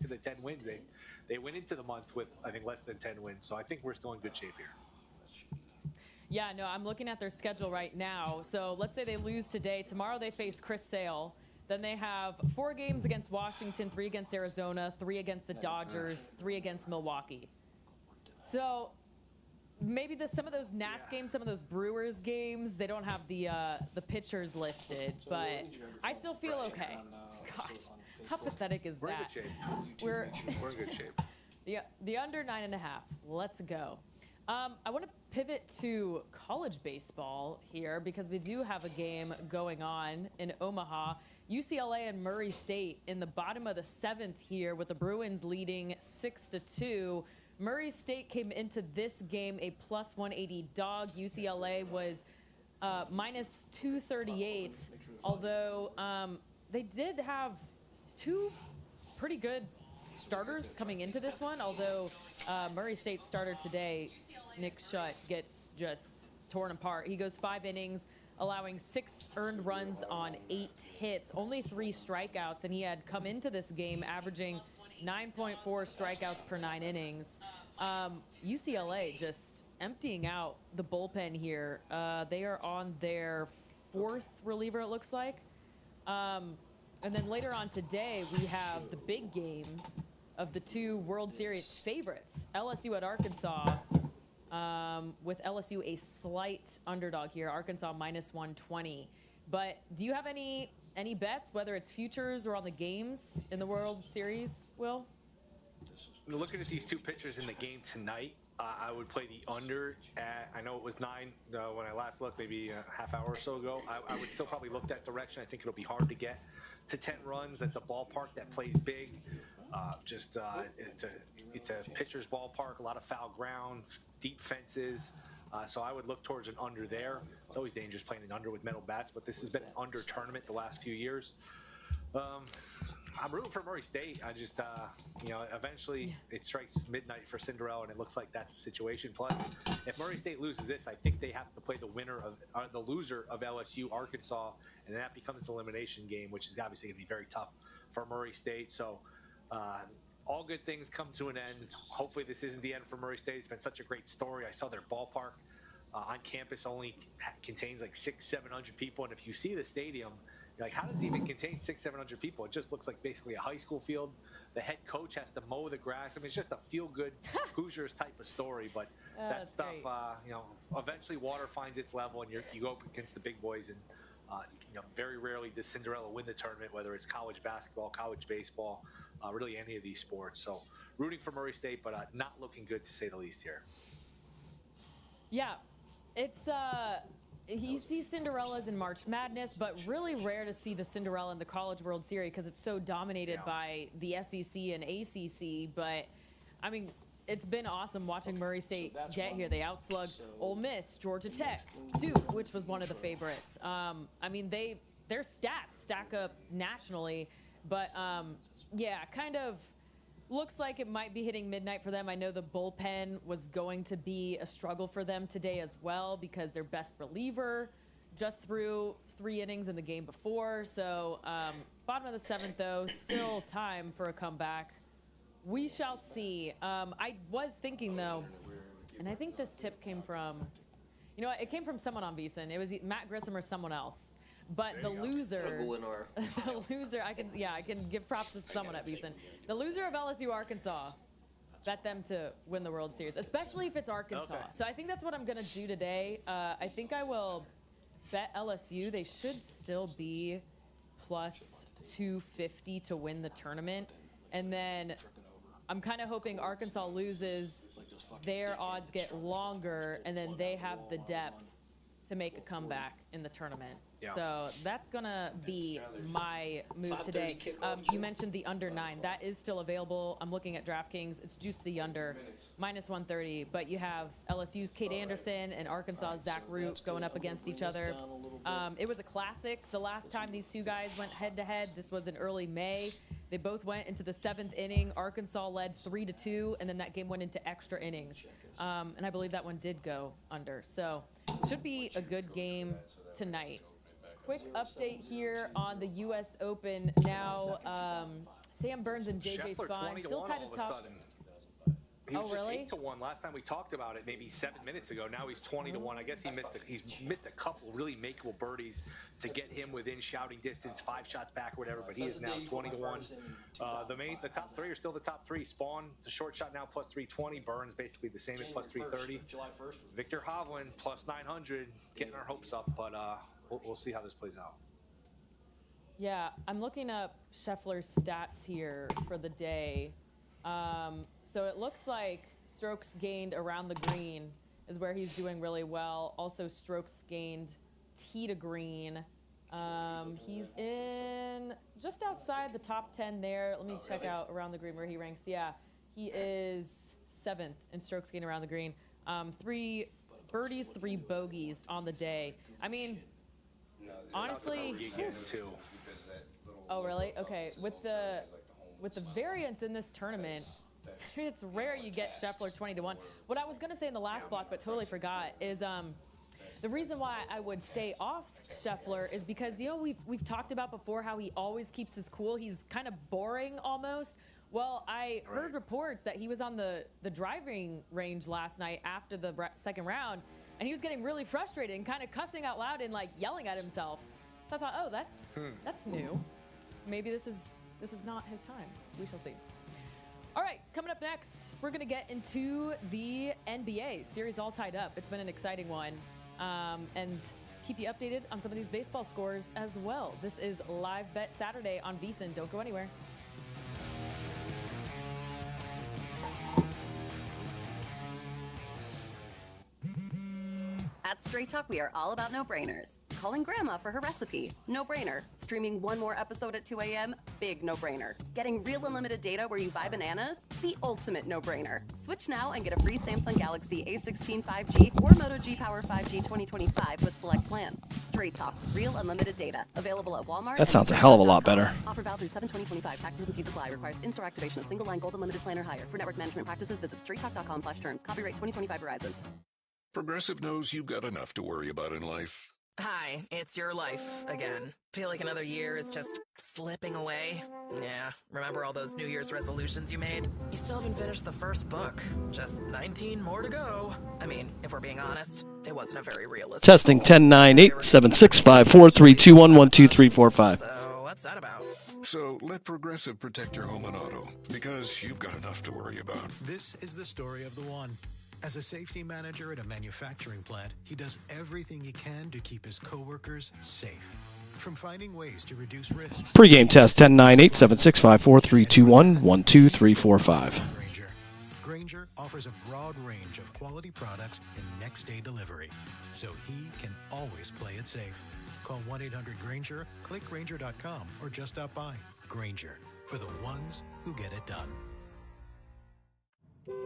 into the 10 wins. They went into the month with, I think, less than 10 wins. So I think we're still in good shape here. Yeah, no, I'm looking at their schedule right now. So let's say they lose today. Tomorrow they face Chris Sale. Then they have 4 games against Washington, 3 against Arizona, 3 against the Dodgers, 3 against Milwaukee. So maybe some of those Nats games, some of those Brewers games, they don't have the pitchers listed, but I still feel okay. Gosh, how pathetic is that? We're in good shape. The under 9.5. Let's go. I want to pivot to college baseball here because we do have a game going on in Omaha. UCLA and Murray State in the bottom of the 7th here with the Bruins leading 6-2. Murray State came into this game a plus 180 dog. UCLA was minus 238, although they did have 2 pretty good starters coming into this one, although Murray State starter today, Nick Schutt, gets just torn apart. He goes 5 innings, allowing 6 earned runs on 8 hits, only 3 strikeouts, and he had come into this game averaging 9.4 strikeouts per 9 innings. UCLA just emptying out the bullpen here. They are on their 4th reliever, it looks like. And then later on today, we have the big game of the 2 World Series favorites, LSU at Arkansas, with LSU a slight underdog here, Arkansas minus 120. But do you have any bets, whether it's futures or on the games in the World Series, Will? Looking at these 2 pitchers in the game tonight, I would play the under at, I know it was 9 when I last looked, maybe a half hour or so ago. I would still probably look that direction. I think it'll be hard to get to 10 runs. That's a ballpark that plays big. It's a pitcher's ballpark, a lot of foul ground, deep fences. So I would look towards an under there. It's always dangerous playing an under with metal bats, but this has been an under tournament the last few years. I'm rooting for Murray State. I just, eventually it strikes midnight for Cinderella, and it looks like that's the situation. Plus, if Murray State loses this, I think they have to play the loser of LSU, Arkansas, and then that becomes an elimination game, which is obviously going to be very tough for Murray State. So, all good things come to an end. Hopefully this isn't the end for Murray State. It's been such a great story. I saw their ballpark on campus only contains like 600-700 people, and if you see the stadium, you're like, how does it even contain 600-700 people? It just looks like basically a high school field. The head coach has to mow the grass. I mean, it's just a feel-good Hoosiers type of story. But that stuff, eventually water finds its level, and you go up against the big boys. And very rarely does Cinderella win the tournament, whether it's college basketball, college baseball, really any of these sports. So rooting for Murray State, but not looking good to say the least here. Yeah, it's you see Cinderellas in March Madness, but really rare to see the Cinderella in the College World Series because it's so dominated by the SEC and ACC. But, I mean, it's been awesome watching Murray State get here. They outslugged Ole Miss, Georgia Tech, Duke, which was one of the favorites. I mean, their stats stack up nationally. But, yeah, kind of looks like it might be hitting midnight for them. I know the bullpen was going to be a struggle for them today as well because their best reliever just threw 3 innings in the game before. So bottom of the 7th, though, still time for a comeback. We shall see. I was thinking, though, and I think this tip came from, it came from someone on VSiN. It was Matt Grissom or someone else. But the loser, I can give props to someone at VSiN. The loser of LSU Arkansas, bet them to win the World Series, especially if it's Arkansas. Okay. So I think that's what I'm going to do today. I think I will bet LSU. They should still be plus 250 to win the tournament. And then I'm kind of hoping Arkansas loses. Their odds get longer, and then they have the depth to make a comeback in the tournament. Yeah. So that's going to be my move today. You mentioned the under 9. That is still available. I'm looking at DraftKings. It's juiced the under, minus 130. But you have LSU's Kate Anderson and Arkansas's Zach Root going up against each other. It was a classic the last time these 2 guys went head-to-head. This was in early May. They both went into the 7th inning. Arkansas led 3-2, and then that game went into extra innings. And I believe that one did go under. So should be a good game tonight. Quick update here on the U.S. Open now. Sam Burns and JJ Scheffler Spawn 20 to still 1 tied all to of a top. sudden. He was Oh, just really? 8 to 1 last time we talked about it, maybe 7 minutes ago. Now he's 20 to 1. I guess he's missed a couple really makeable birdies to get him within shouting distance, 5 shots back or whatever. But he is now 20 to 1. The top 3 are still the top 3. Spawn, the short shot now plus 320. Burns basically the same at plus 330. Victor Hovland plus 900, getting our hopes up. But we'll see how this plays out. Yeah, I'm looking up Scheffler's stats here for the day. So it looks like strokes gained around the green is where he's doing really well. Also strokes gained tee to green. He's in just outside the top 10 there. Let me check out around the green where he ranks. Yeah, he is 7th in strokes gained around the green. 3 birdies, 3 bogeys on the day. I mean, honestly. Oh, really? Okay. With the variance in this tournament, I mean, it's rare you get Scheffler 20 to 1. What I was going to say in the last block, but totally forgot, is the reason why I would stay off Scheffler is because, you know, we've talked about before how he always keeps his cool. He's kind of boring almost. Well, I heard reports that he was on the driving range last night after the second round, and he was getting really frustrated and kind of cussing out loud and like yelling at himself. So I thought, oh, that's new. Maybe this is not his time. We shall see. All right, coming up next, we're going to get into the NBA series all tied up. It's been an exciting one. And keep you updated on some of these baseball scores as well. This is Live Bet Saturday on VSiN. Don't go anywhere. At Straight Talk, we are all about no-brainers. Calling grandma for her recipe, no-brainer. Streaming one more episode at 2 a.m., big no-brainer. Getting real unlimited data where you buy bananas, the ultimate no-brainer. Switch now and get a free Samsung Galaxy A16 5G or Moto G Power 5G 2025 with select plans. Straight Talk, real unlimited data. Available at Walmart. That sounds a hell of a lot better. Offer valid through 7/20/25. Taxes and fees apply. Requires in-store activation of single line gold unlimited plan or higher. For network management practices, visit straighttalk.com/terms. Copyright 2025 Verizon. Progressive knows you've got enough to worry about in life. Hi, it's your life again. Feel like another year is just slipping away? Yeah, remember all those New Year's resolutions you made? You still haven't finished the first book. Just 19 more to go. I mean, if we're being honest, it wasn't a very realistic. Testing 10, 9, 8, 7, 6, 5, 4, 3, 2, 1, 1, 2, 3, 4, 5. So, what's that about? So let Progressive protect your home and auto, because you've got enough to worry about. This is the story of the one. As a safety manager at a manufacturing plant, he does everything he can to keep his coworkers safe. From finding ways to reduce risks. Pre-game test 10, 9, 8, 7, 6, 5, 4, 3, 2, 1, 1, 2, 3, 4, 5. Grainger offers a broad range of quality products and next-day delivery, so he can always play it safe. Call 1-800-GRAINGER, click Grainger.com, or just stop by. Grainger, for the ones who get it done.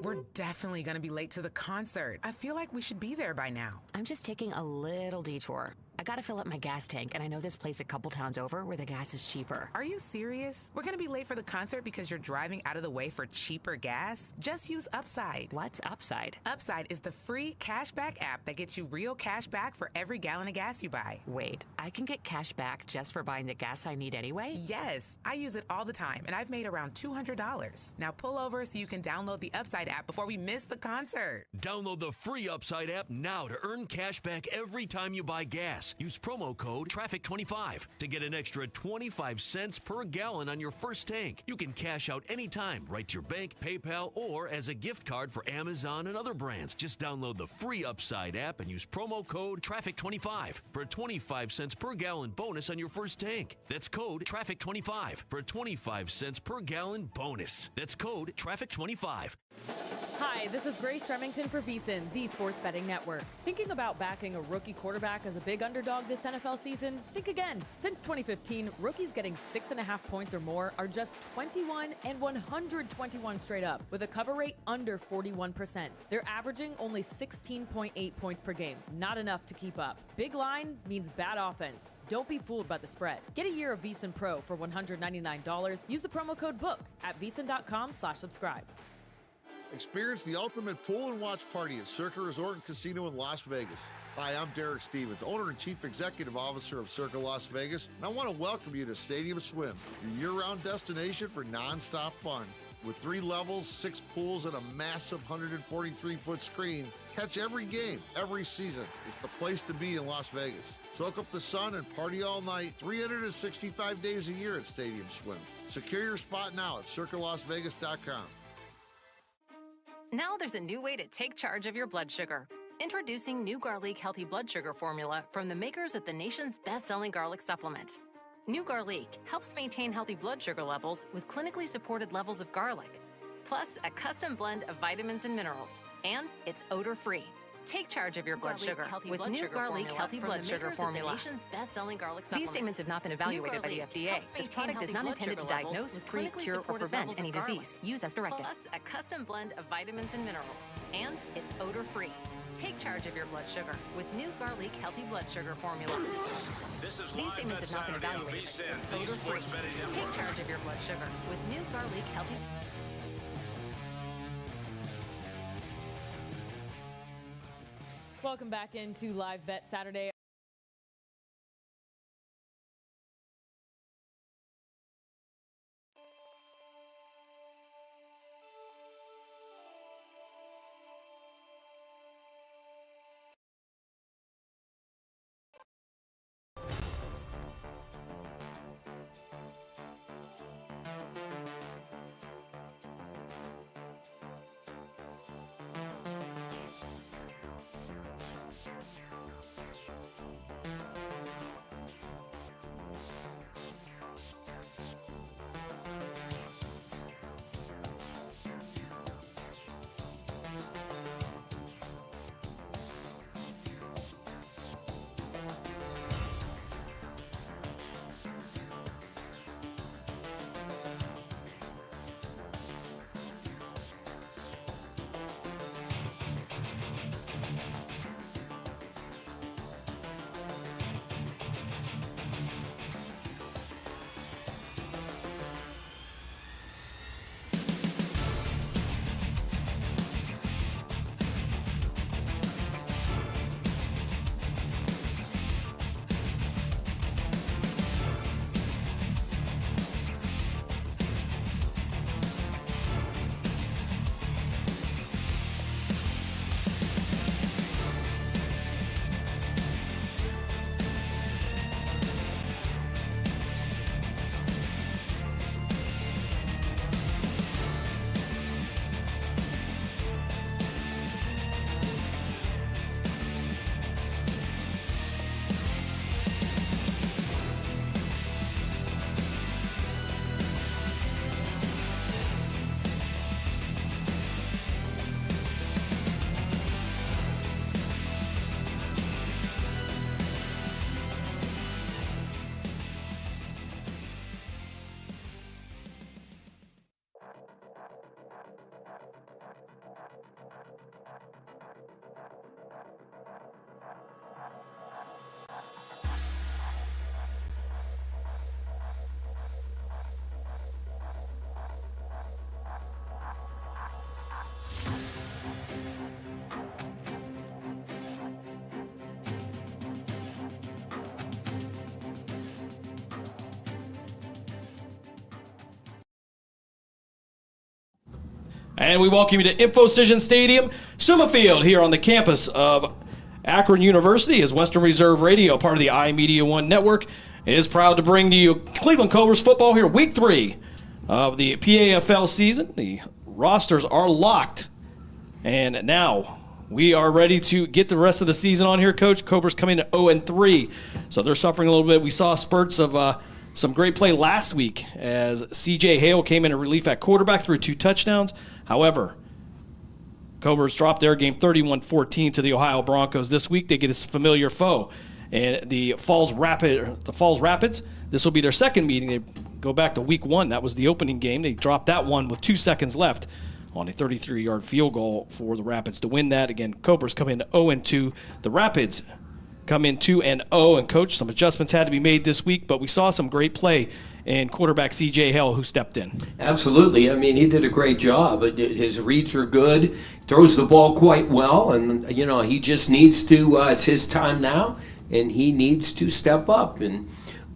We're definitely going to be late to the concert. I feel like we should be there by now. I'm just taking a little detour. I gotta fill up my gas tank, and I know this place a couple towns over where the gas is cheaper. Are you serious? We're going to be late for the concert because you're driving out of the way for cheaper gas? Just use Upside. What's Upside? Upside is the free cashback app that gets you real cash back for every gallon of gas you buy. Wait, I can get cash back just for buying the gas I need anyway? Yes, I use it all the time, and I've made around $200. Now pull over so you can download the Upside app before we miss the concert. Download the free Upside app now to earn cash back every time you buy gas. Use promo code TRAFFIC25 to get an extra 25 cents per gallon on your first tank. You can cash out anytime, right to your bank, PayPal, or as a gift card for Amazon and other brands. Just download the free Upside app and use promo code TRAFFIC25 for a 25 cents per gallon bonus on your first tank. That's code TRAFFIC25 for a 25 cents per gallon bonus. That's code TRAFFIC25. Hi, this is Grace Remington for VSiN, the Sports Betting Network. Thinking about backing a rookie quarterback as a big underdog this NFL season? Think again. Since 2015, rookies getting 6.5 points or more are just 21 and 121 straight up, with a cover rate under 41%. They're averaging only 16.8 points per game. Not enough to keep up. Big line means bad offense. Don't be fooled by the spread. Get a year of VSiN Pro for $199. Use the promo code BOOK at VSiN.com/subscribe. Experience the ultimate pool and watch party at Circa Resort and Casino in Las Vegas. Hi, I'm Derek Stevens, owner and chief executive officer of Circa Las Vegas, and I want to welcome you to Stadium Swim, your year-round destination for non-stop fun. With 3 levels, 6 pools, and a massive 143-foot screen, catch every game, every season. It's the place to be in Las Vegas. Soak up the sun and party all night, 365 days a year at Stadium Swim. Secure your spot now at circalasvegas.com. Now there's a new way to take charge of your blood sugar. Introducing new Garlic Healthy Blood Sugar Formula from the makers of the nation's best-selling garlic supplement. New Garlic helps maintain healthy blood sugar levels with clinically supported levels of garlic, plus a custom blend of vitamins and minerals, and it's odor-free. Take charge of your blood sugar with new Garlic Healthy Blood Sugar Formula. Best-selling garlic supplement. These statements have not been evaluated by the FDA. This product is not intended to diagnose, treat, cure, or prevent any disease. Use as directed. Plus a custom blend of vitamins and minerals, and it's odor-free. Take charge of your blood sugar with new Garlic Healthy Blood Sugar Formula. These statements have not been evaluated. It's odor-free. Take charge of your blood sugar with new Garlic Healthy. Welcome back into Live Bet Saturday. And we welcome you to InfoCision Stadium, Summa Field, here on the campus of Akron University, as Western Reserve Radio, part of the iMedia One network, is proud to bring to you Cleveland Cobras football here, week 3 of the PAFL season. The rosters are locked, and now we are ready to get the rest of the season on here, Coach. Cobras coming to 0-3, so they're suffering a little bit. We saw spurts of some great play last week as C.J. Hale came in a relief at quarterback, threw 2 touchdowns. However, Cobras dropped their game 31-14 to the Ohio Broncos. This week they get a familiar foe, and the Falls Rapids. This will be their second meeting. They go back to week 1. That was the opening game. They dropped that one with 2 seconds left on a 33-yard field goal for the Rapids to win that. Again, Cobras come in 0-2. The Rapids come in 2-0. And Coach, some adjustments had to be made this week, but we saw some great play and quarterback C.J. Hale, who stepped in. Absolutely. I mean, he did a great job. His reads are good, throws the ball quite well, and, he just needs to, it's his time now, and he needs to step up. And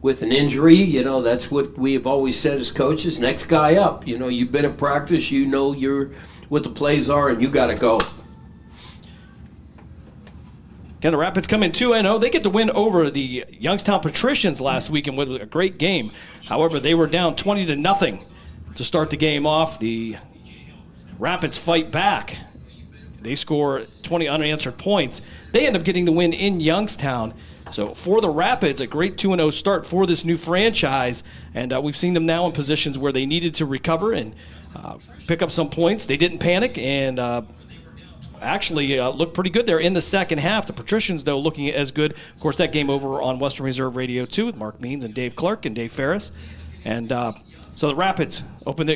with an injury, that's what we have always said as coaches, next guy up. You've been in practice, you're what the plays are, and you got to go. Again, the Rapids come in 2-0. They get the win over the Youngstown Patricians last week and with a great game. However, they were down 20-0 to start the game off. The Rapids fight back. They score 20 unanswered points. They end up getting the win in Youngstown. So for the Rapids, a great 2-0 start for this new franchise. And we've seen them now in positions where they needed to recover and pick up some points. They didn't panic and actually looked pretty good there in the second half. The Patricians, though, looking as good. Of course, that game over on Western Reserve Radio 2 with Mark Means and Dave Clark and Dave Ferris. And so the Rapids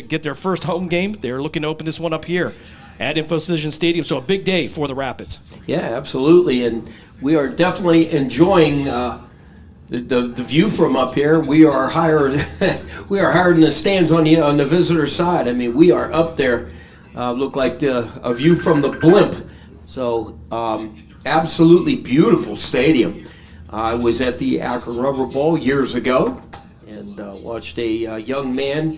get their first home game. They're looking to open this one up here at InfoCision Stadium. So a big day for the Rapids. Yeah, absolutely. And we are definitely enjoying the view from up here. We are higher in the stands on the visitor side. I mean, we are up there. Look like a view from the blimp. So absolutely beautiful stadium. I was at the Akron Rubber Bowl years ago and watched a young man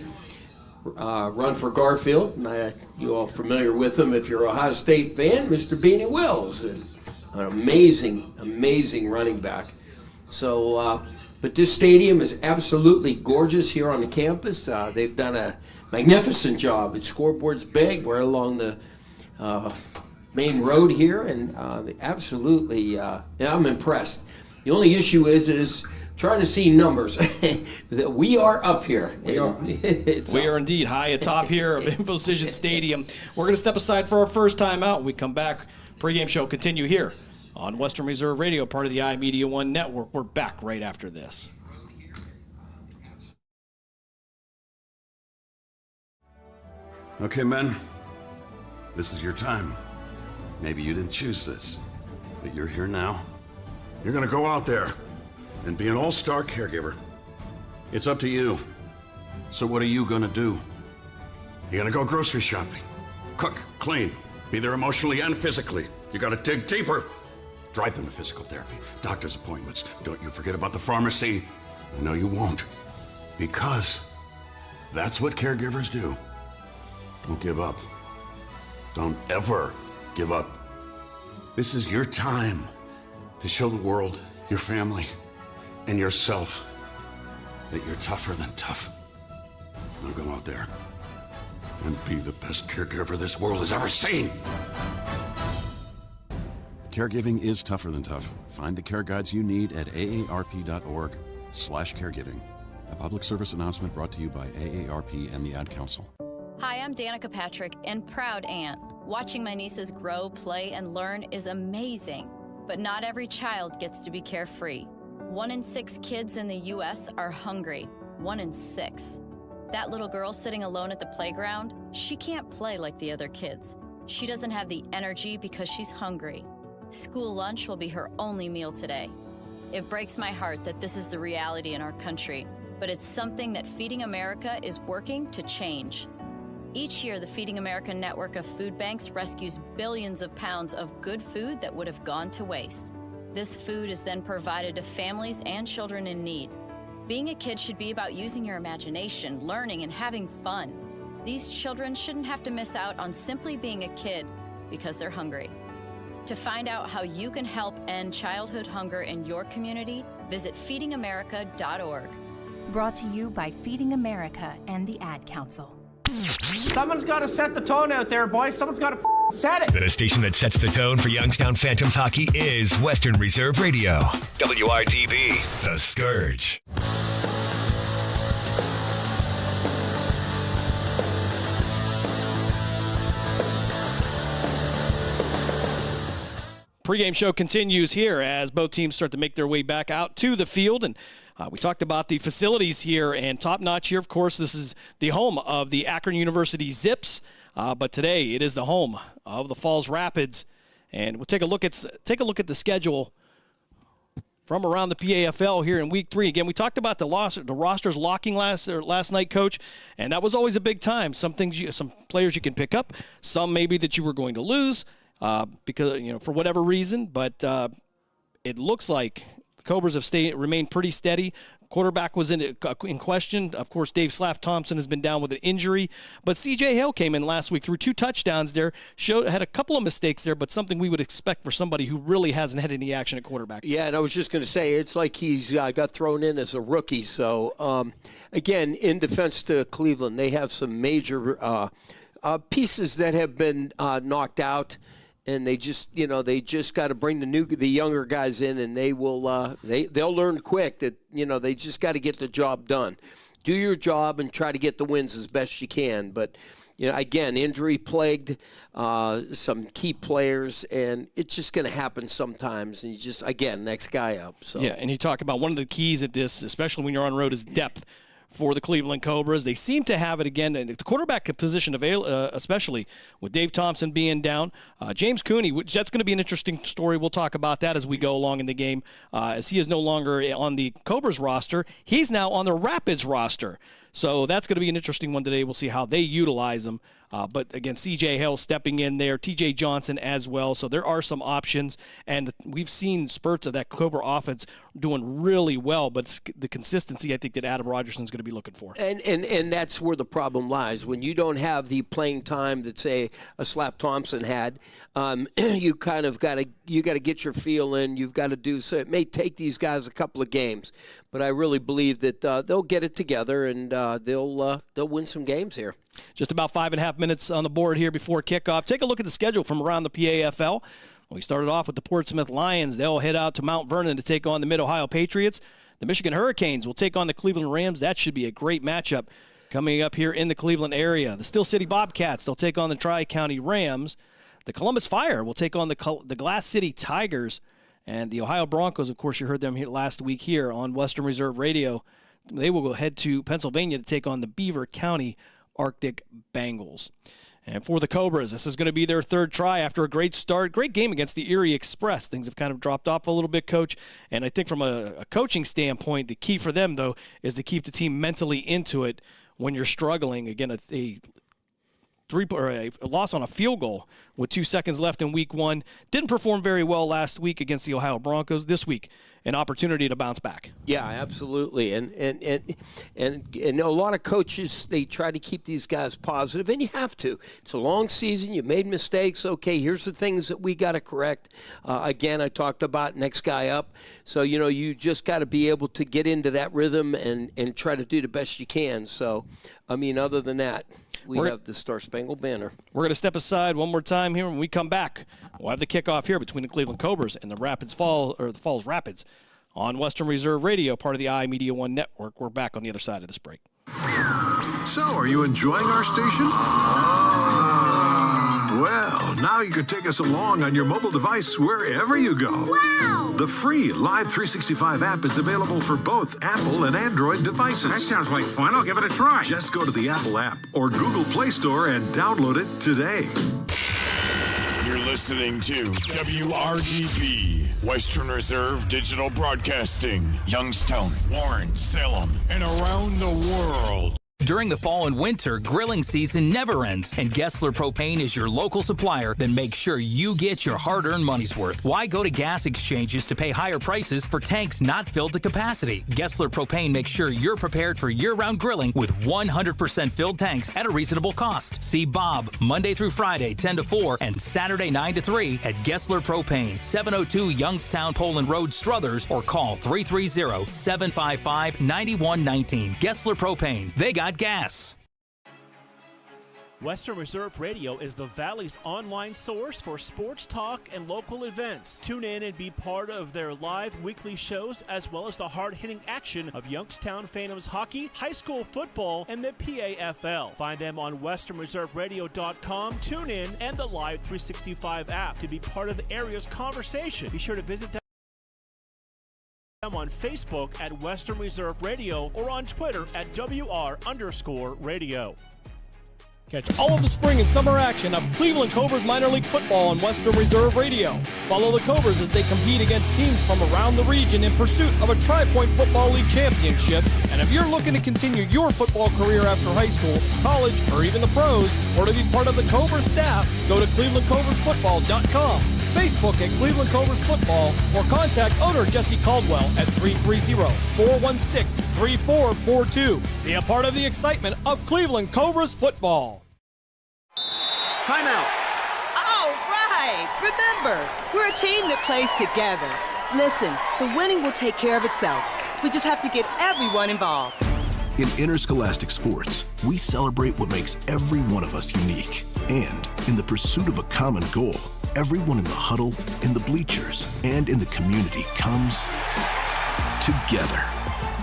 run for Garfield. And you all familiar with him if you're an Ohio State fan, Mr. Beanie Wells. And an amazing running back. So, but this stadium is absolutely gorgeous here on the campus. They've done a magnificent job. The scoreboard's big. We're along the main road here, and absolutely, I'm impressed. The only issue is trying to see numbers. We are up here. We are indeed high atop here of InfoCision Stadium. We're going to step aside for our first time out. When we come back, pregame show continue here on Western Reserve Radio, part of the iMedia One Network. We're back right after this. Okay, men, this is your time. Maybe you didn't choose this, but you're here now. You're gonna go out there and be an all-star caregiver. It's up to you. So what are you gonna do? You're gonna go grocery shopping, cook, clean, be there emotionally and physically. You gotta dig deeper. Drive them to physical therapy, doctor's appointments. Don't you forget about the pharmacy. I know you won't, because that's what caregivers do. Don't give up. Don't ever give up. This is your time to show the world, your family, and yourself that you're tougher than tough. Now go out there and be the best caregiver this world has ever seen. Caregiving is tougher than tough. Find the care guides you need at aarp.org/caregiving. A public service announcement brought to you by AARP and the Ad Council. Hi, I'm Danica Patrick and proud aunt. Watching my nieces grow, play, and learn is amazing. But not every child gets to be carefree. 1 in 6 kids in the U.S. are hungry. 1 in 6. That little girl sitting alone at the playground, she can't play like the other kids. She doesn't have the energy because she's hungry. School lunch will be her only meal today. It breaks my heart that this is the reality in our country, but it's something that Feeding America is working to change. Each year, the Feeding America network of food banks rescues billions of pounds of good food that would have gone to waste. This food is then provided to families and children in need. Being a kid should be about using your imagination, learning, and having fun. These children shouldn't have to miss out on simply being a kid because they're hungry. To find out how you can help end childhood hunger in your community, visit feedingamerica.org. Brought to you by Feeding America and the Ad Council. Someone's got to set the tone out there, boys. Someone's got to set it. The station that sets the tone for Youngstown Phantoms hockey is Western Reserve Radio. WRDB, The Scourge. Pre-game show continues here as both teams start to make their way back out to the field. And we talked about the facilities here, and top-notch here, of course, this is the home of the Akron University Zips. But today it is the home of the Falls Rapids. And we'll take a look at the schedule from around the PAFL here in Week 3. Again, we talked about the rosters locking last night, Coach, and that was always a big time. Some players you can pick up, some maybe that you were going to lose because for whatever reason. But it looks like the Cobras have remained pretty steady. Quarterback was in question. Of course, Dave Slaff Thompson has been down with an injury. But C.J. Hale came in last week, threw 2 touchdowns there, had a couple of mistakes there, but something we would expect for somebody who really hasn't had any action at quarterback. Yeah, and I was just going to say, it's like he's got thrown in as a rookie. So, again, in defense to Cleveland, they have some major pieces that have been knocked out. And they just got to bring the younger guys in, and they will they'll learn quick that they just got to get the job done. Do your job and try to get the wins as best you can. But again, injury plagued some key players, and it's just going to happen sometimes. And you just next guy up. So yeah, and you talk about one of the keys at this, especially when you're on the road, is depth. For the Cleveland Cobras, they seem to have it again. And the quarterback position, especially with Dave Thompson being down. James Cooney, that's going to be an interesting story. We'll talk about that as we go along in the game, as he is no longer on the Cobras roster. He's now on the Rapids roster. So that's going to be an interesting one today. We'll see how they utilize him. But again, C.J. Hale stepping in there, T.J. Johnson as well. So there are some options, and we've seen spurts of that Cobra offense doing really well. But it's the consistency, I think, that Adam Rogerson's going to be looking for. And that's where the problem lies. When you don't have the playing time that, say, a Slap Thompson had, you kind of got to get your feel in. You've got to do so. It may take these guys a couple of games, but I really believe that they'll get it together and they'll win some games here. Just about 5.5 minutes on the board here before kickoff. Take a look at the schedule from around the PAFL. We started off with the Portsmouth Lions. They'll head out to Mount Vernon to take on the Mid-Ohio Patriots. The Michigan Hurricanes will take on the Cleveland Rams. That should be a great matchup coming up here in the Cleveland area. The Steel City Bobcats, they'll take on the Tri-County Rams. The Columbus Fire will take on the Glass City Tigers. And the Ohio Broncos, of course, you heard them here last week here on Western Reserve Radio. They will go head to Pennsylvania to take on the Beaver County Arctic Bengals. And for the Cobras, this is going to be their third try after a great start. Great game against the Erie Express. Things have kind of dropped off a little bit, Coach. And I think from a coaching standpoint, the key for them, though, is to keep the team mentally into it when you're struggling. Again, a loss on a field goal with 2 seconds left in Week 1. Didn't perform very well last week against the Ohio Broncos. This week, an opportunity to bounce back. Yeah, absolutely. And a lot of coaches, they try to keep these guys positive, and you have to. It's a long season. You made mistakes. Okay, here's the things that we got to correct. Again, I talked about next guy up. So, you just got to be able to get into that rhythm and try to do the best you can. So, other than that, we have the Star Spangled Banner. We're going to step aside one more time here. When we come back, we'll have the kickoff here between the Cleveland Cobras and the Falls Rapids on Western Reserve Radio, part of the iMedia One Network. We're back on the other side of this break. So, are you enjoying our station? Well, now you can take us along on your mobile device wherever you go. Wow! The free Live 365 app is available for both Apple and Android devices. That sounds like fun. I'll give it a try. Just go to the Apple app or Google Play Store and download it today. You're listening to WRDB, Western Reserve Digital Broadcasting, Youngstown, Warren, Salem, and around the world. During the fall and winter, grilling season never ends, and Gessler Propane is your local supplier that makes sure you get your hard-earned money's worth. Why go to gas exchanges to pay higher prices for tanks not filled to capacity? Gessler Propane makes sure you're prepared for year-round grilling with 100% filled tanks at a reasonable cost. See Bob Monday through Friday, 10 to 4, and Saturday, 9 to 3 at Gessler Propane, 702 Youngstown Poland Road, Struthers, or call 330-755-9119. Gessler Propane. They got gas. Western Reserve Radio is the Valley's online source for sports talk and local events. Tune in and be part of their live weekly shows, as well as the hard-hitting action of Youngstown Phantoms hockey, high school football, and the PAFL. Find them on westernreserveradio.com, tune in, and the Live 365 app to be part of the area's conversation. Be sure to visit them on Facebook at Western Reserve Radio or on Twitter at WR_radio. Catch all of the spring and summer action of Cleveland Cobras minor league football on Western Reserve Radio. Follow the Cobras as they compete against teams from around the region in pursuit of a Tri-Point Football League championship. And if you're looking to continue your football career after high school, college, or even the pros, or to be part of the Cobras staff, go to clevelandcobrasfootball.com, Facebook at Cleveland Cobras Football, or contact owner Jesse Caldwell at 330-416-3442. Be a part of the excitement of Cleveland Cobras football. Timeout. All right. Remember, we're a team that plays together. Listen, the winning will take care of itself. We just have to get everyone involved. In interscholastic sports, we celebrate what makes every one of us unique. And in the pursuit of a common goal, everyone in the huddle, in the bleachers, and in the community comes together.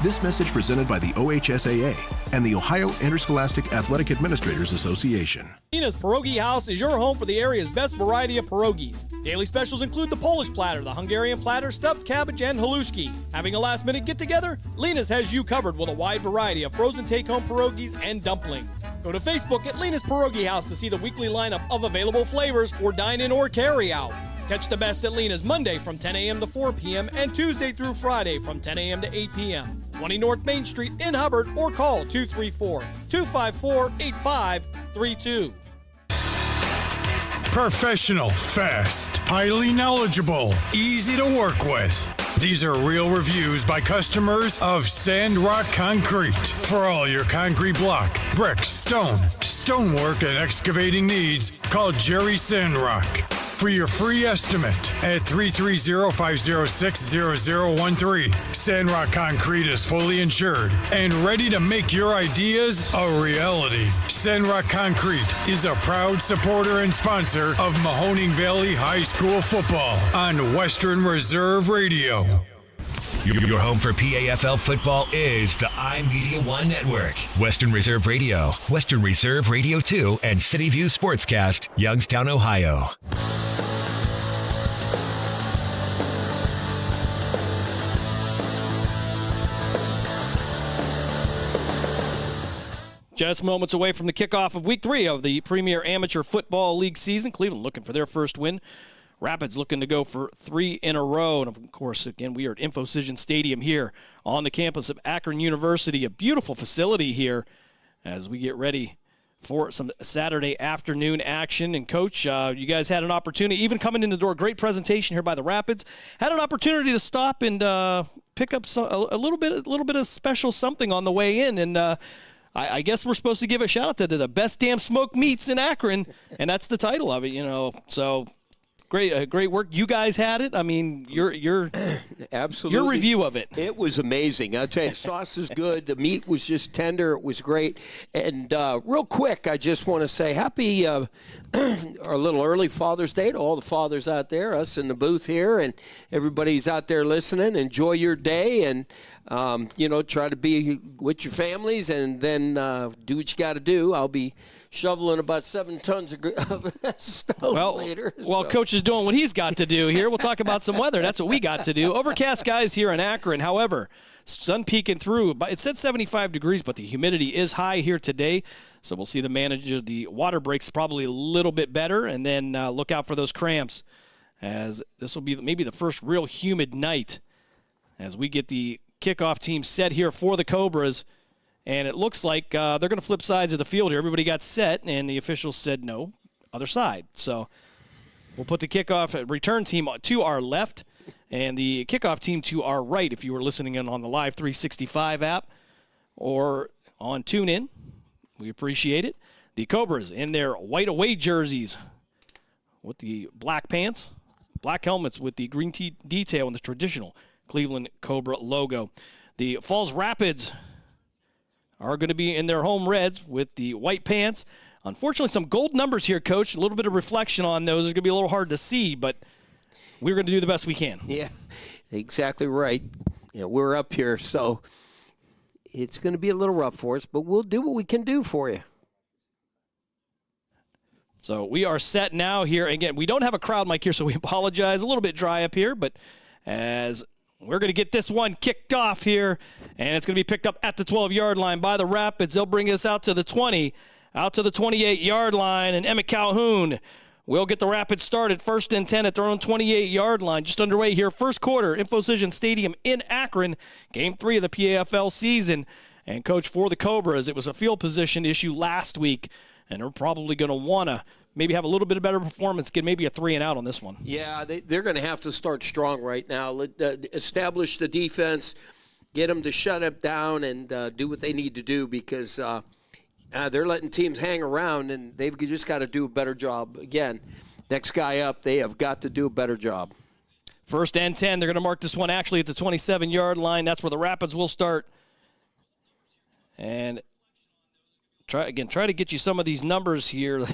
This message presented by the OHSAA and the Ohio Interscholastic Athletic Administrators Association. Nina's Pierogi House is your home for the area's best variety of pierogies. Daily specials include the Polish platter, the Hungarian platter, stuffed cabbage, and halushki. Having a last-minute get-together? Lena's has you covered with a wide variety of frozen take-home pierogies and dumplings. Go to Facebook at Lena's Pierogi House to see the weekly lineup of available flavors for dine-in or carry-out. Catch the best at Lena's Monday from 10 a.m. to 4 p.m. and Tuesday through Friday from 10 a.m. to 8 p.m. 20 North Main Street in Hubbard, or call 234-254-8532. Professional, fast, highly knowledgeable, easy to work with. These are real reviews by customers of Sandrock Concrete. For all your concrete block, brick, stone, stonework, and excavating needs, call Jerry Sandrock. For your free estimate at 330-506-0013. Sandrock Concrete is fully insured and ready to make your ideas a reality. Sandrock Concrete is a proud supporter and sponsor of Mahoning Valley High School football on Western Reserve Radio. Your home for PAFL football is the iMedia One Network. Western Reserve Radio, Western Reserve Radio 2, and City View Sportscast, Youngstown, Ohio. Just moments away from the kickoff of Week 3 of the Premier Amateur Football League season. Cleveland looking for their first win. Rapids looking to go for 3 in a row. And, of course, again, we are at InfoCision Stadium here on the campus of Akron University. A beautiful facility here as we get ready for some Saturday afternoon action. And, Coach, you guys had an opportunity, even coming in the door, great presentation here by the Rapids. Had an opportunity to stop and pick up a little bit of special something on the way in. And I guess we're supposed to give a shout out to the best damn smoked meats in Akron, and that's the title of it, you know. So great work. You guys had it. I mean, your absolutely your review of it. It was amazing. I'll tell you, the sauce is good. The meat was just tender. It was great. And real quick, I just want to say happy our little early Father's Day to all the fathers out there, us in the booth here, and everybody's out there listening. Enjoy your day and try to be with your families, and then do what you got to do. I'll be shoveling about 7 tons of stone later. Well, Coach is doing what he's got to do here. We'll talk about some weather. That's what we got to do. Overcast skies here in Akron. However, sun peeking through. It said 75 degrees, but the humidity is high here today. So we'll see the manager. The water breaks probably a little bit better, and then look out for those cramps, as this will be maybe the first real humid night as we get the kickoff team set here for the Cobras. And it looks like they're going to flip sides of the field here. Everybody got set, and the officials said no, other side. So we'll put the kickoff return team to our left and the kickoff team to our right if you were listening in on the Live 365 app or on TuneIn. We appreciate it. The Cobras in their white away jerseys with the black pants, black helmets with the green detail and the traditional Cleveland Cobra logo. The Falls Rapids are going to be in their home reds with the white pants. Unfortunately, some gold numbers here, Coach. A little bit of reflection on those. It's going to be a little hard to see, but we're going to do the best we can. Yeah, exactly right. We're up here, so it's going to be a little rough for us, but we'll do what we can do for you. So we are set now here. Again, we don't have a crowd mic here, so we apologize. A little bit dry up here, but as we're going to get this one kicked off here, and it's going to be picked up at the 12-yard line by the Rapids. They'll bring us out to the 20 out to the 28-yard line, and Emmett Calhoun will get the Rapids started. 1st and 10 at their own 28-yard line. Just underway here, first quarter, InfoCision Stadium in Akron, Game 3 of the PAFL season. And, Coach, for the Cobras, it was a field position issue last week, and they're probably going to want to maybe have a little bit of better performance, get maybe a 3-and-out on this one. Yeah, they're going to have to start strong right now. Establish the defense, get them to shut it down, and do what they need to do, because they're letting teams hang around, and they've just got to do a better job. Again, next guy up, they have got to do a better job. 1st and 10. They're going to mark this one actually at the 27-yard line. That's where the Rapids will start. And try to get you some of these numbers here.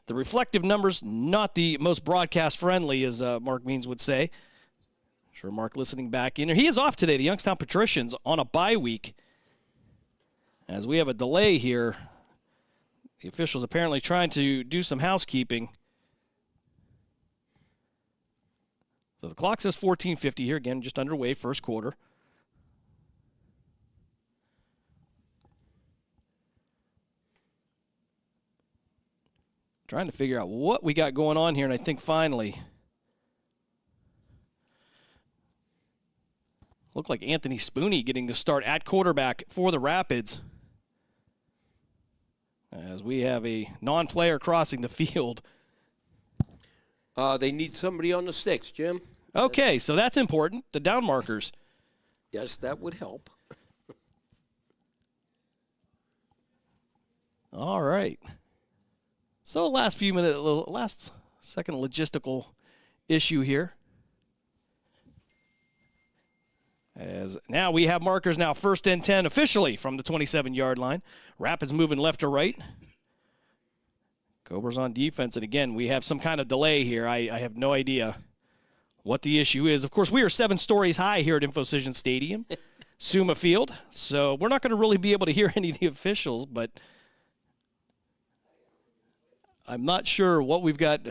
The reflective numbers, not the most broadcast friendly, as Mark Means would say. I'm sure Mark listening back in. He is off today. The Youngstown Patricians on a bye week. As we have a delay here, the officials apparently trying to do some housekeeping. So the clock says 14:50 here. Again, just underway, first quarter. Trying to figure out what we got going on here, and I think finally looked like Anthony Spooney getting the start at quarterback for the Rapids, as we have a non-player crossing the field. They need somebody on the sticks, Jim. Okay, so that's important, the down markers. Yes, that would help. All right. So last second logistical issue here. As now we have markers now 1st and 10 officially from the 27-yard line. Rapids moving left to right. Cobras on defense, and again, we have some kind of delay here. I have no idea what the issue is. Of course, we are 7 stories high here at InfoCision Stadium, Suma Field, so we're not going to really be able to hear any of the officials, but I'm not sure what we've got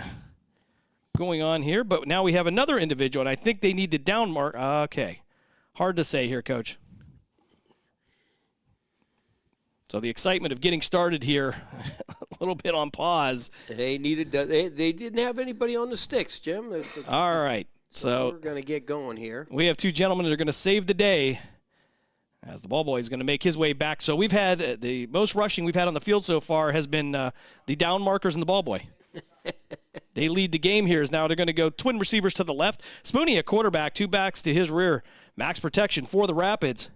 going on here, but now we have another individual, and I think they need the down mark. Okay. Hard to say here, Coach. So the excitement of getting started here, a little bit on pause. They didn't have anybody on the sticks, Jim. All right. So we're going to get going here. We have 2 gentlemen that are going to save the day as the ball boy is going to make his way back. So we've had the most rushing we've had on the field so far has been the down markers and the ball boy. They lead the game here. Now they're going to go twin receivers to the left. Spooney, a quarterback, 2 backs to his rear. Max protection for the Rapids.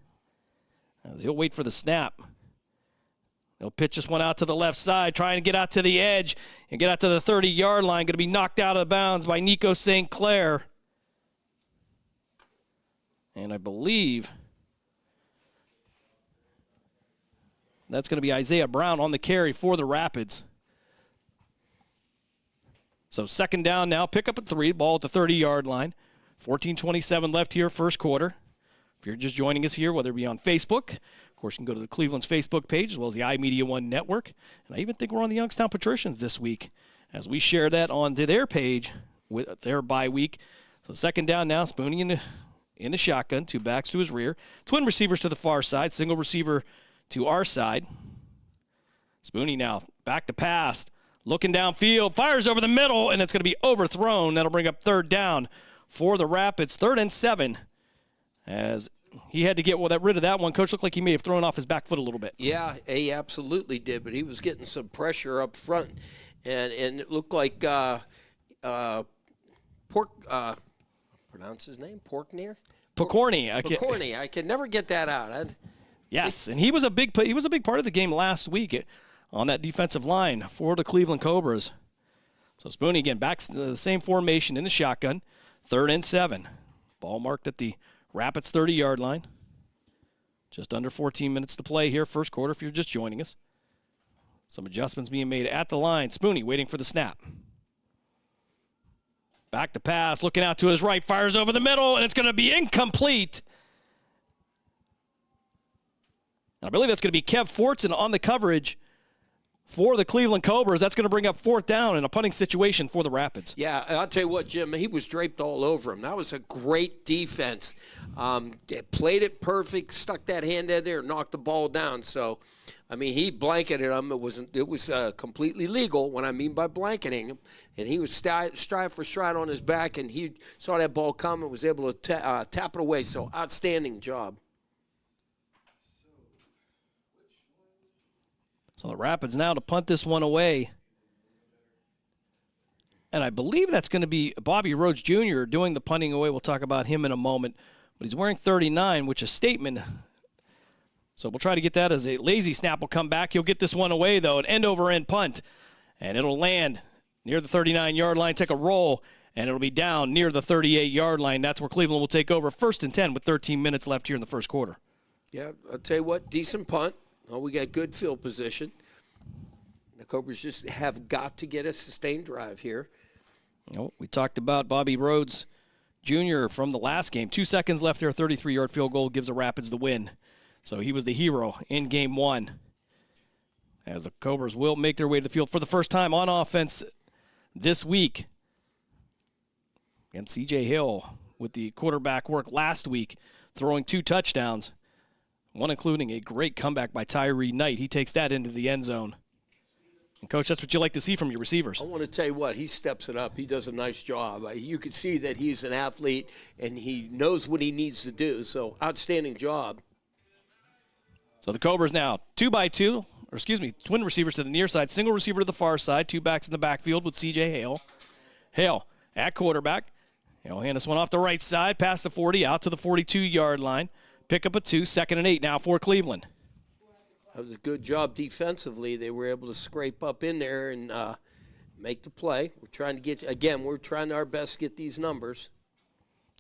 As he'll wait for the snap. They'll pitch this one out to the left side, trying to get out to the edge and get out to the 30-yard line. Going to be knocked out of bounds by Nico St. Clair. And I believe that's going to be Isaiah Brown on the carry for the Rapids. So 2nd down now, pick up at 3, ball at the 30-yard line. 14:27 left here, first quarter. If you're just joining us here, whether it be on Facebook, of course, you can go to the Cleveland's Facebook page as well as the iMedia One Network. And I even think we're on the Youngstown Patricians this week as we share that onto their page with their bye week. So 2nd down now, Spooney in the shotgun, 2 backs to his rear. Twin receivers to the far side, single receiver to our side. Spooney now back to pass, looking downfield, fires over the middle, and it's going to be overthrown. That'll bring up 3rd down for the Rapids. 3rd and 7 as he had to get rid of that one. Coach looked like he may have thrown off his back foot a little bit. Yeah, he absolutely did, but he was getting some pressure up front, and it looked like pronounce his name? Pokorny? Pokorny. I can never get that out. Yes, and he was a big part of the game last week on that defensive line for the Cleveland Cobras. So Spooney again back to the same formation in the shotgun. 3rd and 7. Ball marked at the Rapids 30-yard line. Just under 14 minutes to play here, first quarter, if you're just joining us. Some adjustments being made at the line. Spooney waiting for the snap. Back to pass, looking out to his right, fires over the middle, and it's going to be incomplete. I believe that's going to be Kev Fortson on the coverage. for the Cleveland Cobras. That's going to bring up 4th down in a punting situation for the Rapids. Yeah, I'll tell you what, Jim, he was draped all over him. That was a great defense. They played it perfect, stuck that hand in there, knocked the ball down. So, I mean, he blanketed him. It was completely legal, what I mean by blanketing him. And he was stride for stride on his back, and he saw that ball come and was able to tap it away. So, outstanding job. So the Rapids now to punt this one away. And I believe that's going to be Bobby Rhodes Jr. doing the punting away. We'll talk about him in a moment. But he's wearing 39, which is a statement. So we'll try to get that as a lazy snap will come back. He'll get this one away, though, an end-over-end punt. And it'll land near the 39-yard line, take a roll, and it'll be down near the 38-yard line. That's where Cleveland will take over 1st and 10 with 13 minutes left here in the first quarter. Yeah, I'll tell you what, decent punt. Oh, we got good field position. The Cobras just have got to get a sustained drive here. We talked about Bobby Rhodes Jr. from the last game. 2 seconds left there, a 33-yard field goal gives the Rapids the win. So he was the hero in game 1. As the Cobras will make their way to the field for the first time on offense this week. And C.J. Hill with the quarterback work last week, throwing 2 touchdowns. One including a great comeback by Tyree Knight. He takes that into the end zone. And, Coach, that's what you like to see from your receivers. I want to tell you what, he steps it up. He does a nice job. You can see that he's an athlete, and he knows what he needs to do. So, outstanding job. So the Cobras now 2x2, twin receivers to the near side, single receiver to the far side, 2 backs in the backfield with C.J. Hale. Hale at quarterback. He'll hand this one off the right side, past the 40, out to the 42-yard line. Pick up a 2, 2nd and 8 now for Cleveland. That was a good job defensively. They were able to scrape up in there and make the play. We're trying our best to get these numbers.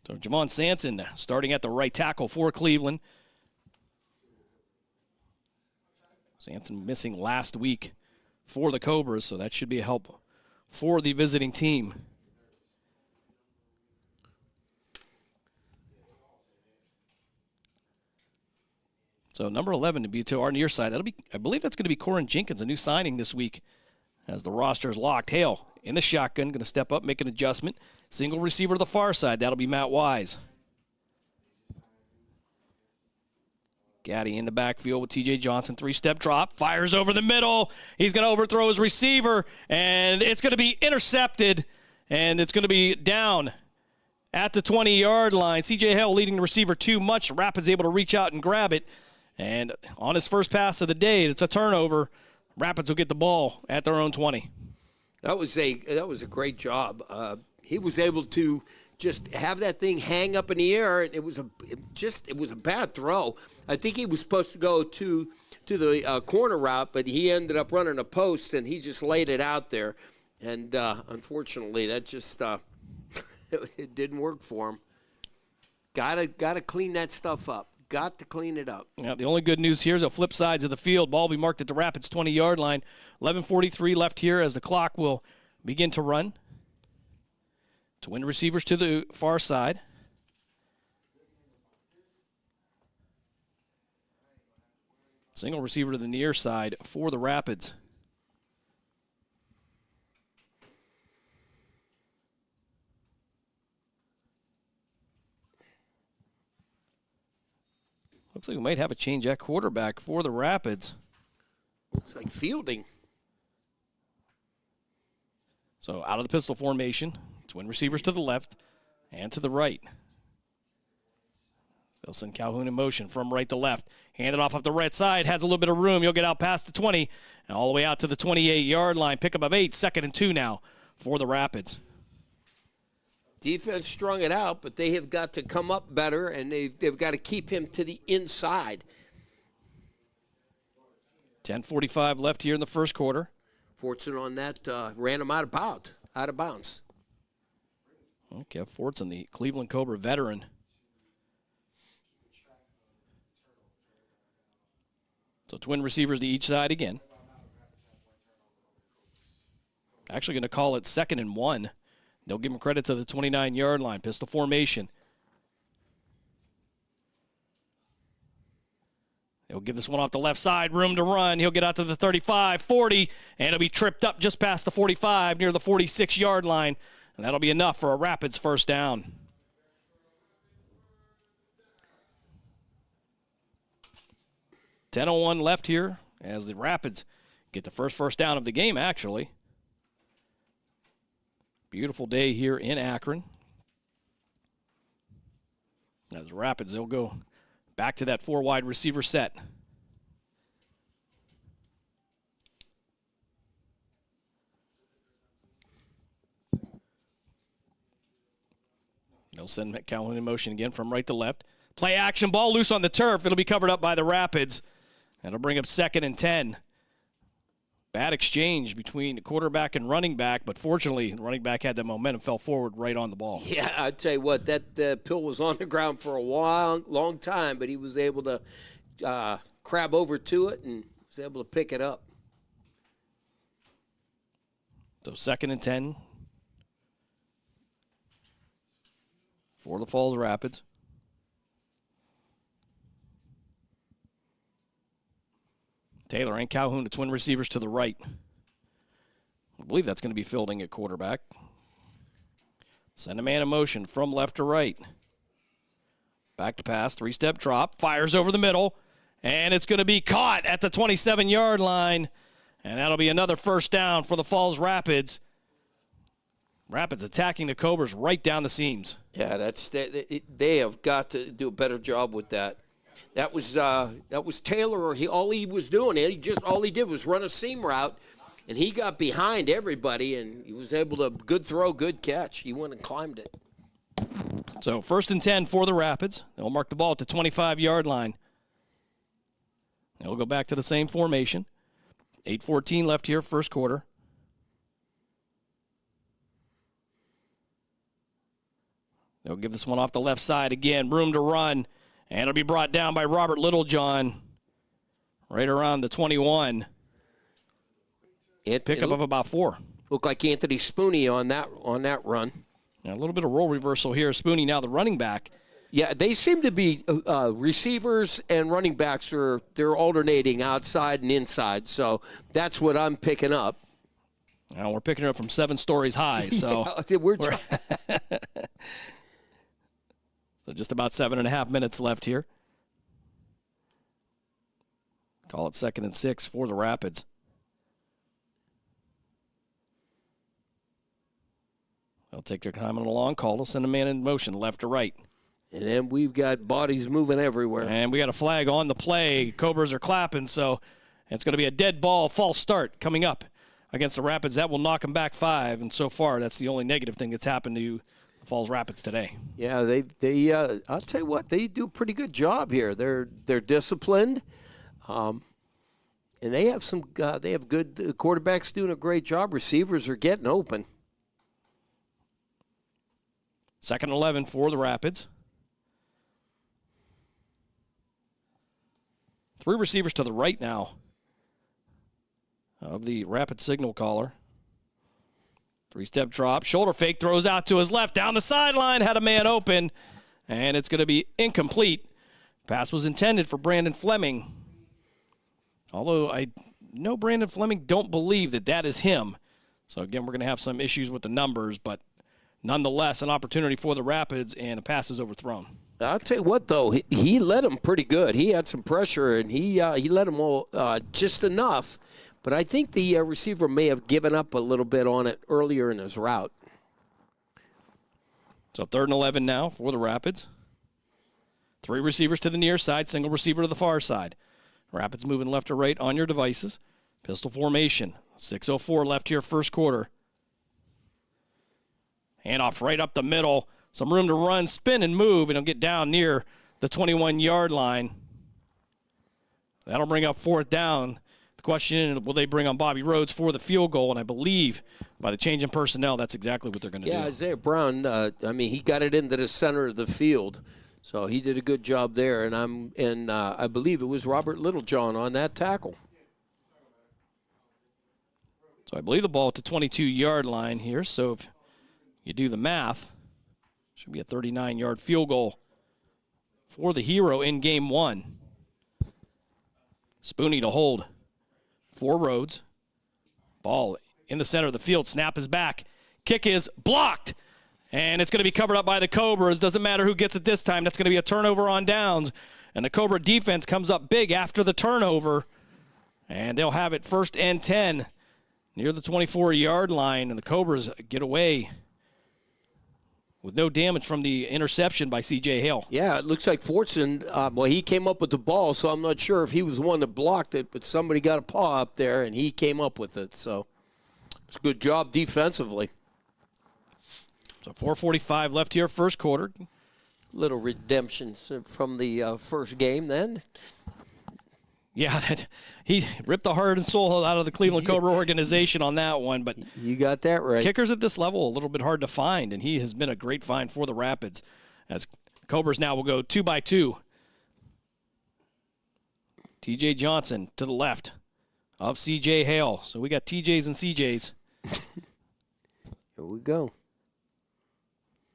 So Javon Sanson starting at the right tackle for Cleveland. Sanson missing last week for the Cobras, so that should be a help for the visiting team. So number 11 to be to our near side. I believe that's going to be Corin Jenkins, a new signing this week, as the roster is locked. Hale in the shotgun, going to step up, make an adjustment. Single receiver to the far side. That'll be Matt Wise. Gaddy in the backfield with T.J. Johnson. 3-step drop. Fires over the middle. He's going to overthrow his receiver, and it's going to be intercepted, and it's going to be down at the 20-yard line. C.J. Hale leading the receiver too much. Rapids able to reach out and grab it. And on his first pass of the day, it's a turnover. Rapids will get the ball at their own 20. That was a great job. He was able to just have that thing hang up in the air, and it was a bad throw. I think he was supposed to go to the corner route, but he ended up running a post, and he just laid it out there. And unfortunately, that just it didn't work for him. Gotta clean that stuff up. Got to clean it up. Yeah, the only good news here is the flip sides of the field. Ball will be marked at the Rapids 20-yard line. 11:43 left here as the clock will begin to run. Twin receivers to the far side. Single receiver to the near side for the Rapids. Looks like we might have a change at quarterback for the Rapids. Looks like fielding. So out of the pistol formation, twin receivers to the left and to the right. They'll send Calhoun in motion from right to left. Hand it off the right side, has a little bit of room. He'll get out past the 20 and all the way out to the 28-yard line. Pickup of 8, 2nd and 2 now for the Rapids. Defense strung it out, but they have got to come up better, and they've got to keep him to the inside. 10:45 left here in the first quarter. Fortson on that ran him out of bounds. Okay, Fortson, the Cleveland Cobra veteran. So twin receivers to each side again. Actually going to call it 2nd and 1. They'll give him credit to the 29-yard line. Pistol formation. He'll give this one off the left side, room to run. He'll get out to the 35, 40, and he'll be tripped up just past the 45 near the 46-yard line, and that'll be enough for a Rapids first down. .10:01 left here as the Rapids get the first down of the game, actually. Beautiful day here in Akron. As the Rapids, they'll go back to that 4-wide receiver set. They'll send Calhoun in motion again from right to left. Play action, ball loose on the turf. It'll be covered up by the Rapids. That'll bring up 2nd and 10. Bad exchange between the quarterback and running back, but fortunately, the running back had the momentum, fell forward right on the ball. Yeah, I'd tell you what, that pill was on the ground for a long time, but he was able to crab over to it and was able to pick it up. So 2nd and 10 for the Falls Rapids. Taylor and Calhoun, the twin receivers to the right. I believe that's going to be Fielding at quarterback. Send a man in motion from left to right. Back to pass, 3-step drop, fires over the middle, and it's going to be caught at the 27-yard line, and that'll be another first down for the Falls Rapids. Rapids attacking the Cobras right down the seams. Yeah, they have got to do a better job with that. That was Taylor, or all he was doing. All he did was run a seam route, and he got behind everybody, and he was able to good throw, good catch. He went and climbed it. So 1st and 10 for the Rapids. They'll mark the ball at the 25-yard line. They'll go back to the same formation. 8:14 left here, first quarter. They'll give this one off the left side again. Room to run. And it'll be brought down by Robert Littlejohn right around the 21. Pickup of about 4. Looked like Anthony Spooney on that run. Now, a little bit of role reversal here. Spooney now the running back. Yeah, they seem to be receivers and running backs they're alternating outside and inside. So that's what I'm picking up. Now we're picking it up from 7 stories high. So yeah, we're So just about 7.5 minutes left here. Call it 2nd and 6 for the Rapids. They'll take their time on a long call. They'll send a man in motion left to right. And then we've got bodies moving everywhere. And we got a flag on the play. Cobras are clapping, so it's going to be a dead ball, false start coming up against the Rapids. That will knock them back 5, and so far that's the only negative thing that's happened to Falls Rapids today. Yeah, they I'll tell you what, they do a pretty good job here. They're disciplined, and they have good quarterbacks doing a great job. Receivers are getting open. 2nd and 11 for the Rapids. 3 receivers to the right now of the Rapid signal caller. 3-step drop, shoulder fake, throws out to his left, down the sideline, had a man open, and it's going to be incomplete. Pass was intended for Brandon Fleming. Although I know Brandon Fleming, don't believe that is him. So again, we're going to have some issues with the numbers, but nonetheless, an opportunity for the Rapids, and a pass is overthrown. I'll tell you what, though, he led them pretty good. He had some pressure, and he led them all just enough. But I think the receiver may have given up a little bit on it earlier in his route. So 3rd and 11 now for the Rapids. 3 receivers to the near side, single receiver to the far side. Rapids moving left to right on your devices. Pistol formation. 6:04 left here, first quarter. Handoff right up the middle. Some room to run, spin, and move, and he'll get down near the 21-yard line. That'll bring up 4th down. Question, will they bring on Bobby Rhodes for the field goal? And I believe by the change in personnel, that's exactly what they're going to do. Yeah, Isaiah Brown, he got it into the center of the field. So he did a good job there. And I believe it was Robert Littlejohn on that tackle. So I believe the ball at the 22-yard line here. So if you do the math, should be a 39-yard field goal for the Hero in game 1. Spoonie to hold for Rhodes. Ball in the center of the field. Snap is back. Kick is blocked. And it's going to be covered up by the Cobras. Doesn't matter who gets it this time. That's going to be a turnover on downs. And the Cobra defense comes up big after the turnover. And they'll have it 1st and 10 near the 24-yard line. And the Cobras get away with no damage from the interception by C.J. Hale. Yeah, it looks like Fortson, he came up with the ball, so I'm not sure if he was the one that blocked it, but somebody got a paw up there, and he came up with it. So it's a good job defensively. So 4:45 left here, first quarter. Little redemption from the first game then. Yeah, he ripped the heart and soul out of the Cleveland Cobra organization on that one. But you got that right. Kickers at this level, a little bit hard to find, and he has been a great find for the Rapids. As Cobras now will go 2-by-2. TJ Johnson to the left of CJ Hale. So we got TJs and CJs. Here we go.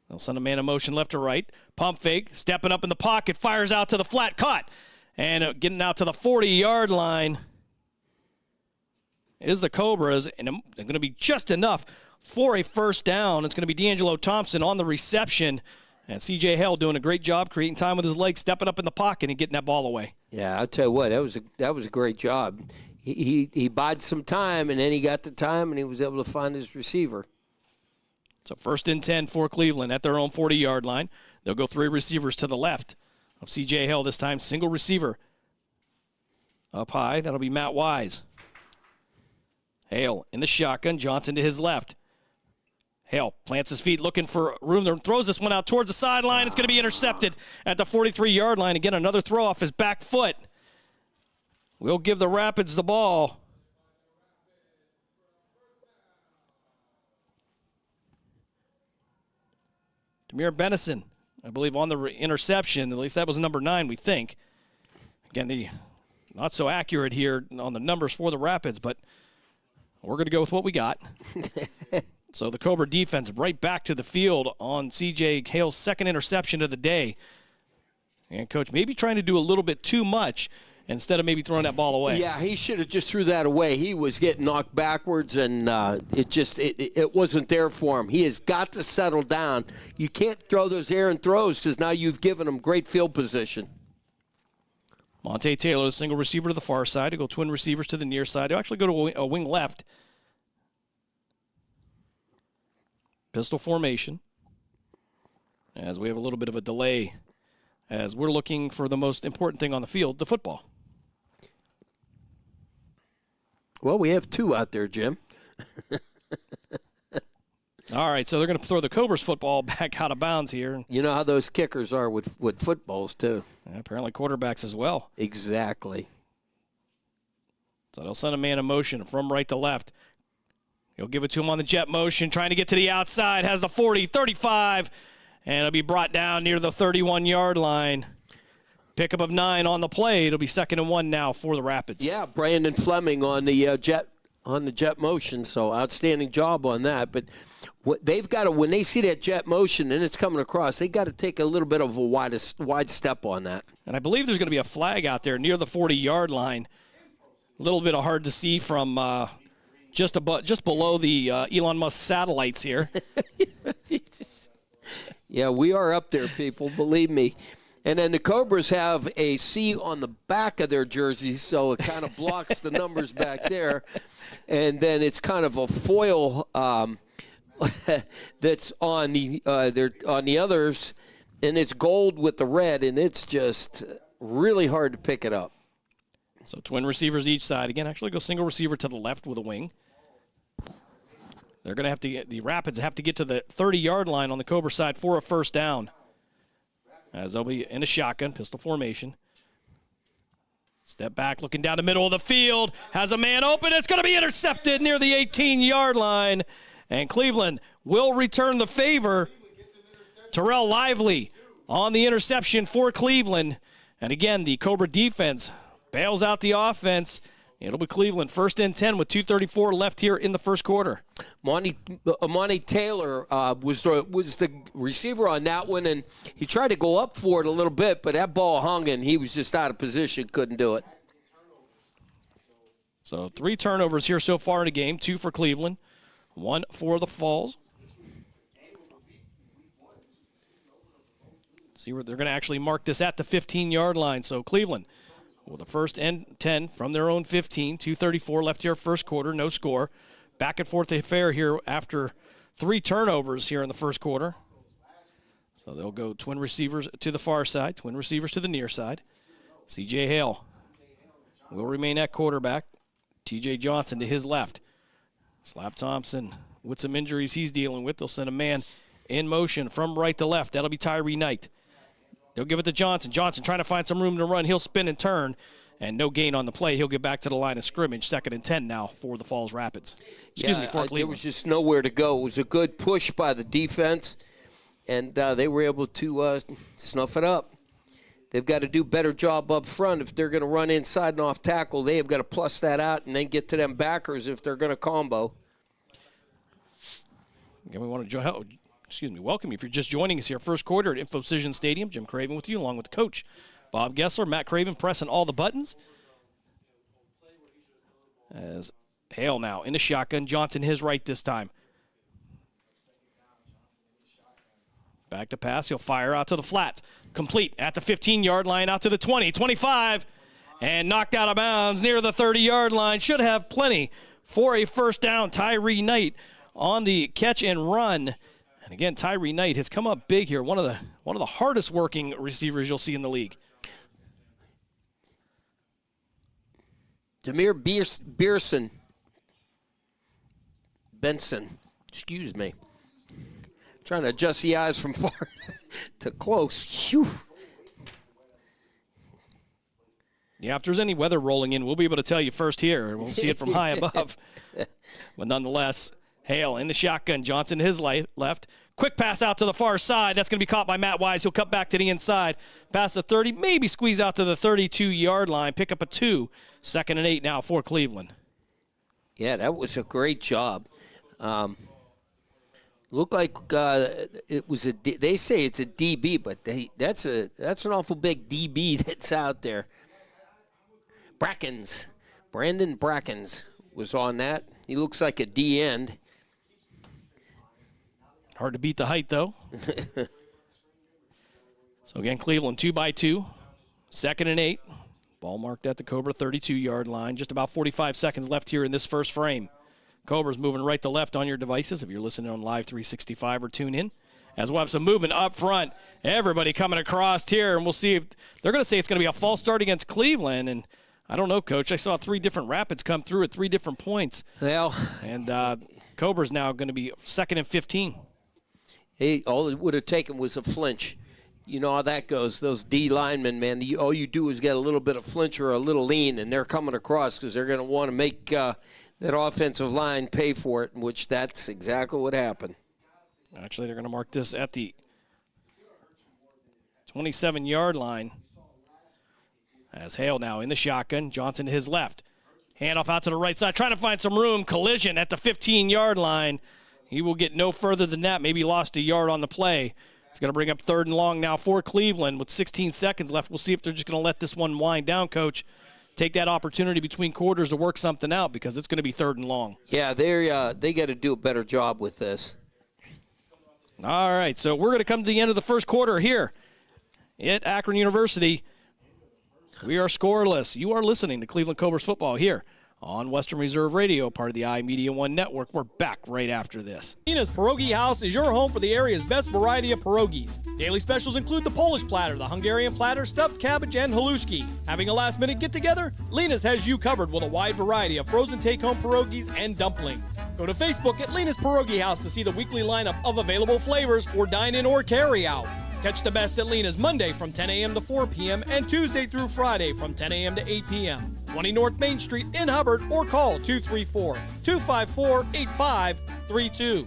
They'll send a man in motion left to right. Pump fake, stepping up in the pocket, fires out to the flat, caught. And getting out to the 40-yard line is the Cobras, and they're going to be just enough for a first down. It's going to be D'Angelo Thompson on the reception, and C.J. Hale doing a great job creating time with his legs, stepping up in the pocket and getting that ball away. Yeah, I'll tell you what, that was a great job. He bided some time, and then he got the time, and he was able to find his receiver. So 1st and 10 for Cleveland at their own 40-yard line. They'll go 3 receivers to the left of C.J. Hale this time. Single receiver up high. That'll be Matt Wise. Hale in the shotgun. Johnson to his left. Hale plants his feet looking for room. Throws this one out towards the sideline. It's going to be intercepted at the 43-yard line. Again, another throw off his back foot. We'll give the Rapids the ball. Demir Benison, I believe, on the interception. At least that was number 9, we think. Again, not so accurate here on the numbers for the Rapids, but we're going to go with what we got. So the Cobra defense right back to the field on C.J. Hale's second interception of the day. And, Coach, maybe trying to do a little bit too much instead of maybe throwing that ball away. Yeah, he should have just threw that away. He was getting knocked backwards, and it wasn't there for him. He has got to settle down. You can't throw those errant throws because now you've given him great field position. Monte Taylor, the single receiver to the far side. To go twin receivers to the near side. They'll actually go to a wing left. Pistol formation. As we have a little bit of a delay as we're looking for the most important thing on the field, the football. Well, we have 2 out there, Jim. All right, so they're going to throw the Cobras football back out of bounds here. You know how those kickers are with footballs, too. Yeah, apparently quarterbacks as well. Exactly. So they'll send a man in motion from right to left. He'll give it to him on the jet motion, trying to get to the outside, has the 40, 35, and it'll be brought down near the 31-yard line. Pickup of 9 on the play. It'll be 2nd and 1 now for the Rapids. Yeah, Brandon Fleming on the jet motion, so outstanding job on that. But they've got to, when they see that jet motion and it's coming across, they got to take a little bit of a wide step on that. And I believe there's going to be a flag out there near the 40-yard line. A little bit hard to see from just below the Elon Musk satellites here. Yeah, we are up there, people, believe me. And then the Cobras have a C on the back of their jerseys, so it kind of blocks the numbers back there. And then it's kind of a foil that's on the others, and it's gold with the red, and it's just really hard to pick it up. So twin receivers each side. Again, actually go single receiver to the left with a wing. They're going to have to the Rapids have to get to the 30-yard line on the Cobra side for a first down. As they'll be in a shotgun, pistol formation. Step back, looking down the middle of the field. Has a man open. It's going to be intercepted near the 18-yard line. And Cleveland will return the favor. Terrell Lively on the interception for Cleveland. And again, the Cobra defense bails out the offense. It'll be Cleveland 1st and 10 with 2:34 left here in the first quarter. Monty Taylor was the receiver on that one, and he tried to go up for it a little bit, but that ball hung, and he was just out of position, couldn't do it. So 3 turnovers here so far in the game, 2 for Cleveland, 1 for the Falls. See where they're going to actually mark this at the 15-yard line. So Cleveland with the first and 10 from their own 15, 2:34 left here first quarter, no score. Back and forth affair here after 3 turnovers here in the first quarter. So they'll go twin receivers to the far side, twin receivers to the near side. C.J. Hale will remain at quarterback. T.J. Johnson to his left. Slap Thompson with some injuries he's dealing with. They'll send a man in motion from right to left. That'll be Tyree Knight. They'll give it to Johnson. Johnson trying to find some room to run. He'll spin and turn, and no gain on the play. He'll get back to the line of scrimmage. 2nd and 10 now for the Falls Rapids. For Cleveland. There was just nowhere to go. It was a good push by the defense, and they were able to snuff it up. They've got to do a better job up front. If they're going to run inside and off tackle, they have got to plus that out and then get to them backers if they're going to combo. And we want to welcome you if you're just joining us here. First quarter at InfoCision Stadium. Jim Craven with you, along with Coach Bob Gessler. Matt Craven pressing all the buttons. As Hale now in the shotgun. Johnson his right this time. Back to pass. He'll fire out to the flats. Complete at the 15-yard line, out to the 20, 25, and knocked out of bounds near the 30-yard line. Should have plenty for a first down. Tyree Knight on the catch and run. And again, Tyree Knight has come up big here. One of the hardest working receivers you'll see in the league. Demir Benson, excuse me. Trying to adjust the eyes from far to close. Phew. Yeah, if there's any weather rolling in, we'll be able to tell you first here. We'll see it from high above. But nonetheless, Hale in the shotgun. Johnson his left. Quick pass out to the far side. That's going to be caught by Matt Wise. He'll cut back to the inside. Pass the 30, maybe squeeze out to the 32-yard line. Pick up a 2. 2nd and 8 now for Cleveland. Yeah, that was a great job. Looked like it was they say it's a DB, but that's an awful big DB that's out there. Brandon Brackens was on that. He looks like a D end. Hard to beat the height, though. So again, Cleveland 2-by-2. 2nd and 8. Ball marked at the Cobra 32-yard line. Just about 45 seconds left here in this first frame. Cobras moving right to left on your devices if you're listening on Live 365 or tune in. As we'll have some movement up front. Everybody coming across here, and we'll see if they're going to say it's going to be a false start against Cleveland. And I don't know, Coach. I saw 3 different Rapids come through at 3 different points. Well, and Cobras now going to be 2nd and 15. Hey, all it would have taken was a flinch. You know how that goes. Those D linemen, man, all you do is get a little bit of flinch or a little lean, and they're coming across because they're going to want to make that offensive line pay for it, which that's exactly what happened. Actually, they're going to mark this at the 27-yard line. As Hale now in the shotgun. Johnson to his left. Handoff out to the right side. Trying to find some room. Collision at the 15-yard line. He will get no further than that. Maybe lost a yard on the play. It's going to bring up 3rd and long now for Cleveland with 16 seconds left. We'll see if they're just going to let this one wind down, Coach. Take that opportunity between quarters to work something out because it's going to be 3rd and long. Yeah, they got to do a better job with this. All right, so we're going to come to the end of the first quarter here at Akron University. We are scoreless. You are listening to Cleveland Cobras football here on Western Reserve Radio, part of the iMedia One Network. We're back right after this. Lena's Pierogi House is your home for the area's best variety of pierogies. Daily specials include the Polish platter, the Hungarian platter, stuffed cabbage, and halushki. Having a last-minute get-together? Lena's has you covered with a wide variety of frozen take-home pierogies and dumplings. Go to Facebook at Lena's Pierogi House to see the weekly lineup of available flavors for dine-in or carry-out. Catch the best at Lena's Monday from 10 a.m. to 4 p.m. and Tuesday through Friday from 10 a.m. to 8 p.m. 20 North Main Street in Hubbard or call 234-254-8532.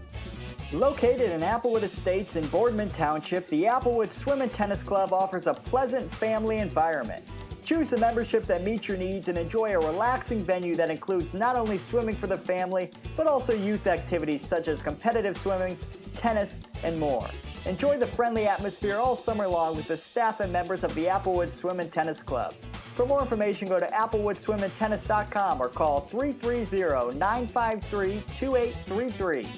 Located in Applewood Estates in Boardman Township, the Applewood Swim and Tennis Club offers a pleasant family environment. Choose a membership that meets your needs and enjoy a relaxing venue that includes not only swimming for the family, but also youth activities such as competitive swimming, tennis, and more. Enjoy the friendly atmosphere all summer long with the staff and members of the Applewood Swim and Tennis Club. For more information, go to applewoodswimandtennis.com or call 330-953-2833.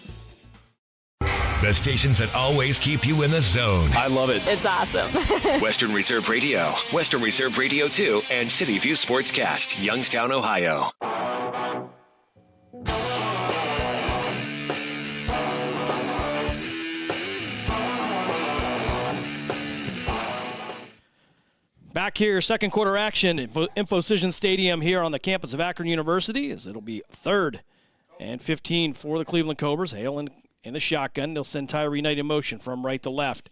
The stations that always keep you in the zone. I love it. It's awesome. Western Reserve Radio, Western Reserve Radio 2, and City View Sportscast, Youngstown, Ohio. Back here, second quarter action at InfoCision Stadium here on the campus of Akron University, as it'll be 3rd and 15 for the Cleveland Cobras. Hale in the shotgun. They'll send Tyree Knight in motion from right to left.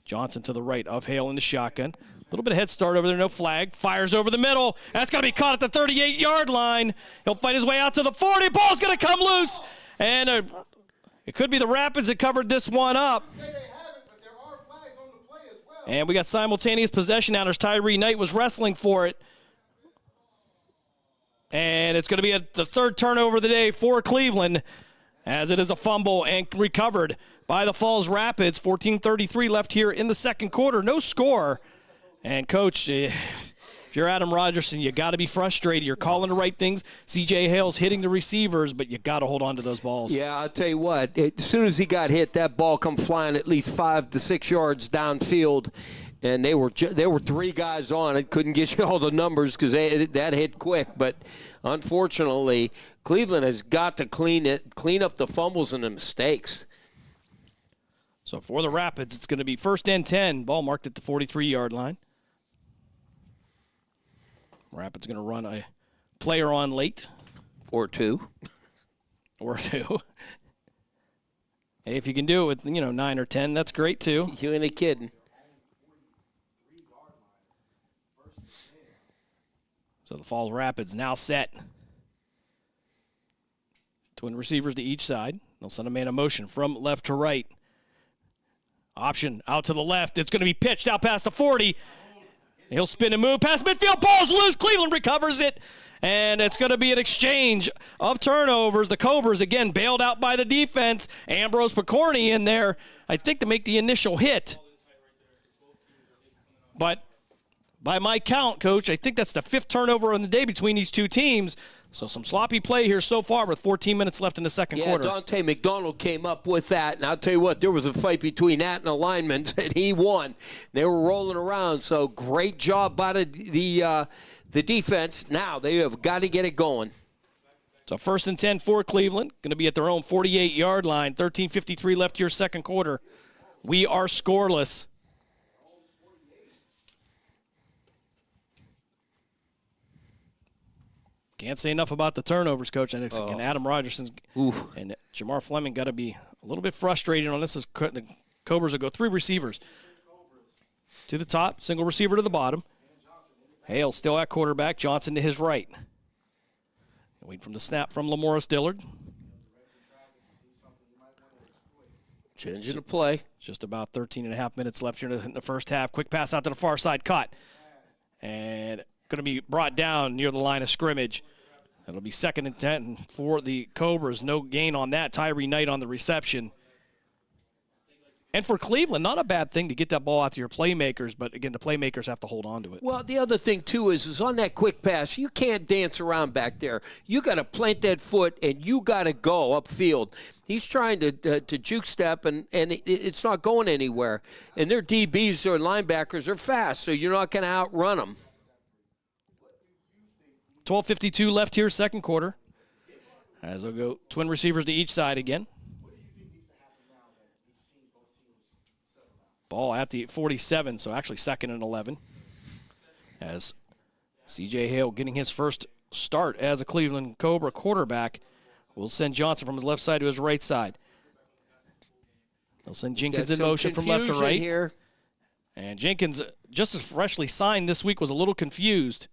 Johnson to the right of Hale in the shotgun. A little bit of head start over there, no flag. Fires over the middle. That's going to be caught at the 38-yard line. He'll fight his way out to the 40. Ball's going to come loose. And it could be the Rapids that covered this one up. And we got simultaneous possession now as Tyree Knight was wrestling for it. And it's going to be the 3rd turnover of the day for Cleveland, as it is a fumble and recovered by the Falls Rapids. 14:33 left here in the second quarter. No score. And, Coach, if you're Adam Rogerson, you got to be frustrated. You're calling the right things. C.J. Hale's hitting the receivers, but you got to hold on to those balls. Yeah, I'll tell you what. As soon as he got hit, that ball come flying at least 5 to 6 yards downfield, and there were 3 guys on it. Couldn't get you all the numbers because that hit quick. But unfortunately, Cleveland has got to clean up the fumbles and the mistakes. So for the Rapids, it's going to be 1st and 10. Ball marked at the 43-yard line. Rapids going to run a player on late. Or two. Hey, if you can do it with, 9 or 10, that's great too. You ain't kidding. So the Falls Rapids now set. Twin receivers to each side. They'll send a man in motion from left to right. Option out to the left. It's going to be pitched out past the 40. He'll spin and move past midfield. Ball's loose. Cleveland recovers it. And it's going to be an exchange of turnovers. The Cobras, again, bailed out by the defense. Ambrose Picorni in there, I think, to make the initial hit. But by my count, Coach, I think that's the 5th turnover on the day between these two teams. So some sloppy play here so far with 14 minutes left in the second quarter. Dante McDonald came up with that, and I'll tell you what, there was a fight between that and alignment, and he won. They were rolling around, so great job by the defense. Now they have got to get it going. So 1st and 10 for Cleveland, going to be at their own 48-yard line. 13:53 left here second quarter. We are scoreless. Can't say enough about the turnovers, Coach. And Adam Rogerson's and Jamar Fleming got to be a little bit frustrated on this. As the Cobras will go 3 receivers to the top, single receiver to the bottom. Hale still at quarterback. Johnson to his right. Wait from the snap from Lamoris Dillard. Changing the play. Just about 13.5 minutes left here in the first half. Quick pass out to the far side, caught. And going to be brought down near the line of scrimmage. It'll be 2nd and 10 for the Cobras. No gain on that. Tyree Knight on the reception. And for Cleveland, not a bad thing to get that ball out to your playmakers, but again, the playmakers have to hold on to it. Well, the other thing, too, is on that quick pass, you can't dance around back there. You got to plant that foot, and you got to go upfield. He's trying to juke step, and it's not going anywhere. And their DBs or linebackers are fast, so you're not going to outrun them. 12:52 left here, second quarter. As they'll go twin receivers to each side again. Ball at the 47, so actually 2nd and 11. As C.J. Hale getting his first start as a Cleveland Cobra quarterback. We'll send Johnson from his left side to his right side. They'll send Jenkins in motion from left to right. Here. And Jenkins, just as freshly signed this week, was a little confused.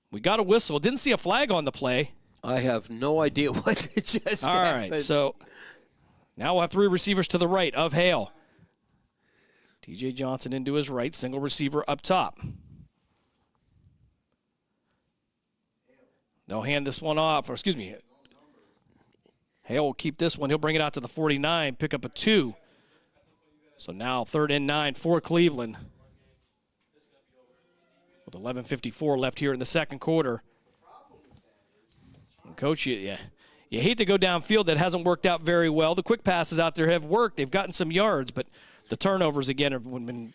We got a whistle. Didn't see a flag on the play. I have no idea what it just All happened. right, so now we'll have 3 receivers to the right of Hale. T.J. Johnson into his right, single receiver up top. They'll hand this one off, or excuse me. Hale will keep this one. He'll bring it out to the 49, pick up a 2. So now 3rd and 9 for Cleveland. with 11:54 left here in the second quarter. And Coach, you hate to go downfield. That hasn't worked out very well. The quick passes out there have worked. They've gotten some yards, but the turnovers, again,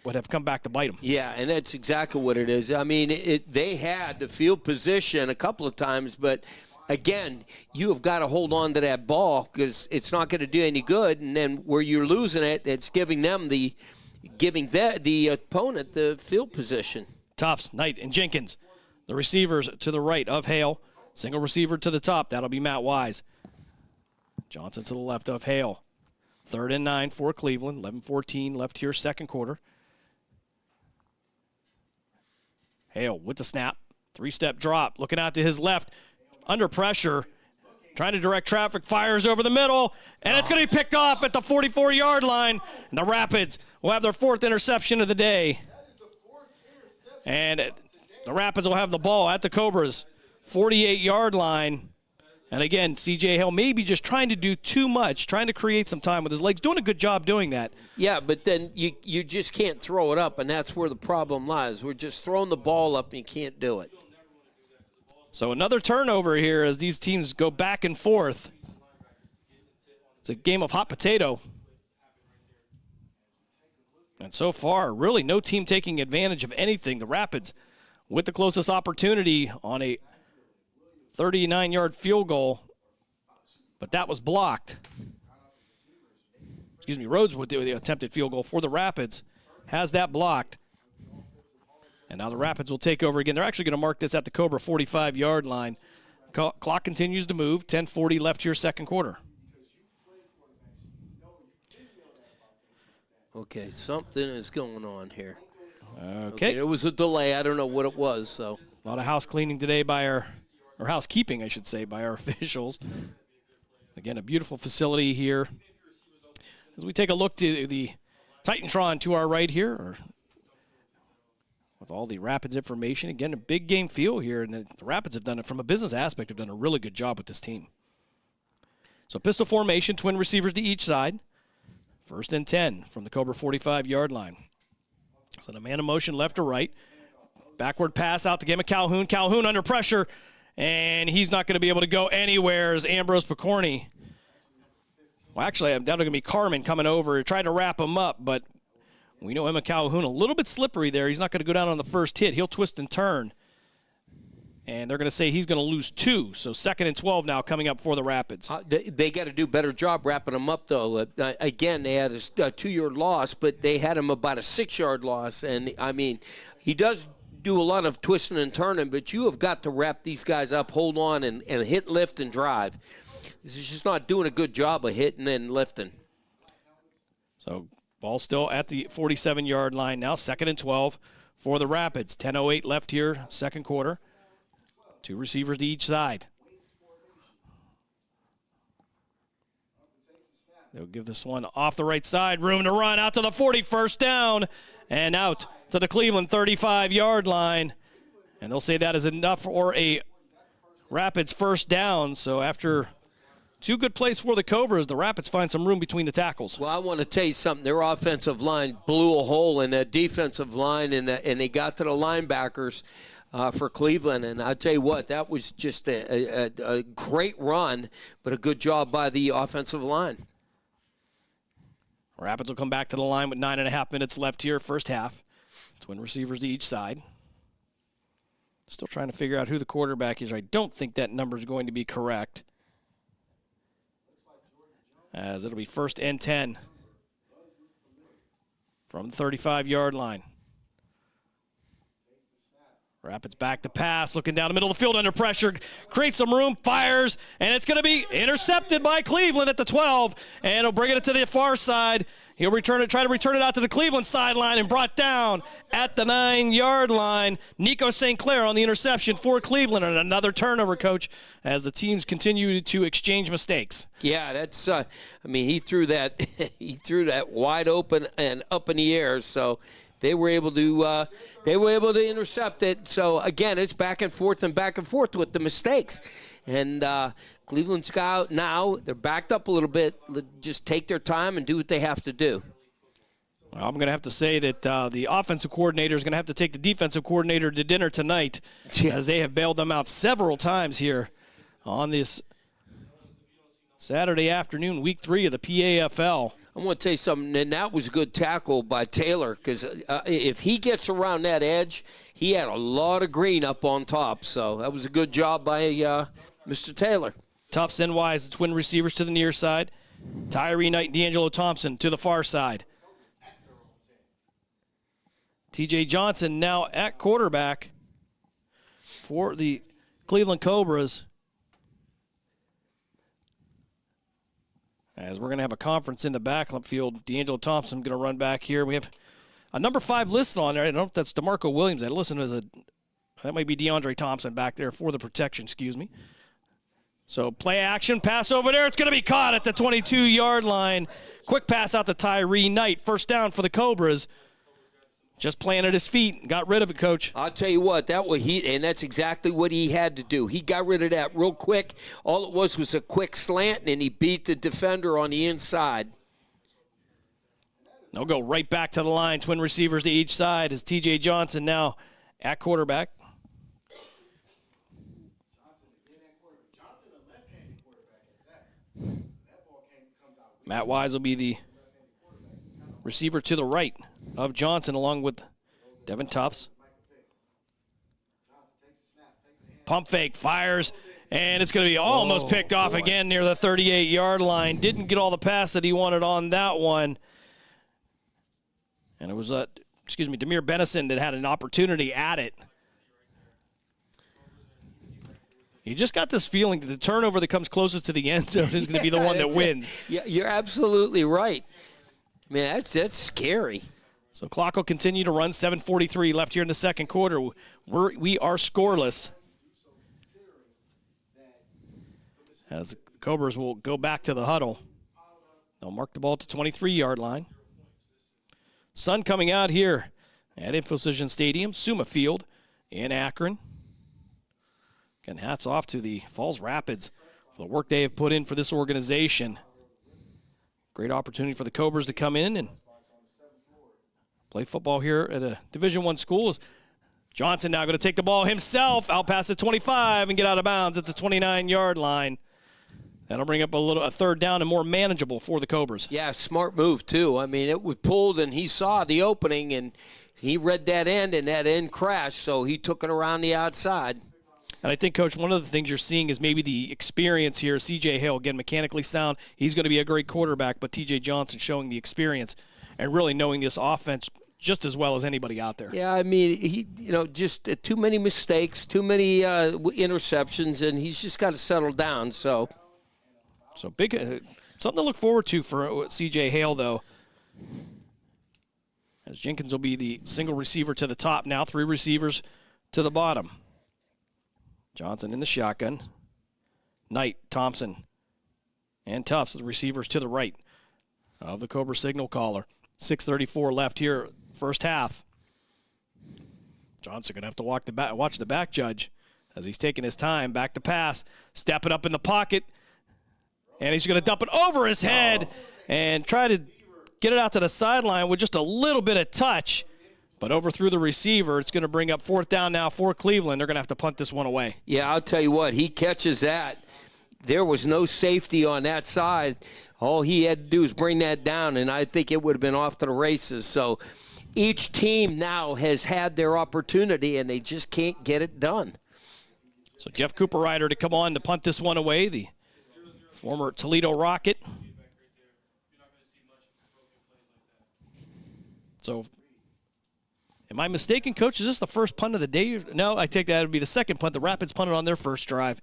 would have come back to bite them. Yeah, and that's exactly what it is. I mean, they had the field position a couple of times, but, again, you have got to hold on to that ball because it's not going to do any good. And then where you're losing it, it's giving the opponent the field position. Tufts, Knight, and Jenkins. The receivers to the right of Hale. Single receiver to the top. That'll be Matt Wise. Johnson to the left of Hale. 3rd and 9 for Cleveland. 11:14 left here, second quarter. Hale with the snap. 3-step drop. Looking out to his left. Under pressure. Trying to direct traffic. Fires over the middle. And it's going to be picked off at the 44-yard line. And the Rapids will have their 4th interception of the day. And the Rapids will have the ball at the Cobras' 48-yard line. And again, C.J. Hale maybe just trying to do too much, trying to create some time with his legs, doing a good job doing that. Yeah, but then you just can't throw it up, and that's where the problem lies. We're just throwing the ball up, and you can't do it. So another turnover here as these teams go back and forth. It's a game of hot potato. And so far, really no team taking advantage of anything. The Rapids with the closest opportunity on a 39-yard field goal, but that was blocked. Excuse me, Rhodes with the attempted field goal for the Rapids has that blocked. And now the Rapids will take over again. They're actually going to mark this at the Cobra 45-yard line. Clock continues to move. 10:40 left here, second quarter. Okay, something is going on here. Okay. There was a delay. I don't know what it was. So a lot of house cleaning today by or housekeeping, I should say, by our officials. Again, a beautiful facility here. As we take a look to the Titantron to our right here, with all the Rapids information. Again, a big game feel here, and the Rapids have done it from a business aspect, have done a really good job with this team. So pistol formation, twin receivers to each side. 1st and 10 from the Cobra 45-yard line. So the man in motion left to right. Backward pass out to Gamma Calhoun. Calhoun under pressure, and he's not going to be able to go anywhere as Ambrose Picorni. Well, actually, I'm down to going to be Carmen coming over. He tried to wrap him up, but we know Emma Calhoun a little bit slippery there. He's not going to go down on the first hit. He'll twist and turn. And they're going to say he's going to lose 2. So 2nd and 12 now coming up for the Rapids. They got to do a better job wrapping them up, though. Again, they had a 2-yard loss, but they had him about a 6-yard loss. And, I mean, he does do a lot of twisting and turning, but you have got to wrap these guys up, hold on, and hit, lift, and drive. He's just not doing a good job of hitting and lifting. So ball still at the 47-yard line now. 2nd and 12 for the Rapids. 10:08 left here, second quarter. 2 receivers to each side. They'll give this one off the right side. Room to run out to the 40, first down, and out to the Cleveland 35-yard line. And they'll say that is enough for a Rapids first down. So after 2 good plays for the Cobras, the Rapids find some room between the tackles. Well, I want to tell you something. Their offensive line blew a hole in that defensive line, and they got to the linebackers for Cleveland. And I'll tell you what, that was just a great run, but a good job by the offensive line. Rapids will come back to the line with 9.5 minutes left here, first half. Twin receivers to each side. Still trying to figure out who the quarterback is. I don't think that number is going to be correct, as it'll be 1st and 10 from the 35-yard line. Rapids back to pass, looking down the middle of the field under pressure, creates some room, fires, and it's going to be intercepted by Cleveland at the 12, and he'll bring it to the far side. He'll try to return it out to the Cleveland sideline and brought down at the 9-yard line. Nico St. Clair on the interception for Cleveland, and another turnover, Coach, as the teams continue to exchange mistakes. Yeah, that's. I mean, he threw that wide open and up in the air, so they were able to intercept it. So again, it's back and forth with the mistakes. And Cleveland's got now, they're backed up a little bit. Just take their time and do what they have to do. Well, I'm going to have to say that the offensive coordinator is going to have to take the defensive coordinator to dinner tonight, as they have bailed them out several times here on this Saturday afternoon, week 3 of the PAFL. I'm going to tell you something, and that was a good tackle by Taylor, because if he gets around that edge, he had a lot of green up on top, so that was a good job by Mr. Taylor. Tufts and Wise, the twin receivers to the near side. Tyree Knight and D'Angelo Thompson to the far side. TJ Johnson now at quarterback for the Cleveland Cobras. As we're going to have a conference in the backfield, D'Angelo Thompson going to run back here. We have a number 5 listed on there. I don't know if that's DeMarco Williams. I listened as that might be DeAndre Thompson back there for the protection, excuse me. So play action, pass over there. It's going to be caught at the 22-yard line. Quick pass out to Tyree Knight. First down for the Cobras. Just planted his feet, got rid of it, Coach. I'll tell you what, and that's exactly what he had to do. He got rid of that real quick. All it was a quick slant, and he beat the defender on the inside. They'll go right back to the line. Twin receivers to each side as TJ Johnson now at quarterback. Matt Wise will be the receiver to the right of Johnson, along with Devin Tufts. Pump fake, fires, and it's going to be almost picked off again near the 38-yard line. Didn't get all the pass that he wanted on that one. And it was, Demir Benison that had an opportunity at it. You just got this feeling that the turnover that comes closest to the end zone is going to be the one that wins. Yeah, you're absolutely right. Man, that's scary. So clock will continue to run. 7:43 left here in the second quarter. We are scoreless. As the Cobras will go back to the huddle. They'll mark the ball to 23-yard line. Sun coming out here at InfoCision Stadium, Suma Field in Akron. Again, hats off to the Falls Rapids for the work they have put in for this organization. Great opportunity for the Cobras to come in and play football here at a Division I school. Johnson now going to take the ball himself out past the 25 and get out of bounds at the 29-yard line. That'll bring up a third down and more manageable for the Cobras. Yeah, smart move, too. I mean, it was pulled, and he saw the opening, and he read that end, and that end crashed, so he took it around the outside. And I think, Coach, one of the things you're seeing is maybe the experience here. C.J. Hale, again, mechanically sound. He's going to be a great quarterback, but T.J. Johnson showing the experience and really knowing this offense just as well as anybody out there. Yeah, I mean, he, just too many mistakes, too many interceptions, and he's just got to settle down. So big, something to look forward to for C.J. Hale, though. As Jenkins will be the single receiver to the top now, 3 receivers to the bottom. Johnson in the shotgun. Knight, Thompson, and Tufts, the receivers to the right of the Cobra signal caller. 6:34 left here, first half. Johnson going to have to watch the back judge as he's taking his time. Back to pass, stepping up in the pocket, and he's going to dump it over his head and try to get it out to the sideline with just a little bit of touch. But overthrew the receiver. It's going to bring up 4th down now for Cleveland. They're going to have to punt this one away. Yeah, I'll tell you what. He catches that. There was no safety on that side. All he had to do was bring that down, and I think it would have been off to the races. So each team now has had their opportunity, and they just can't get it done. So Jeff Cooper Ryder to come on to punt this one away, the former Toledo Rocket. So am I mistaken, Coach? Is this the first punt of the day? No, I take that it would be the second punt. The Rapids punted on their first drive.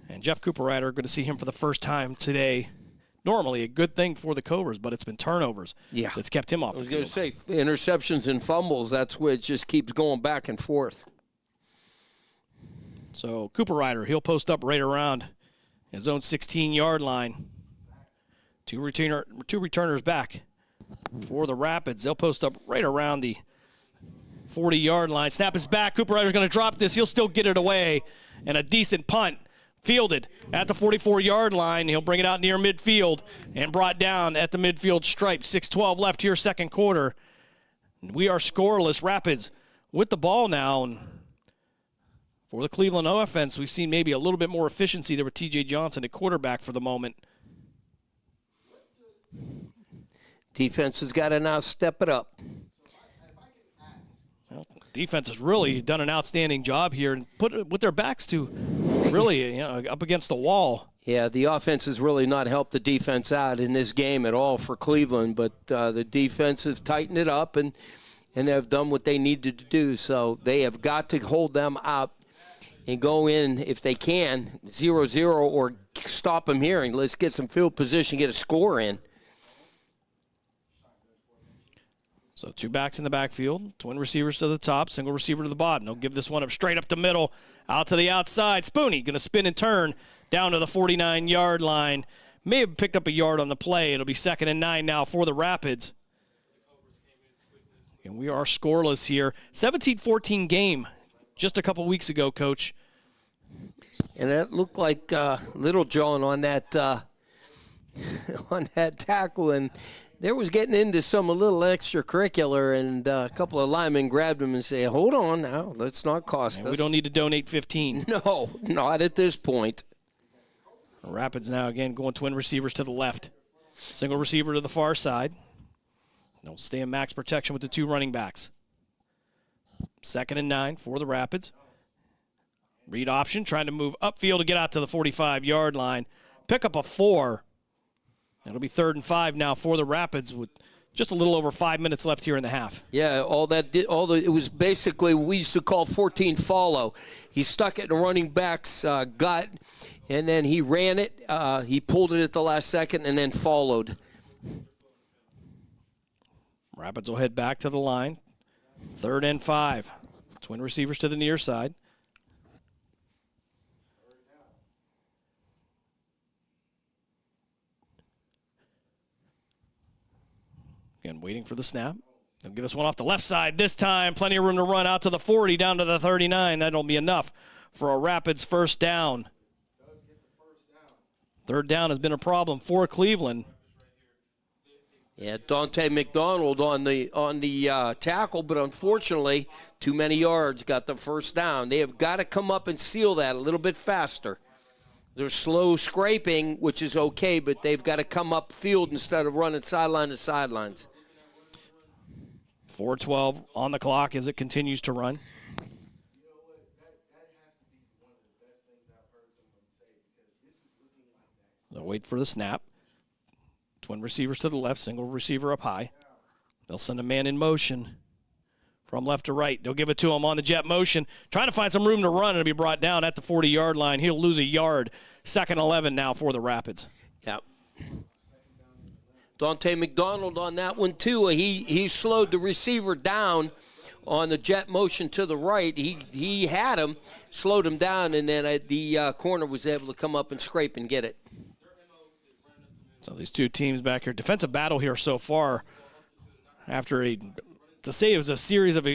And Jeff Cooper Ryder, going to see him for the first time today. Normally a good thing for the Cobras, but it's been turnovers that's kept him off the field. I was going to say, interceptions and fumbles, that's where it just keeps going back and forth. So Cooper Ryder, he'll post up right around his own 16-yard line. Two returners back for the Rapids. They'll post up right around the 40-yard line. Snap is back. Cooper Ryder's going to drop this. He'll still get it away. And a decent punt Fielded at the 44-yard line. He'll bring it out near midfield and brought down at the midfield stripe. 6:12 left here, second quarter. We are scoreless. Rapids with the ball now. And for the Cleveland offense, we've seen maybe a little bit more efficiency there with T.J. Johnson at quarterback for the moment. Defense has got to now step it up. Well, defense has really done an outstanding job here and put it with their backs to really up against the wall. Yeah, the offense has really not helped the defense out in this game at all for Cleveland, but the defense has tightened it up and have done what they needed to do. So they have got to hold them out and go in, if they can, 0-0 or stop them here and let's get some field position, get a score in. So two backs in the backfield, twin receivers to the top, single receiver to the bottom. They'll give this one up straight up the middle, out to the outside. Spooney going to spin and turn down to the 49-yard line. May have picked up a yard on the play. It'll be 2nd and 9 now for the Rapids. And we are scoreless here. 17-14 game just a couple weeks ago, Coach. And that looked like Little John on that on that tackle, and there was getting into some a little extracurricular, and a couple of linemen grabbed him and said, hold on now, let's not cost us. We don't need to donate 15. No, not at this point. Rapids now again going twin receivers to the left. Single receiver to the far side. They'll stay in max protection with the two running backs. 2nd and 9 for the Rapids. Read option, trying to move upfield to get out to the 45-yard line. Pick up a 4. It'll be 3rd and 5 now for the Rapids with just a little over 5 minutes left here in the half. Yeah, it was basically what we used to call 14 follow. He stuck it in the running back's gut, and then he ran it. He pulled it at the last second and then followed. Rapids will head back to the line. 3rd and 5. Twin receivers to the near side. Again, waiting for the snap. They'll give us one off the left side this time. Plenty of room to run out to the 40, down to the 39. That'll be enough for a Rapids first down. 3rd down has been a problem for Cleveland. Yeah, Dante McDonald on the tackle, but unfortunately, too many yards, got the first down. They have got to come up and seal that a little bit faster. They're slow scraping, which is okay, but they've got to come up field instead of running sideline to sidelines. 4:12 on the clock as it continues to run. They'll wait for the snap. Twin receivers to the left, single receiver up high. They'll send a man in motion from left to right. They'll give it to him on the jet motion, trying to find some room to run and be brought down at the 40-yard line. He'll lose a yard. 2nd 11 now for the Rapids. Yeah. Dante McDonald on that one, too. He slowed the receiver down on the jet motion to the right. He had him, slowed him down, and then the corner was able to come up and scrape and get it. So these two teams back here, defensive battle here so far. After to say it was a series of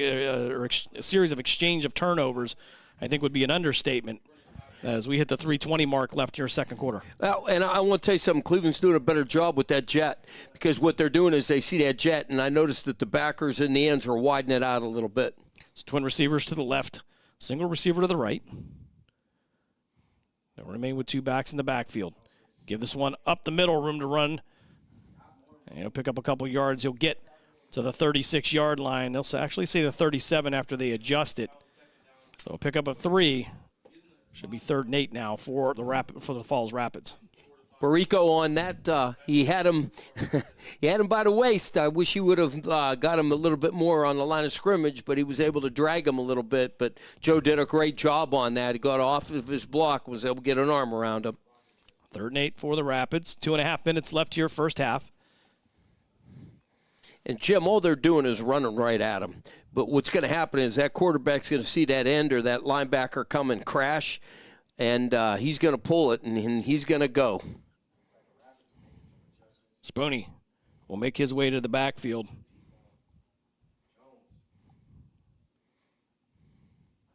exchange of turnovers, I think would be an understatement. As we hit the 3:20 mark left here, second quarter. Well, and I want to tell you something. Cleveland's doing a better job with that jet because what they're doing is they see that jet, and I noticed that the backers and the ends are widening it out a little bit. It's twin receivers to the left, single receiver to the right. They'll remain with two backs in the backfield. Give this one up the middle, room to run. And he'll pick up a couple yards. He'll get to the 36-yard line. They'll actually say the 37 after they adjust it. So he'll pick up a 3. Should be 3rd and 8 now for the Falls Rapids. Barico on that, he had him by the waist. I wish he would have got him a little bit more on the line of scrimmage, but he was able to drag him a little bit. But Joe did a great job on that. He got off of his block, was able to get an arm around him. 3rd and 8 for the Rapids. 2.5 minutes left here, first half. And, Jim, all they're doing is running right at him. But what's going to happen is that quarterback's going to see that end or that linebacker come and crash, and he's going to pull it, and he's going to go. Spooney will make his way to the backfield.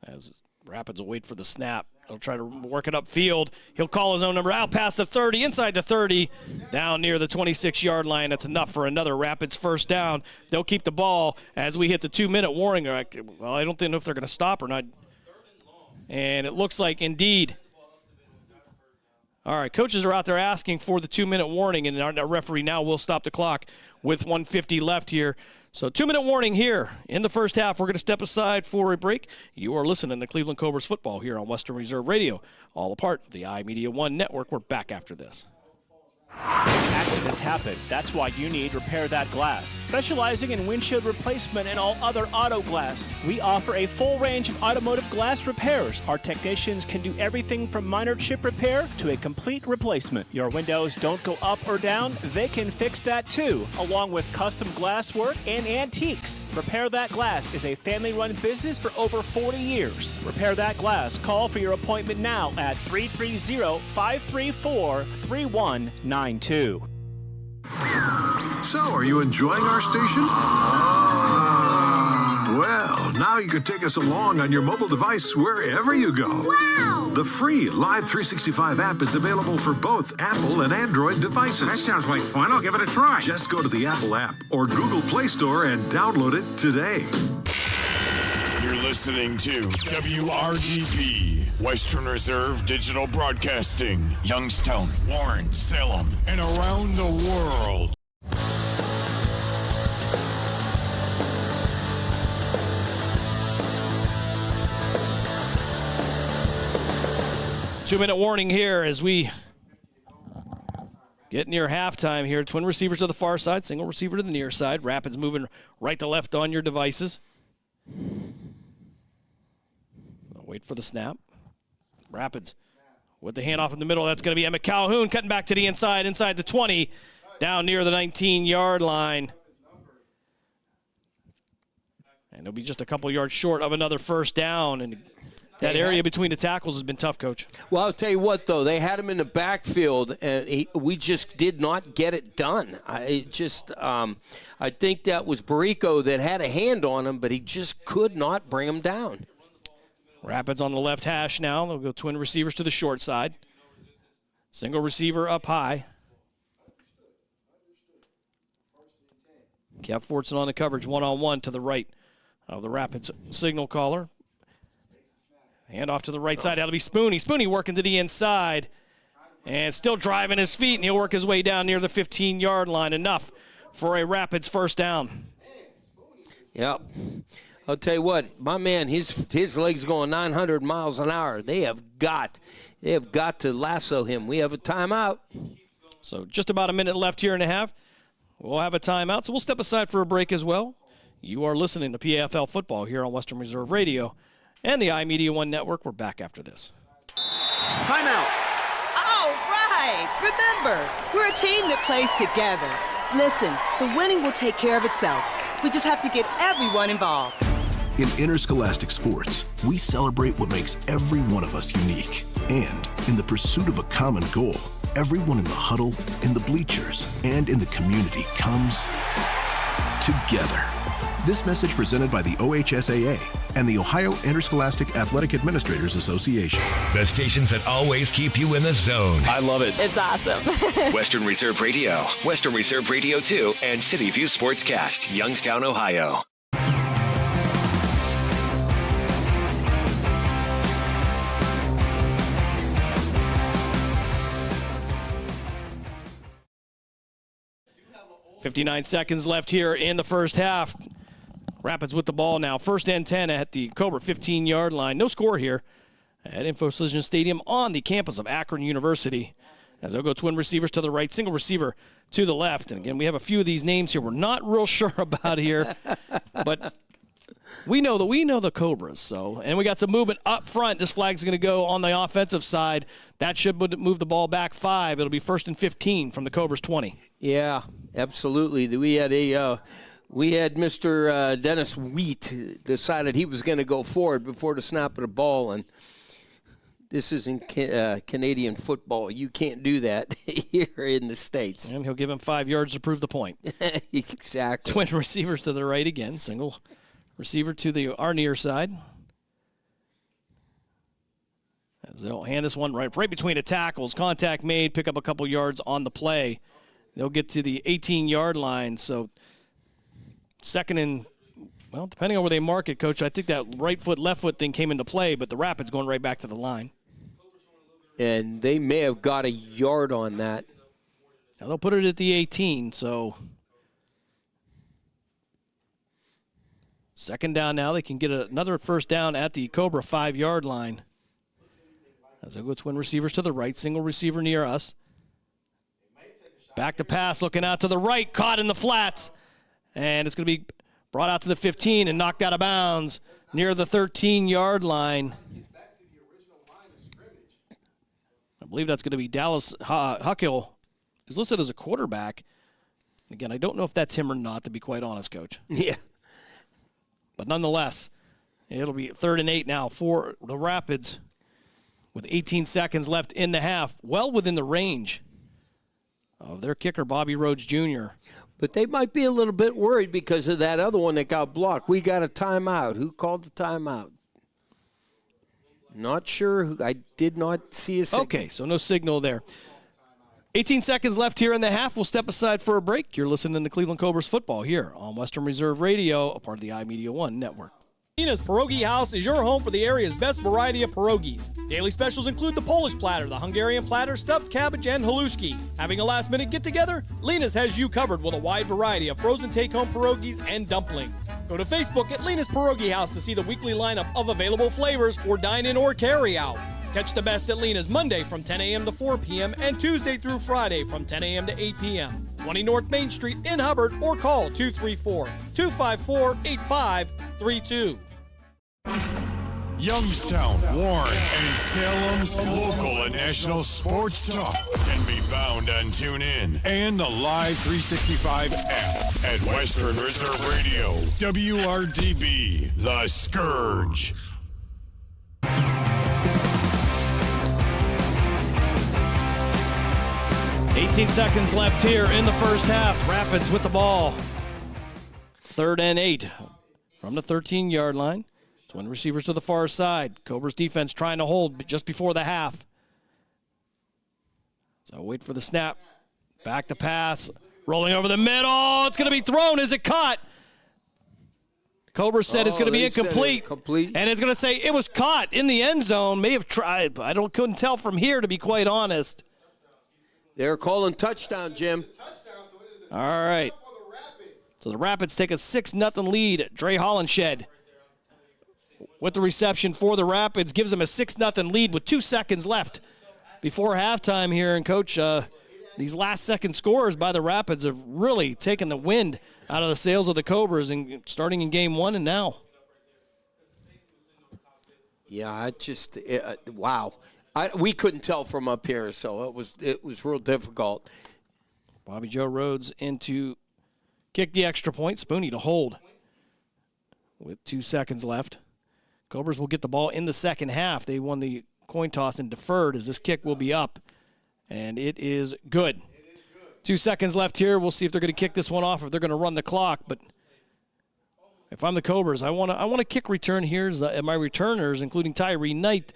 As Rapids will wait for the snap. He'll try to work it upfield. He'll call his own number out past the 30, inside the 30, down near the 26-yard line. That's enough for another Rapids first down. They'll keep the ball as we hit the 2-minute warning. Well, I don't know if they're going to stop or not. And it looks like, indeed. All right, coaches are out there asking for the 2-minute warning, and our referee now will stop the clock with 1:50 left here. So 2-minute warning here in the first half. We're going to step aside for a break. You are listening to Cleveland Cobras football here on Western Reserve Radio, all a part of the iMedia One Network. We're back after this. Accidents happen. That's why you need Repair That Glass. Specializing in windshield replacement and all other auto glass, we offer a full range of automotive glass repairs. Our technicians can do everything from minor chip repair to a complete replacement. Your windows don't go up or down, they can fix that too, along with custom glass work and antiques. Repair That Glass is a family-run business for over 40 years. Repair That Glass. Call for your appointment now at 330-534-3192. So, are you enjoying our station? Well, now you can take us along on your mobile device wherever you go. Wow! The free Live 365 app is available for both Apple and Android devices. That sounds like fun. I'll give it a try. Just go to the Apple app or Google Play Store and download it today. You're listening to WRDB, Western Reserve Digital Broadcasting, Youngstown, Warren, Salem, and around the world. Two-minute warning here as we get near halftime here. Twin receivers to the far side, single receiver to the near side. Rapids moving right to left on your devices. Wait for the snap. Rapids with the handoff in the middle. That's going to be Emma Calhoun cutting back to the inside the 20, down near the 19-yard line. And they'll be just a couple yards short of another first down. And that area between the tackles has been tough, Coach. Well, I'll tell you what, though. They had him in the backfield, and we just did not get it done. I think that was Barrico that had a hand on him, but he just could not bring him down. Rapids on the left hash now. They'll go twin receivers to the short side. Single receiver up high. Kev Fortson on the coverage, one-on-one to the right of the Rapids signal caller. Hand off to the right side. That'll be Spooney. Spooney working to the inside and still driving his feet, and he'll work his way down near the 15-yard line. Enough for a Rapids first down. Yep. I'll tell you what, my man, his legs going 900 miles an hour. They have got to lasso him. We have a timeout. So just about a minute left here and a half. We'll have a timeout, so we'll step aside for a break as well. You are listening to PAFL Football here on Western Reserve Radio and the iMedia One Network. We're back after this. Timeout. All right. Remember, we're a team that plays together. Listen, the winning will take care of itself. We just have to get everyone involved. In interscholastic sports, we celebrate what makes every one of us unique. And in the pursuit of a common goal, everyone in the huddle, in the bleachers, and in the community comes together. This message presented by the OHSAA and the Ohio Interscholastic Athletic Administrators Association. The stations that always keep you in the zone. I love it. It's awesome. Western Reserve Radio, Western Reserve Radio 2, and City View Sportscast, Youngstown, Ohio. .59 seconds left here in the first half. Rapids with the ball now. First and 10 at the Cobra 15-yard line. No score here at InfoCision Stadium on the campus of Akron University. As they'll go twin receivers to the right, single receiver to the left. And again, we have a few of these names here we're not real sure about here. But we know the Cobras. And we got some movement up front. This flag's going to go on the offensive side. That should move the ball back 5. It'll be first and 15 from the Cobras 20. Yeah, absolutely. We had Mr. Dennis Wheat decided he was going to go forward before the snap of the ball, and this isn't Canadian football. You can't do that here in the States. And he'll give him 5 yards to prove the point. Exactly. Twin receivers to the right again. Single receiver to our near side. As they'll hand this one right between the tackles. Contact made, pick up a couple yards on the play. They'll get to the 18-yard line. So second and, well, depending on where they mark it, Coach, I think that right foot, left foot thing came into play, but the Rapids going right back to the line. And they may have got a yard on that. Now they'll put it at the 18, so second down now. They can get another first down at the Cobra 5-yard line. As they go twin receivers to the right, single receiver near us. Back to pass, looking out to the right, caught in the flats. And it's going to be brought out to the 15 and knocked out of bounds near the 13-yard line. I believe that's going to be Dallas Huckill, who's listed as a quarterback. Again, I don't know if that's him or not, to be quite honest, Coach. Yeah. But nonetheless, it'll be 3rd and 8 now for the Rapids with 18 seconds left in the half, well within the range of their kicker, Bobby Rhodes Jr. But they might be a little bit worried because of that other one that got blocked. We got a timeout. Who called the timeout? Not sure. I did not see a signal. Okay, so no signal there. 18 seconds left here in the half. We'll step aside for a break. You're listening to Cleveland Cobras football here on Western Reserve Radio, a part of the iMedia One network. Nina's Pierogi House is your home for the area's best variety of pierogies. Daily specials include the Polish platter, the Hungarian platter, stuffed cabbage, and halushki. Having a last-minute get-together? Lena's has you covered with a wide variety of frozen take-home pierogies and dumplings. Go to Facebook at Lena's Pierogi House to see the weekly lineup of available flavors for dine-in or carry-out. Catch the best at Lena's Monday from 10 a.m. to 4 p.m. and Tuesday through Friday from 10 a.m. to 8 p.m. 20 North Main Street in Hubbard or call 234-254-8532. Youngstown, Warren, and Salem's local and national sports talk can be found on TuneIn and the Live 365 app at Western Reserve Radio. WRDB, The Scourge. 18 seconds left here in the first half. Rapids with the ball. 3rd and 8 from the 13-yard line. Twin receivers to the far side. Cobras defense trying to hold just before the half. So wait for the snap. Back to pass. Rolling over the middle. It's going to be thrown. Is it caught? Cobras said it's going to be incomplete. And it's going to say it was caught in the end zone. May have tried, but couldn't tell from here, to be quite honest. They're calling touchdown, Jim. All right. So the Rapids take a 6-0 lead. Dre Hollenshed with the reception for the Rapids. Gives them a 6-0 lead with 2 seconds left before halftime here. And, Coach, these last second scores by the Rapids have really taken the wind out of the sails of the Cobras, and starting in game 1 and now. Yeah, wow. We couldn't tell from up here, so it was real difficult. Bobby Joe Rhodes in to kick the extra point. Spoonie to hold with 2 seconds left. Cobras will get the ball in the second half. They won the coin toss and deferred as this kick will be up, and it is good. 2 seconds left here. We'll see if they're going to kick this one off, if they're going to run the clock. But if I'm the Cobras, I want to kick return here. My returners, including Tyree Knight,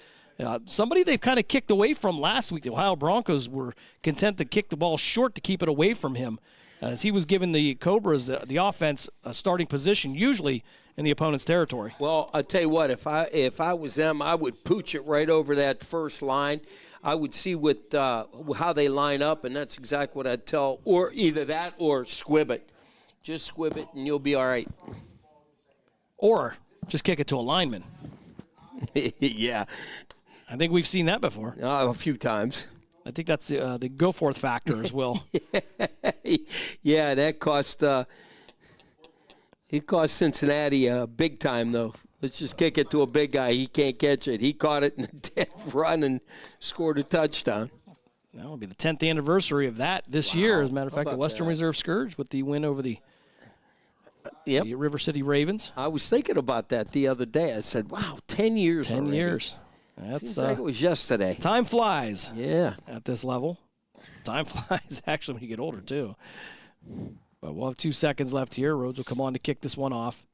somebody they've kind of kicked away from last week. The Ohio Broncos were content to kick the ball short to keep it away from him, as he was giving the Cobras, the offense, a starting position, usually in the opponent's territory. Well, I'll tell you what, if I was them, I would pooch it right over that first line. I would see how they line up, and that's exactly what I'd tell, or either that or squib it. Just squib it, and you'll be all right. Or just kick it to a lineman. Yeah. I think we've seen that before. A few times. I think that's the go-forth factor as well. Yeah, that cost Cincinnati big time, though. Let's just kick it to a big guy. He can't catch it. He caught it in a dead run and scored a touchdown. That'll be the 10th anniversary of that this year. As a matter of fact, the Western Reserve Scourge with the win over the River City Ravens. I was thinking about that the other day. I said, wow, 10 years 10 already. years. Seems like it was yesterday. Time flies. Yeah. At this level. Time flies, actually, when you get older, too. But we'll have 2 seconds left here. Rhodes will come on to kick this one off.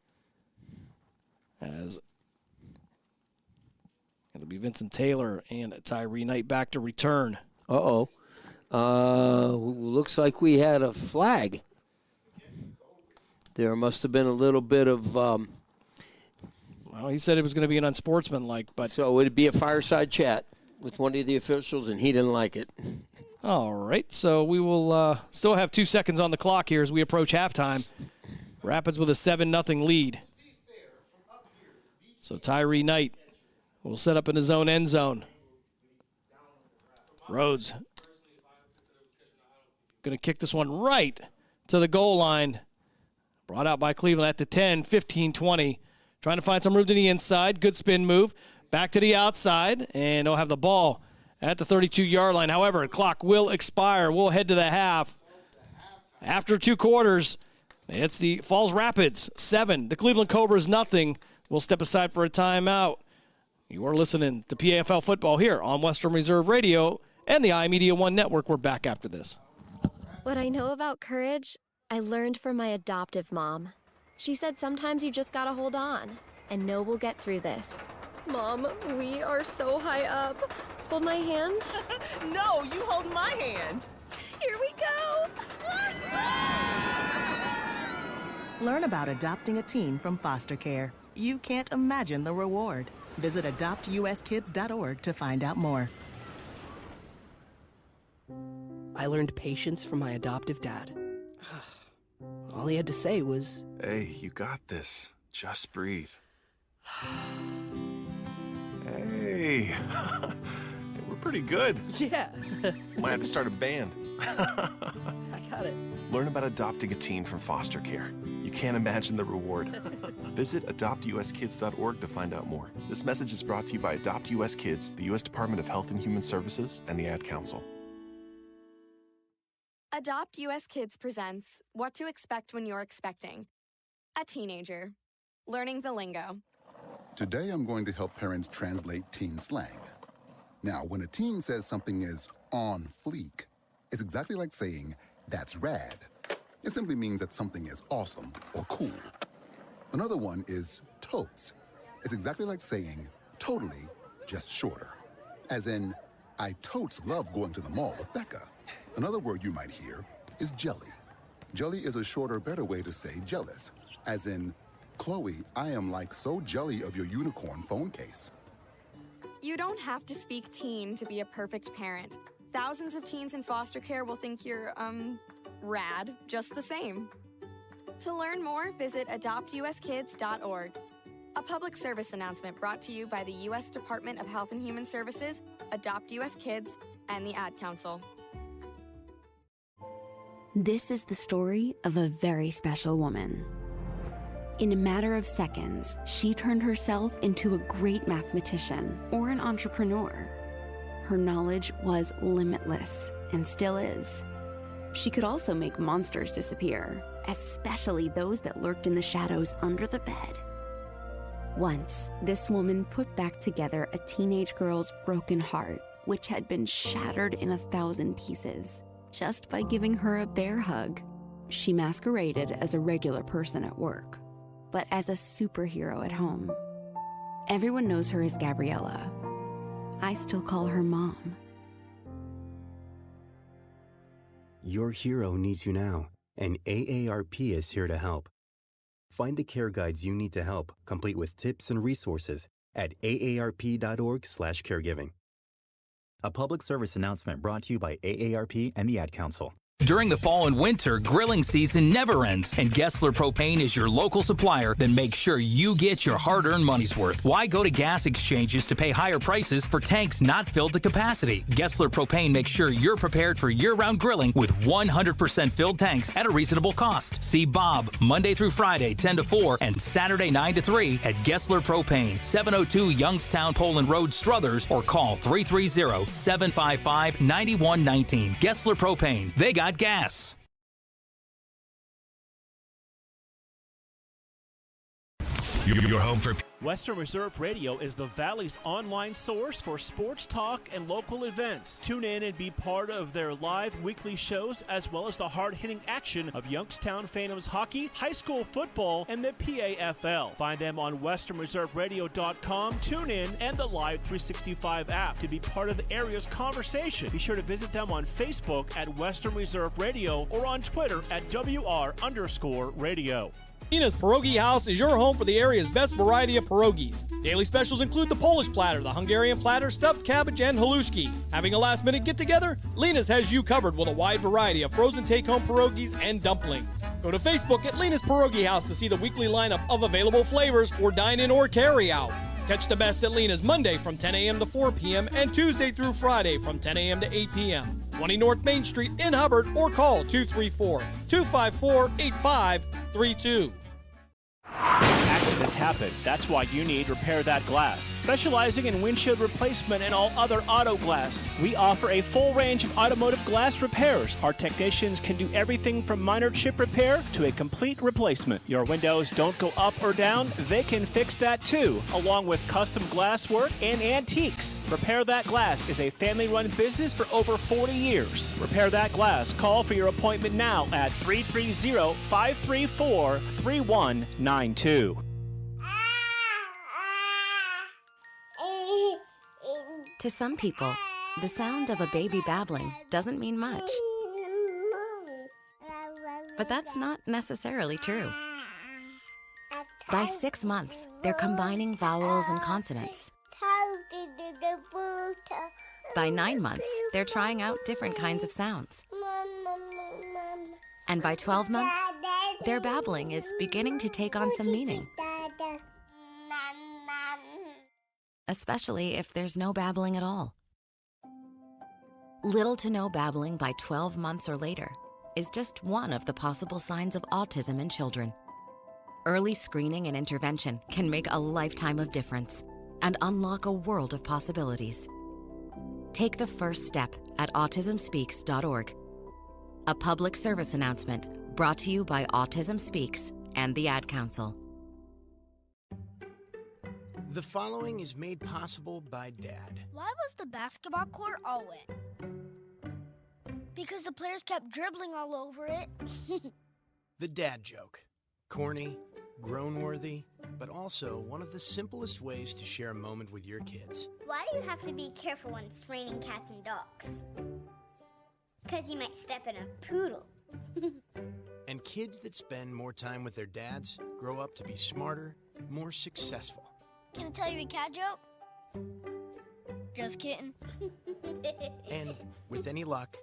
As It'll be Vincent Taylor and Tyree Knight back to return. Looks like we had a flag. There must have been a little bit of... well, he said it was going to be an unsportsmanlike, but... So it'd be a fireside chat with one of the officials, and he didn't like it. All right, so we will still have 2 seconds on the clock here as we approach halftime. Rapids with a 7-0 lead. So Tyree Knight will set up in his own end zone. Rhodes going to kick this one right to the goal line. Brought out by Cleveland at the 10, 15, 20. Trying to find some room to the inside. Good spin move. Back to the outside, and they'll have the ball at the 32-yard line. However, clock will expire. We'll head to the half. After 2 quarters, it's the Falls Rapids 7, the Cleveland Cobras nothing. We'll step aside for a timeout. You are listening to PAFL Football here on Western Reserve Radio and the iMedia One Network. We're back after this. What I know about courage, I learned from my adoptive mom. She said sometimes you just gotta hold on and know we'll get through this. Mom, we are so high up. Hold my hand. No, you hold my hand. Here we go. Learn about adopting a teen from foster care. You can't imagine the reward. Visit adoptuskids.org to find out more. I learned patience from my adoptive dad. All he had to say was, "Hey, you got this. Just breathe." Hey, we're pretty good. Yeah. Might have to start a band. I got it. Learn about adopting a teen from foster care. You can't imagine the reward. Visit adoptuskids.org to find out more. This message is brought to you by Adopt US Kids, the U.S. Department of Health and Human Services, and the Ad Council. Adopt US Kids presents What to Expect When You're Expecting. A teenager. Learning the lingo. Today I'm going to help parents translate teen slang. Now, when a teen says something is on fleek, it's exactly like saying, "That's rad." It simply means that something is awesome or cool. Another one is totes. It's exactly like saying, "Totally," just shorter. As in, "I totes love going to the mall with Becca." Another word you might hear is jelly. Jelly is a shorter, better way to say jealous. As in, "Chloe, I am like so jelly of your unicorn phone case." You don't have to speak teen to be a perfect parent. Thousands of teens in foster care will think you're, rad, just the same. To learn more, visit adoptuskids.org. A public service announcement brought to you by the U.S. Department of Health and Human Services, Adopt US Kids, and the Ad Council. This is the story of a very special woman. In a matter of seconds, she turned herself into a great mathematician or an entrepreneur. Her knowledge was limitless and still is. She could also make monsters disappear, especially those that lurked in the shadows under the bed. Once, this woman put back together a teenage girl's broken heart, which had been shattered in 1,000 pieces, just by giving her a bear hug. She masqueraded as a regular person at work, but as a superhero at home. Everyone knows her as Gabriella. I still call her Mom. Your hero needs you now, and AARP is here to help. Find the care guides you need to help, complete with tips and resources at aarp.org/caregiving. A public service announcement brought to you by AARP and the Ad Council. During the fall and winter, grilling season never ends, and Gessler Propane is your local supplier that makes sure you get your hard-earned money's worth. Why go to gas exchanges to pay higher prices for tanks not filled to capacity? Gessler Propane makes sure you're prepared for year-round grilling with 100% filled tanks at a reasonable cost. See Bob Monday through Friday, 10 to 4, and Saturday, 9 to 3 at Gessler Propane, 702 Youngstown Poland Road, Struthers, or call 330-755-9119. Gessler Propane. They got gas. Your home for Western Reserve Radio is the Valley's online source for sports talk and local events. Tune in and be part of their live weekly shows, as well as the hard-hitting action of Youngstown Phantoms hockey, high school football, and the PAFL. Find them on westernreserveradio.com, tune in, and the Live 365 app to be part of the area's conversation. Be sure to visit them on Facebook at Western Reserve Radio or on Twitter at WR_radio. Nina's Pierogi House is your home for the area's best variety of pierogies. Daily specials include the Polish platter, the Hungarian platter, stuffed cabbage, and halushki. Having a last-minute get-together? Lena's has you covered with a wide variety of frozen take-home pierogies and dumplings. Go to Facebook at Lena's Pierogi House to see the weekly lineup of available flavors for dine-in or carry-out. Catch the best at Lena's Monday from 10 a.m. to 4 p.m. and Tuesday through Friday from 10 a.m. to 8 p.m. 20 North Main Street in Hubbard, or call 234-254-8532. Accidents happen. That's why you need Repair That Glass. Specializing in windshield replacement and all other auto glass, we offer a full range of automotive glass repairs. Our technicians can do everything from minor chip repair to a complete replacement. Your windows don't go up or down, they can fix that too, along with custom glass work and antiques. Repair That Glass is a family-run business for over 40 years. Repair That Glass. Call for your appointment now at 330-534-3192. To some people, the sound of a baby babbling doesn't mean much. But that's not necessarily true. By 6 months, they're combining vowels and consonants. By 9 months, they're trying out different kinds of sounds. And by 12 months, their babbling is beginning to take on some meaning. Especially if there's no babbling at all. Little to no babbling by 12 months or later is just one of the possible signs of autism in children. Early screening and intervention can make a lifetime of difference and unlock a world of possibilities. Take the first step at autismspeaks.org. A public service announcement brought to you by Autism Speaks and the Ad Council. The following is made possible by Dad. Why was the basketball court all wet? Because the players kept dribbling all over it. The dad joke. Corny, grown-worthy, but also one of the simplest ways to share a moment with your kids. Why do you have to be careful when it's raining cats and dogs? Because you might step in a poodle. And kids that spend more time with their dads grow up to be smarter, more successful. Can I tell you a cat joke? Just kidding. And, with any luck,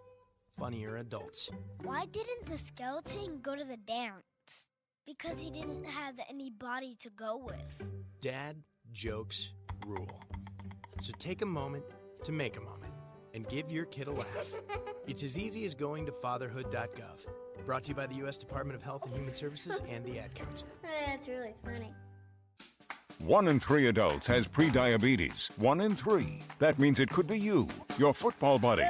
funnier adults. Why didn't the skeleton go to the dance? Because he didn't have anybody to go with. Dad jokes rule. So take a moment to make a moment and give your kid a laugh. It's as easy as going to fatherhood.gov. Brought to you by the U.S. Department of Health and Human Services and the Ad Council. That's really funny. 1 in 3 adults has prediabetes. 1 in 3. That means it could be you, your football buddy,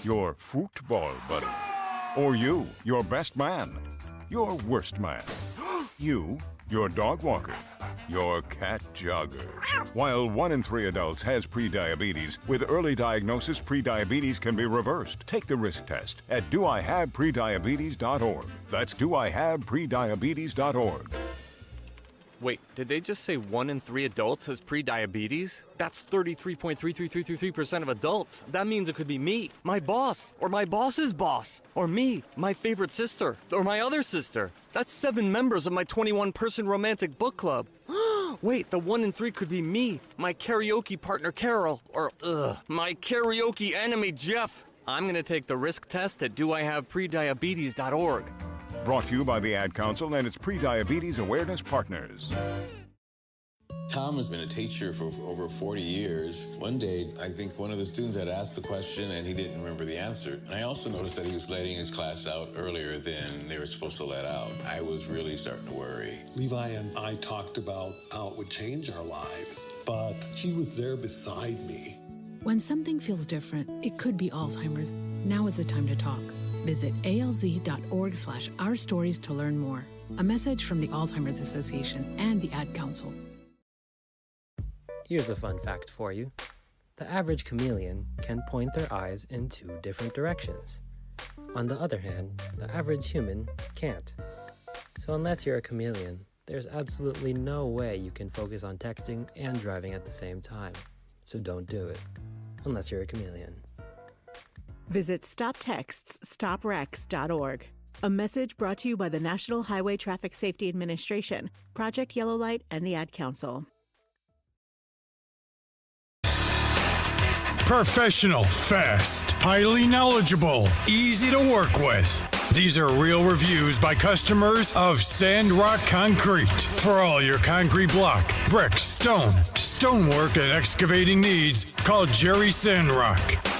your football buddy, or you, your best man, your worst man, you, your dog walker, your cat jogger. While 1 in 3 adults has prediabetes, with early diagnosis, prediabetes can be reversed. Take the risk test at doihaveprediabetes.org. That's doihaveprediabetes.org. Wait, did they just say 1 in 3 adults has prediabetes? That's 33.33333% of adults. That means it could be me, my boss, or my boss's boss, or me, my favorite sister, or my other sister. That's 7 members of my 21-person romantic book club. Wait, the 1 in 3 could be me, my karaoke partner Carol, or my karaoke enemy Jeff. I'm gonna take the risk test at doihaveprediabetes.org. Brought to you by the Ad Council and its Prediabetes Awareness Partners. Tom has been a teacher for over 40 years. One day, I think one of the students had asked the question and he didn't remember the answer. And I also noticed that he was letting his class out earlier than they were supposed to let out. I was really starting to worry. Levi and I talked about how it would change our lives, but he was there beside me. When something feels different, it could be Alzheimer's. Now is the time to talk. Visit alz.org/ourstories to learn more. A message from the Alzheimer's Association and the Ad Council. Here's a fun fact for you. The average chameleon can point their eyes in 2 different directions. On the other hand, the average human can't. So unless you're a chameleon, there's absolutely no way you can focus on texting and driving at the same time. So don't do it, unless you're a chameleon. Visit StopTextsStopWrecks.org. A message brought to you by the National Highway Traffic Safety Administration, Project Yellow Light, and the Ad Council. Professional, fast, highly knowledgeable, easy to work with. These are real reviews by customers of Sandrock Concrete. For all your concrete block, brick, stone, stonework, and excavating needs, call Jerry Sandrock.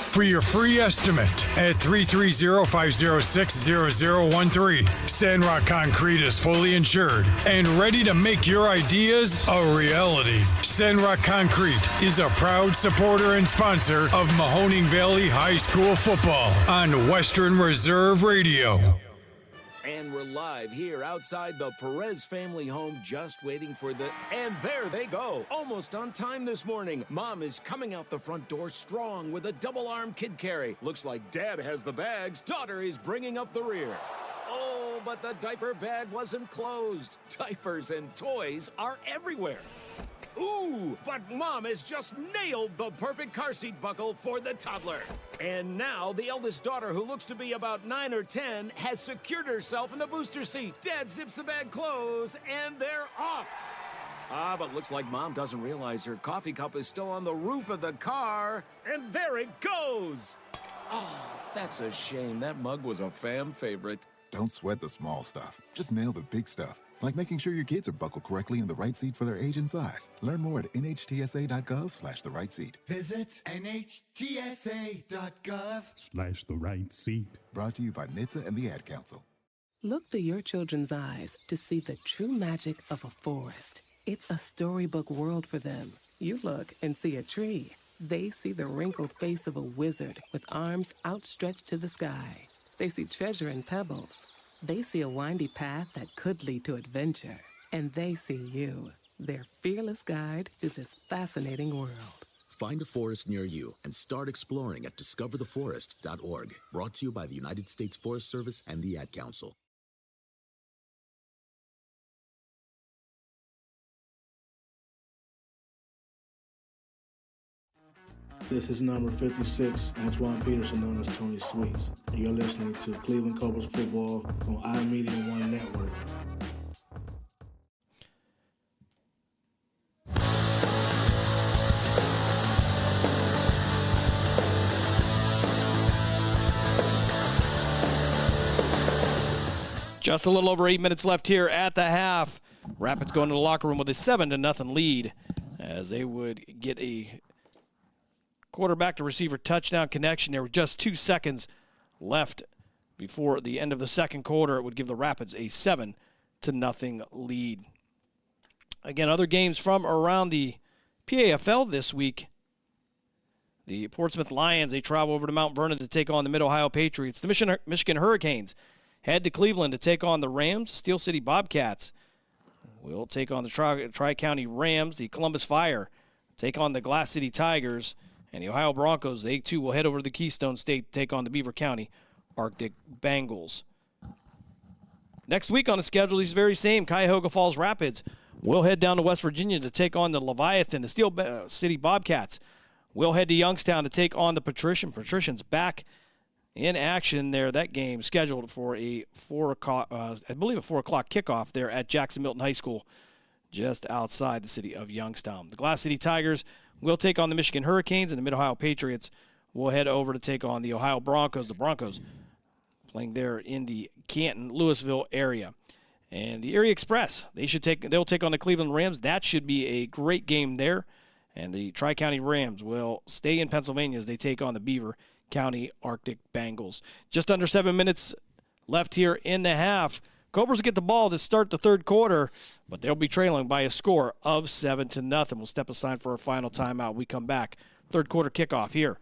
For your free estimate at 330-506-0013. Sandrock Concrete is fully insured and ready to make your ideas a reality. Sandrock Concrete is a proud supporter and sponsor of Mahoning Valley High School football on Western Reserve Radio. And we're live here outside the Perez family home, just waiting for the... And there they go, almost on time this morning. Mom is coming out the front door strong with a double-arm kid carry. Looks like Dad has the bags. Daughter is bringing up the rear. Oh, but the diaper bag wasn't closed. Diapers and toys are everywhere. Ooh, but Mom has just nailed the perfect car seat buckle for the toddler. And now the eldest daughter, who looks to be about 9 or 10, has secured herself in the booster seat. Dad zips the bag closed, and they're off. But looks like Mom doesn't realize her coffee cup is still on the roof of the car. And there it goes. Oh, that's a shame. That mug was a fam favorite. Don't sweat the small stuff. Just nail the big stuff. Like making sure your kids are buckled correctly in the right seat for their age and size. Learn more at nhtsa.gov/the right seat. Visit nhtsa.gov/the right seat. Brought to you by NHTSA and the Ad Council. Look through your children's eyes to see the true magic of a forest. It's a storybook world for them. You look and see a tree. They see the wrinkled face of a wizard with arms outstretched to the sky. They see treasure in pebbles. They see a windy path that could lead to adventure. And they see you, their fearless guide through this fascinating world. Find a forest near you and start exploring at discovertheforest.org. Brought to you by the United States Forest Service and the Ad Council. This is number 56, Antoine Peterson, known as Tony Sweets. You're listening to Cleveland Cobras football on iMedia One Network. Just a little over 8 minutes left here at the half. Rapids going to the locker room with a 7-0 lead as they would get a quarterback to receiver touchdown connection. There were just 2 seconds left before the end of the second quarter. It would give the Rapids a 7-0 lead. Again, other games from around the PAFL this week. The Portsmouth Lions, they travel over to Mount Vernon to take on the Mid-Ohio Patriots. The Michigan Hurricanes head to Cleveland to take on the Rams. Steel City Bobcats will take on the Tri-County Rams. The Columbus Fire take on the Glass City Tigers. And the Ohio Broncos, they too will head over to the Keystone State to take on the Beaver County Arctic Bengals. Next week on the schedule, these very same Cuyahoga Falls Rapids will head down to West Virginia to take on the Leviathan. The Steel City Bobcats will head to Youngstown to take on the Patricians. Patricians back in action there. That game scheduled for a 4 o'clock, I believe a 4 o'clock kickoff there at Jackson Milton High School, just outside the city of Youngstown. The Glass City Tigers will take on the Michigan Hurricanes, and the Mid-Ohio Patriots will head over to take on the Ohio Broncos. The Broncos playing there in the Canton, Louisville area. And the Erie Express, they'll take on the Cleveland Rams. That should be a great game there. And the Tri-County Rams will stay in Pennsylvania as they take on the Beaver County Arctic Bengals. Just under 7 minutes left here in the half. Cobras get the ball to start the third quarter, but they'll be trailing by a score of 7-0. We'll step aside for our final timeout. We come back. Third quarter kickoff here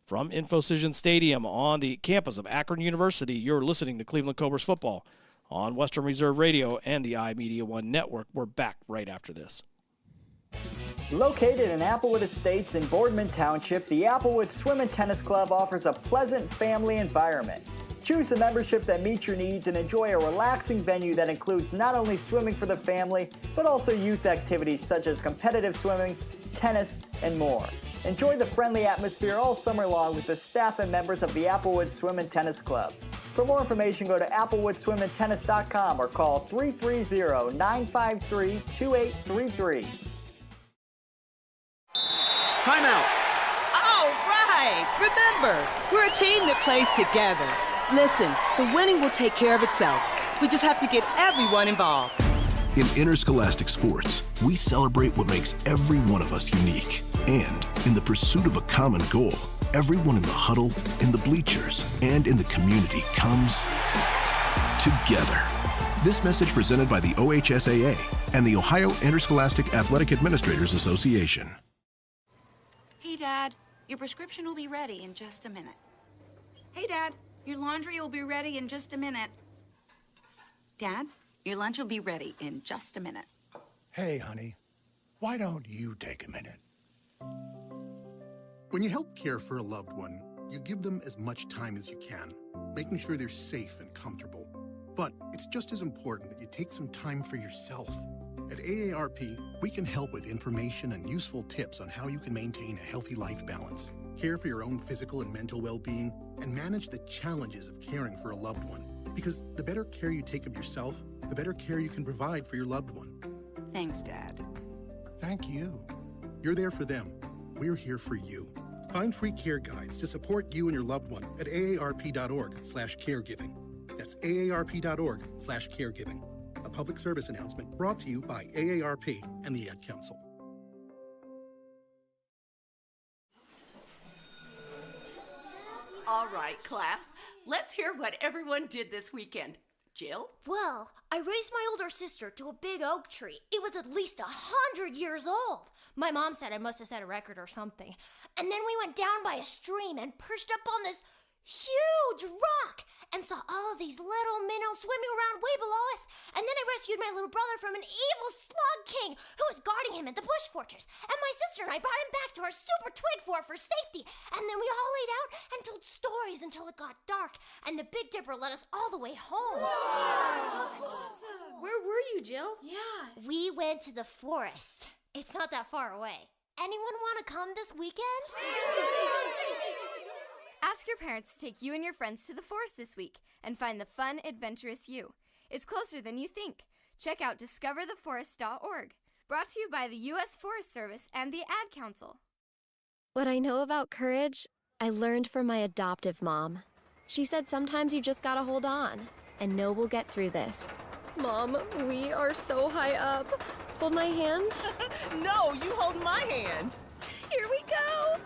From InfoCision Stadium on the campus of Akron University, you're listening to Cleveland Cobras football on Western Reserve Radio and the iMedia One Network. We're back right after this. Located in Applewood Estates in Boardman Township, the Applewood Swim and Tennis Club offers a pleasant family environment. Choose a membership that meets your needs and enjoy a relaxing venue that includes not only swimming for the family, but also youth activities such as competitive swimming, tennis, and more. Enjoy the friendly atmosphere all summer long with the staff and members of the Applewood Swim and Tennis Club. For more information, go to applewoodswimandtennis.com or call 330-953-2833. Timeout. All right. Remember, we're a team that plays together. Listen, the winning will take care of itself. We just have to get everyone involved. In interscholastic sports, we celebrate what makes every one of us unique. And in the pursuit of a common goal, everyone in the huddle, in the bleachers, and in the community comes together. This message presented by the OHSAA and the Ohio Interscholastic Athletic Administrators Association. Hey, Dad, your prescription will be ready in just a minute. Hey, Dad, your laundry will be ready in just a minute. Dad, your lunch will be ready in just a minute. Hey, honey, why don't you take a minute? When you help care for a loved one, you give them as much time as you can, making sure they're safe and comfortable. But it's just as important that you take some time for yourself. At AARP, we can help with information and useful tips on how you can maintain a healthy life balance, care for your own physical and mental well-being, and manage the challenges of caring for a loved one. Because the better care you take of yourself, the better care you can provide for your loved one. Thanks, Dad. Thank you. You're there for them. We're here for you. Find free care guides to support you and your loved one at aarp.org/caregiving. That's aarp.org/caregiving. A public service announcement brought to you by AARP and the Ad Council. All right, class, let's hear what everyone did this weekend. Jill? Well, I raised my older sister to a big oak tree. It was at least 100 years old. My mom said I must have set a record or something. And then we went down by a stream and perched up on this huge rock and saw all of these little minnows swimming around way below us. And then I rescued my little brother from an evil slug king who was guarding him at the bush fortress. And my sister and I brought him back to our super twig fort for safety. And then we all laid out and told stories until it got dark. And the Big Dipper led us all the way home. Wow. Awesome. Where were you, Jill? Yeah. We went to the forest. It's not that far away. Anyone want to come this weekend? Ask your parents to take you and your friends to the forest this week and find the fun, adventurous you. It's closer than you think. Check out discovertheforest.org. Brought to you by the U.S. Forest Service and the Ad Council. What I know about courage, I learned from my adoptive mom. She said sometimes you just gotta hold on and know we'll get through this. Mom, we are so high up. Hold my hand. No, you hold my hand. Here we go.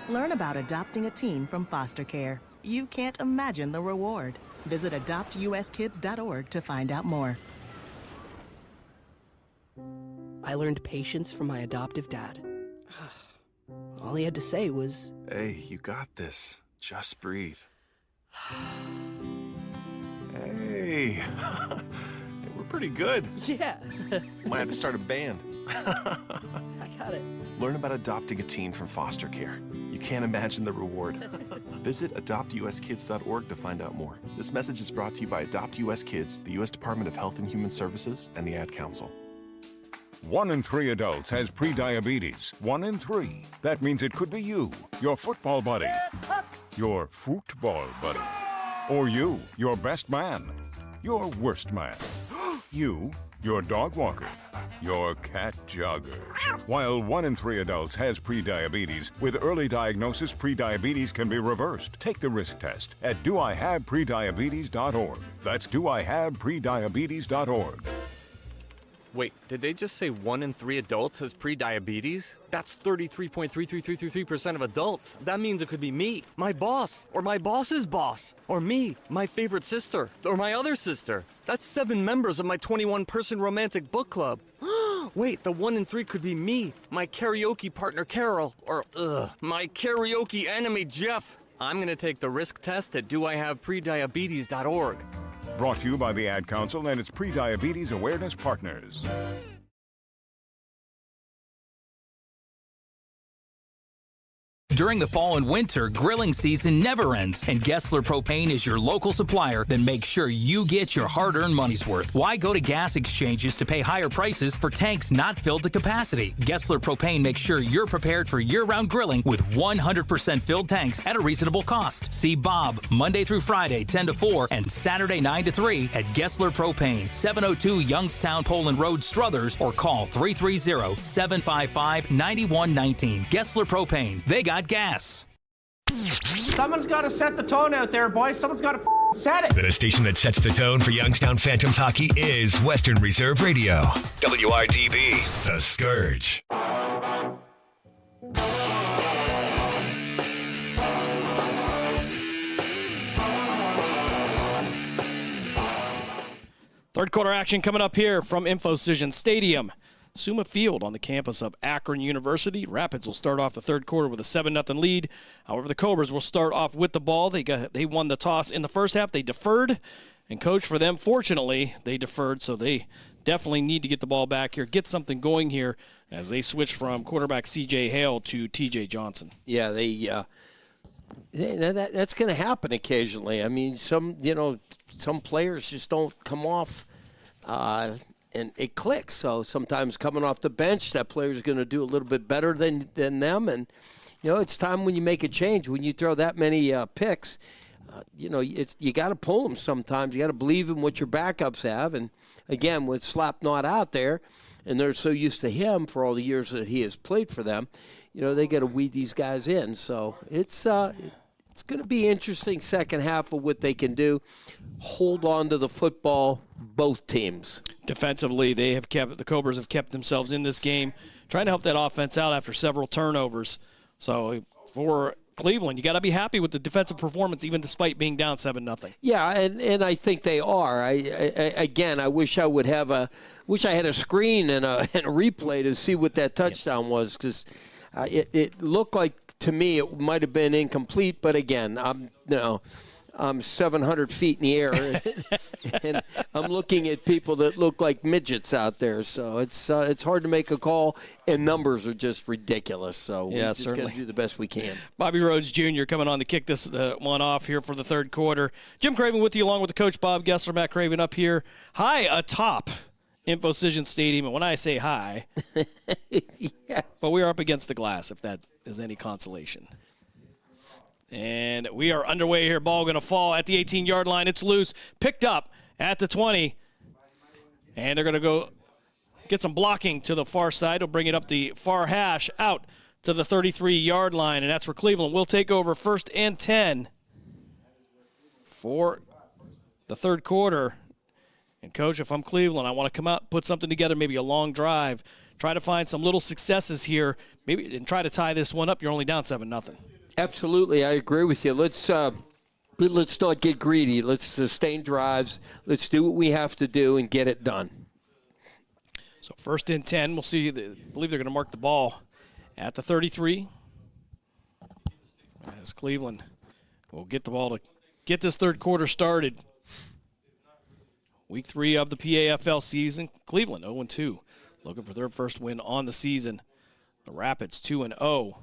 Learn about adopting a teen from foster care. You can't imagine the reward. Visit adoptuskids.org to find out more. I learned patience from my adoptive dad. All he had to say was, "Hey, you got this. Just breathe." Hey, we're pretty good. Yeah. Might have to start a band. I got it. Learn about adopting a teen from foster care. You can't imagine the reward. Visit adoptuskids.org to find out more. This message is brought to you by Adopt US Kids, the U.S. Department of Health and Human Services, and the Ad Council. 1 in 3 adults has prediabetes. 1 in 3. That means it could be you, your football buddy, your football buddy, or you, your best man, your worst man, you, your dog walker, your cat jogger. While 1 in 3 adults has prediabetes, with early diagnosis, prediabetes can be reversed. Take the risk test at doihaveprediabetes.org. That's doihaveprediabetes.org. Wait, did they just say 1 in 3 adults has prediabetes? That's 33.3333% of adults. That means it could be me, my boss, or my boss's boss, or me, my favorite sister, or my other sister. That's 7 members of my 21-person romantic book club. Wait, the 1 and 3 could be me, my karaoke partner Carol, or my karaoke enemy Jeff. I'm gonna take the risk test at doihaveprediabetes.org. Brought to you by the Ad Council and its pre-diabetes awareness partners. During the fall and winter, grilling season never ends, and Gessler Propane is your local supplier that makes sure you get your hard-earned money's worth. Why go to gas exchanges to pay higher prices for tanks not filled to capacity? Gessler Propane makes sure you're prepared for year-round grilling with 100% filled tanks at a reasonable cost. See Bob Monday through Friday, 10 to 4, and Saturday, 9 to 3 at Gessler Propane, 702 Youngstown Poland Road, Struthers, or call 330-755-9119. Gessler Propane. They got gas. Someone's got to set the tone out there, boys. Someone's got to set it. The station that sets the tone for Youngstown Phantoms hockey is Western Reserve Radio. WRDB, The Scourge. Third quarter action coming up here from InfoCision Stadium. Suma Field on the campus of Akron University. Rapids will start off the third quarter with a 7-0 lead. However, the Cobras will start off with the ball. They won the toss in the first half. They deferred, and coach for them, fortunately, they deferred, so they definitely need to get the ball back here, get something going here as they switch from quarterback C.J. Hale to T.J. Johnson. Yeah, that's going to happen occasionally. I mean, some players just don't come off and it clicks. So sometimes coming off the bench, that player's going to do a little bit better than them. And, it's time when you make a change. When you throw that many picks, you got to pull them sometimes. You got to believe in what your backups have. And, again, with Slap not out there, and they're so used to him for all the years that he has played for them, they got to weed these guys in. So it's going to be interesting second half of what they can do. Hold on to the football, both teams. Defensively, the Cobras have kept themselves in this game, trying to help that offense out after several turnovers. So for Cleveland, you got to be happy with the defensive performance, even despite being down 7-0. Yeah, and I think they are. I wish I would have I had a screen and a replay to see what that touchdown was, because it looked like, to me, it might have been incomplete. But again, I'm 700 feet in the air, and I'm looking at people that look like midgets out there. So it's hard to make a call, and numbers are just ridiculous. So we just got to do the best we can. Bobby Rhodes Jr. coming on to kick this one off here for the third quarter. Jim Craven with you, along with the coach Bob Gessler, Matt Craven up here high atop InfoCision Stadium. And when I say high, yes. But we are up against the glass, if that is any consolation. And we are underway here. Ball going to fall at the 18-yard line. It's loose. Picked up at the 20. And they're going to go get some blocking to the far side. They'll bring it up the far hash out to the 33-yard line. And that's where Cleveland will take over 1st and 10 for the third quarter. And, Coach, if I'm Cleveland, I want to come out, put something together, maybe a long drive, try to find some little successes here, maybe, and try to tie this one up. You're only down 7-0. Absolutely, I agree with you. Let's not get greedy. Let's sustain drives. Let's do what we have to do and get it done. So 1st and 10, we'll see. I believe they're going to mark the ball at the 33. As Cleveland will get the ball to get this third quarter started. Week 3 of the PAFL season. Cleveland 0-2, looking for their first win on the season. The Rapids 2-0.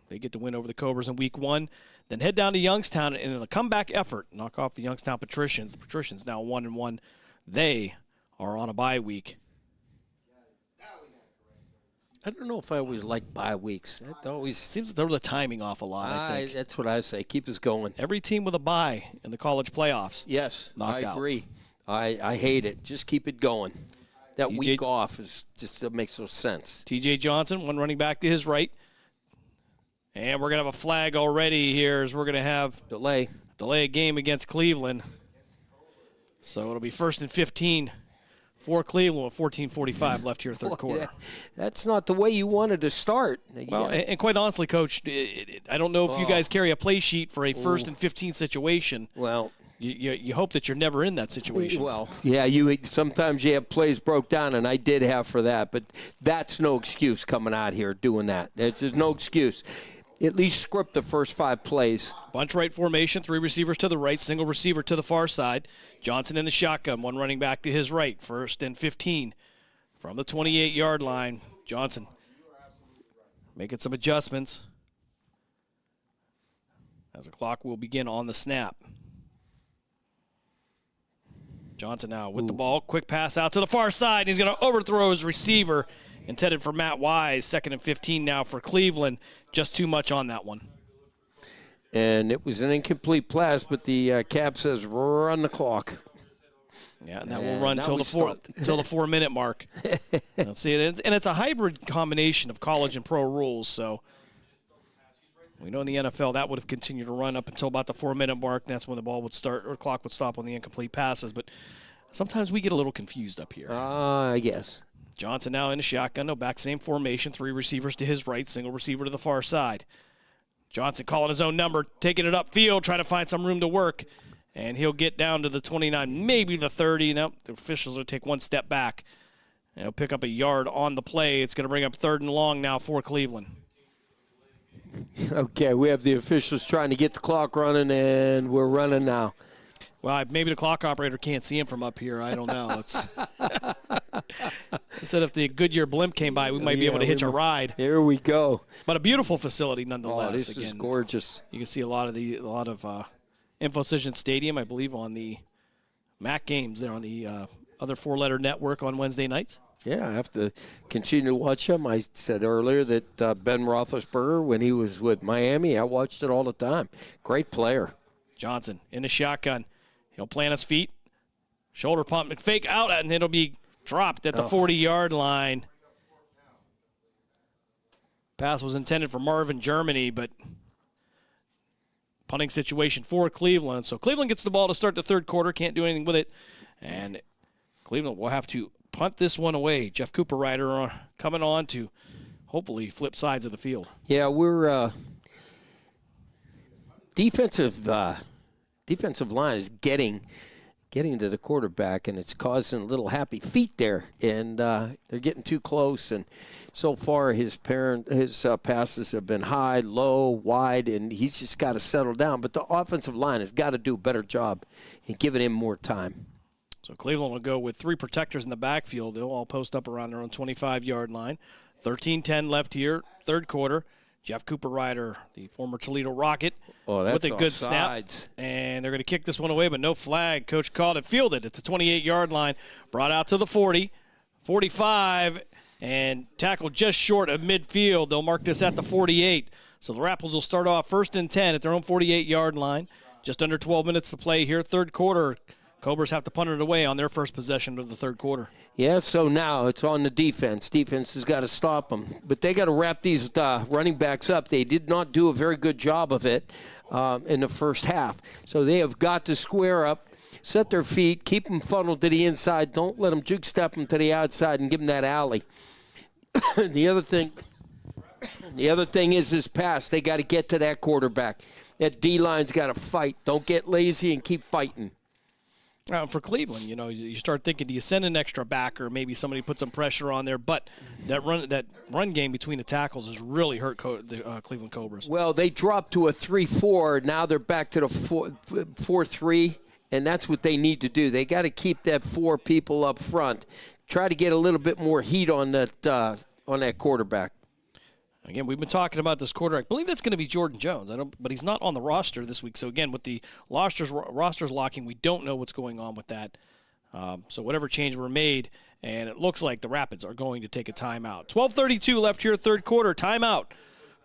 They get to win over the Cobras in Week 1. Then head down to Youngstown and in a comeback effort, knock off the Youngstown Patricians. The Patricians now 1-1. They are on a bye week. I don't know if I always like bye weeks. It always seems to throw the timing off a lot, I think. That's what I say. Keep us going. Every team with a bye in the college playoffs. Yes, I agree. I hate it. Just keep it going. That week off that makes no sense. T.J. Johnson, one running back to his right. And we're going to have a flag already here as we're going to have delay a game against Cleveland. So it'll be 1st and 15 for Cleveland with 14:45 left here third quarter. That's not the way you wanted to start. Well, and quite honestly, Coach, I don't know if you guys carry a play sheet for a 1st and 15 situation. Well, you hope that you're never in that situation. Well, yeah, sometimes you have plays broke down, and I did have for that, but that's no excuse coming out here doing that. There's no excuse. At least script the first 5 plays. Bunch right formation, 3 receivers to the right, single receiver to the far side. Johnson in the shotgun, 1 running back to his right, 1st and 15 from the 28-yard line. Johnson making some adjustments as the clock will begin on the snap. Johnson now with the ball. Quick pass out to the far side. He's going to overthrow his receiver. Intended for Matt Wise. 2nd and 15 now for Cleveland. Just too much on that one. And it was an incomplete pass, but the cap says run the clock. Yeah, and that will run till the 4-minute mark. Let's see it. And it's a hybrid combination of college and pro rules. So we know in the NFL that would have continued to run up until about the 4-minute mark. That's when the ball would start or clock would stop on the incomplete passes. But sometimes we get a little confused up here. I guess. Johnson now in a shotgun. No, back same formation. 3 receivers to his right. Single receiver to the far side. Johnson calling his own number. Taking it upfield. Trying to find some room to work. And he'll get down to the 29, maybe the 30. Nope, the officials will take 1 step back. And he'll pick up a yard on the play. It's going to bring up 3rd and long now for Cleveland. Okay, we have the officials trying to get the clock running, and we're running now. Well, maybe the clock operator can't see him from up here. I don't know. Said if the Goodyear blimp came by, we might be able to hitch a ride. Here we go. But a beautiful facility nonetheless. Oh, this is gorgeous. You can see a lot of InfoCision Stadium, I believe, on the MAC games there on the other 4-letter network on Wednesday nights. Yeah, I have to continue to watch them. I said earlier that Ben Roethlisberger, when he was with Miami, I watched it all the time. Great player. Johnson in the shotgun. He'll plant his feet. Shoulder pump and fake out, and it'll be dropped at the 40-yard line. Pass was intended for Marvin Germany, but punting situation for Cleveland. So Cleveland gets the ball to start the 3rd quarter. Can't do anything with it. And Cleveland will have to punt this one away. Jeff Cooper Ryder coming on to hopefully flip sides of the field. Yeah, we're defensive line is getting to the quarterback, and it's causing little happy feet there, and they're getting too close. And so far, his passes have been high, low, wide, and he's just got to settle down. But the offensive line has got to do a better job in giving him more time. So Cleveland will go with 3 protectors in the backfield. They'll all post up around their own 25-yard line. 13-10 left here, 3rd quarter. Jeff Cooper Ryder, the former Toledo Rocket, with a good snap. And they're going to kick this one away, but no flag. Coach called it, fielded at the 28-yard line, brought out to the 40, 45, and tackled just short of midfield. They'll mark this at the 48. So the Rapples will start off 1st and 10 at their own 48-yard line. Just under 12 minutes to play here, 3rd quarter. Cobras have to punt it away on their first possession of the 3rd quarter. Yeah, so now it's on the defense. Defense has got to stop them. But they got to wrap these running backs up. They did not do a very good job of it in the first half. So they have got to square up, set their feet, keep them funneled to the inside. Don't let them juke step them to the outside and give them that alley. The other thing is this pass. They got to get to that quarterback. That D-line's got to fight. Don't get lazy and keep fighting. For Cleveland, you start thinking, do you send an extra back or maybe somebody put some pressure on there? But that run game between the tackles has really hurt the Cleveland Cobras. Well, they dropped to a 3-4. Now they're back to the 4-3, and that's what they need to do. They got to keep that 4 people up front. Try to get a little bit more heat on that quarterback. Again, we've been talking about this quarterback. I believe that's going to be Jordan Jones, but he's not on the roster this week. So, again, with the rosters locking, we don't know what's going on with that. So whatever changes were made, and it looks like the Rapids are going to take a timeout. 12:32 left here, 3rd quarter, timeout.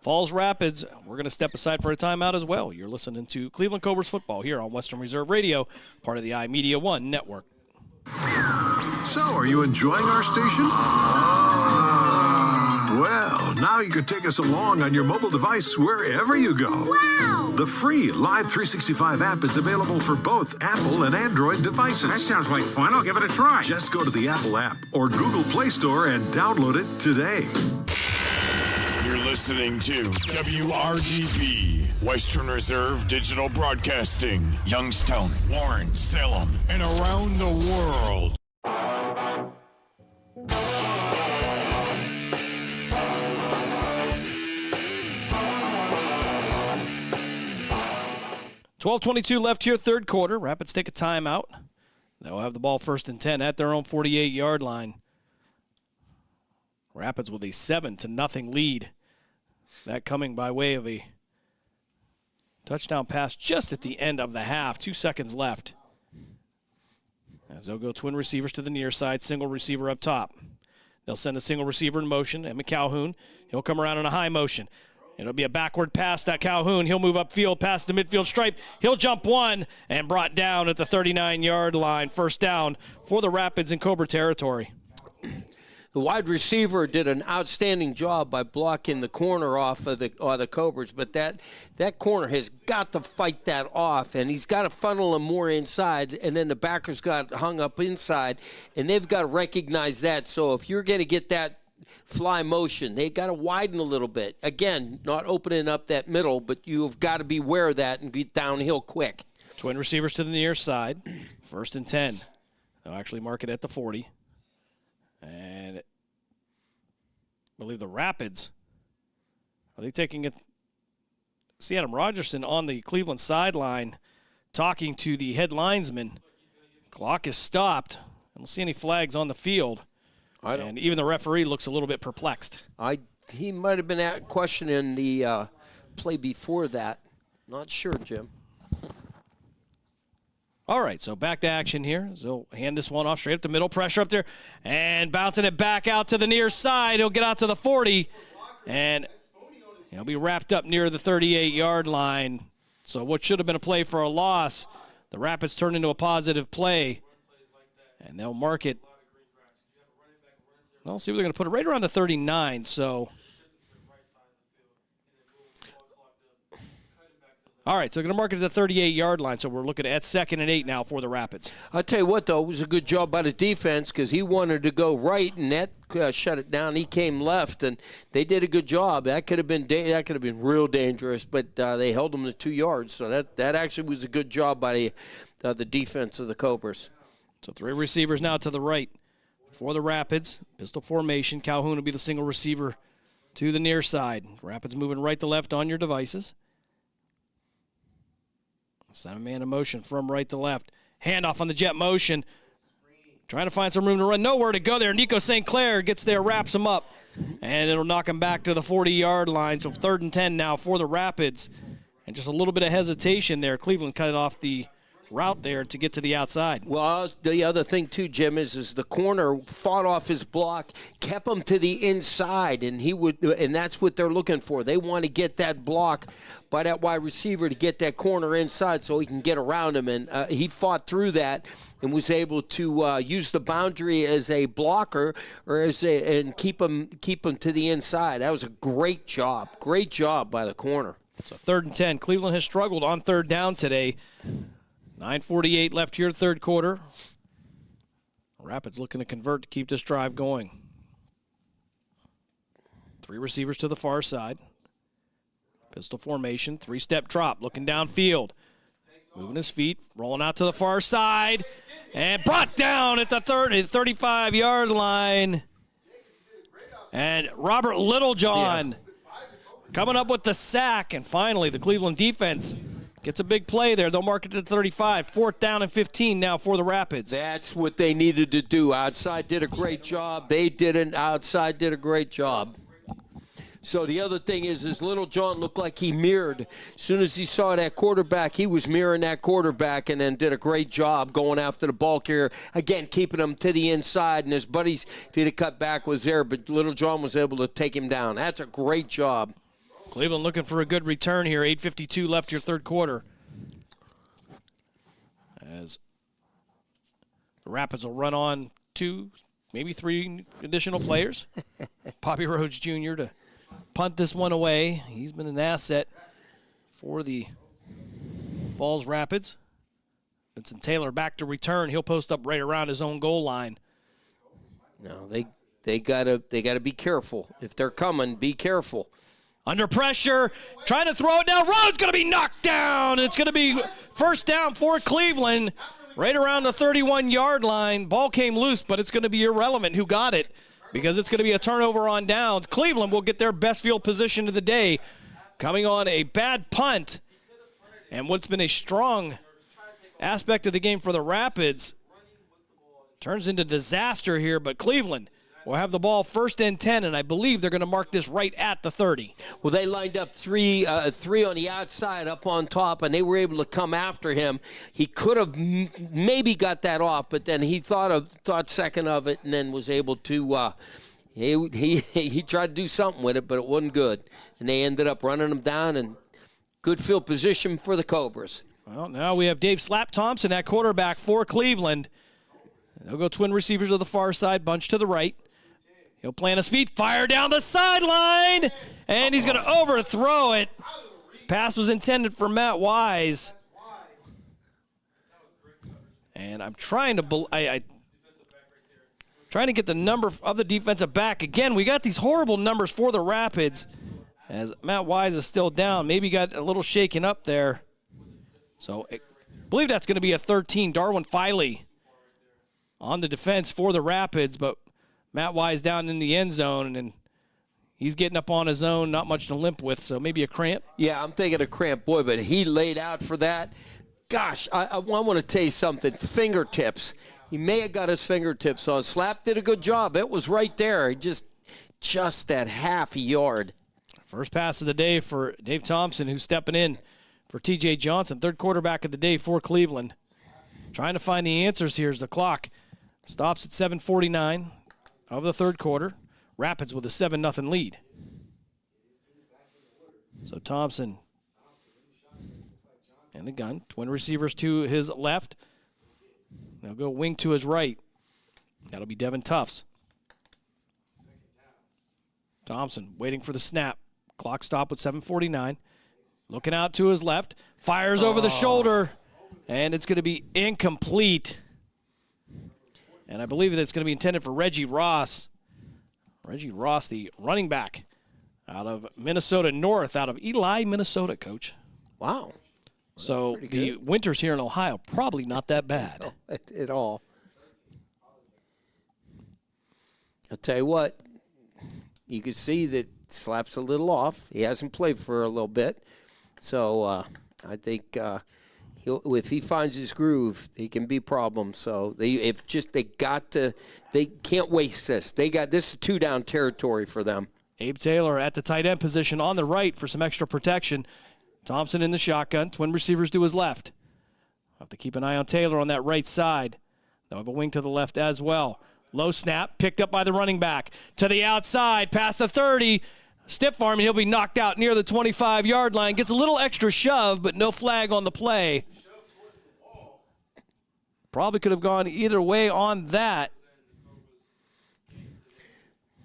Falls Rapids, we're going to step aside for a timeout as well. You're listening to Cleveland Cobras football here on Western Reserve Radio, part of the iMedia One network. So, are you enjoying our station? Well, now you can take us along on your mobile device wherever you go. Wow! The free Live 365 app is available for both Apple and Android devices. That sounds like fun. I'll give it a try. Just go to the Apple app or Google Play Store and download it today. You're listening to WRDB Western Reserve Digital Broadcasting, Youngstown, Warren, Salem, and around the world. .12:22 left here, third quarter. Rapids take a timeout. They'll have the ball 1st and 10 at their own 48-yard line. Rapids with a 7-0 lead. That coming by way of a touchdown pass just at the end of the half. 2 seconds left. As they'll go twin receivers to the near side, single receiver up top. They'll send a single receiver in motion, Emma Calhoun. He'll come around in a high motion. It'll be a backward pass to Calhoun. He'll move upfield past the midfield stripe. He'll jump one and brought down at the 39-yard line. First down for the Rapids in Cobra territory. The wide receiver did an outstanding job by blocking the corner off of the Cobras, but that corner has got to fight that off, and he's got to funnel him more inside, and then the backers got hung up inside, and they've got to recognize that. So if you're going to get that fly motion, they got to widen a little bit. Again, not opening up that middle, but you've got to be aware of that and get downhill quick. Twin receivers to the near side. 1st and 10. They'll actually mark it at the 40. And I believe the Rapids, are they taking it? See Adam Rogerson on the Cleveland sideline talking to the head linesman. Clock is stopped. I don't see any flags on the field. And even the referee looks a little bit perplexed. He might have been questioning the play before that. Not sure, Jim. All right, so back to action here. So hand this one off straight up the middle, pressure up there, and bouncing it back out to the near side. He'll get out to the 40, and he'll be wrapped up near the 38-yard line. So what should have been a play for a loss, the Rapids turn into a positive play, and they'll mark it. Well, see, they're going to put it right around the 39, so. All right, so they're going to mark it at the 38-yard line, so we're looking at 2nd and 8 now for the Rapids. I'll tell you what, though, it was a good job by the defense because he wanted to go right, and that shut it down. He came left, and they did a good job. That could have been real dangerous, but they held them to 2 yards, so that actually was a good job by the defense of the Cobras. So 3 receivers now to the right for the Rapids. Pistol formation. Calhoun will be the single receiver to the near side. Rapids moving right to left on your devices. 7-man in motion from right to left. Handoff on the jet motion. Trying to find some room to run. Nowhere to go there. Nico St. Clair gets there, wraps him up, and it'll knock him back to the 40-yard line. So 3rd and 10 now for the Rapids. And just a little bit of hesitation there. Cleveland cut off the route there to get to the outside. Well, the other thing too, Jim, is the corner fought off his block, kept him to the inside, and that's what they're looking for. They want to get that block by that wide receiver to get that corner inside so he can get around him, and he fought through that and was able to use the boundary as a blocker and keep him to the inside. That was a great job by the corner. So 3rd and 10. Cleveland has struggled on 3rd down today. 9:48 left here, 3rd quarter. Rapids looking to convert to keep this drive going. 3 receivers to the far side. Pistol formation, 3-step drop, looking downfield. Moving his feet, rolling out to the far side, and brought down at the 35-yard line. And Robert Littlejohn coming up with the sack, and finally the Cleveland defense gets a big play there. They'll mark it to 35. 4th down and 15 now for the Rapids. That's what they needed to do. Outside did a great job. They didn't. Outside did a great job. So the other thing is Little John looked like he mirrored. As soon as he saw that quarterback, he was mirroring that quarterback and then did a great job going after the ball carrier. Again, keeping him to the inside, and his buddies, if he'd have cut back, was there, but Little John was able to take him down. That's a great job. Cleveland looking for a good return here. 8:52 left here, 3rd quarter. As the Rapids will run on 2, maybe 3 additional players. Bobby Rhodes Jr. to punt this one away. He's been an asset for the Falls Rapids. Vincent Taylor back to return. He'll post up right around his own goal line. No, they gotta be careful. If they're coming, be careful. Under pressure, trying to throw it down. Rhodes going to be knocked down. It's going to be first down for Cleveland, right around the 31-yard line. Ball came loose, but it's going to be irrelevant who got it because it's going to be a turnover on downs. Cleveland will get their best field position of the day, coming on a bad punt. And what's been a strong aspect of the game for the Rapids turns into disaster here, but Cleveland will have the ball 1st and 10, and I believe they're going to mark this right at the 30. Well, they lined up three on the outside up on top, and they were able to come after him. He could have maybe got that off, but then he thought second of it and then was able to he tried to do something with it, but it wasn't good. And they ended up running him down, and good field position for the Cobras. Well, now we have Dave Slap Thompson at quarterback for Cleveland. They'll go twin receivers to the far side, bunch to the right. He'll plant his feet, fire down the sideline, and he's going to overthrow it. Pass was intended for Matt Wise. And I'm trying to trying to get the number of the defensive back. Again, we got these horrible numbers for the Rapids as Matt Wise is still down. Maybe got a little shaken up there. So I believe that's going to be a 13. Darwin Filey on the defense for the Rapids, but Matt Wise down in the end zone, and he's getting up on his own, not much to limp with, so maybe a cramp. Yeah, I'm thinking a cramp, boy, but he laid out for that. Gosh, I want to tell you something. Fingertips. He may have got his fingertips on. Slap did a good job. It was right there. Just that half a yard. First pass of the day for Dave Thompson, who's stepping in for T.J. Johnson, third quarterback of the day for Cleveland. Trying to find the answers here as the clock stops at 7:49 of the third quarter. Rapids with a 7-0 lead. So Thompson and the gun. Twin receivers to his left. They'll go wing to his right. That'll be Devin Tufts. Thompson waiting for the snap. Clock stop with 7:49. Looking out to his left. Fires over the shoulder. And it's going to be incomplete. And I believe that's going to be intended for Reggie Ross. Reggie Ross, the running back out of Minnesota North, out of Ely, Minnesota, Coach. Wow. So the winters here in Ohio, probably not that bad. No, at all. I'll tell you what, you can see that Slap's a little off. He hasn't played for a little bit. So I think if he finds his groove, he can be problems. So they can't waste this. This is 2-down territory for them. Abe Taylor at the tight end position on the right for some extra protection. Thompson in the shotgun. Twin receivers to his left. Have to keep an eye on Taylor on that right side. They'll have a wing to the left as well. Low snap, picked up by the running back. To the outside, past the 30. Stiff arm, and he'll be knocked out near the 25-yard line. Gets a little extra shove, but no flag on the play. Probably could have gone either way on that.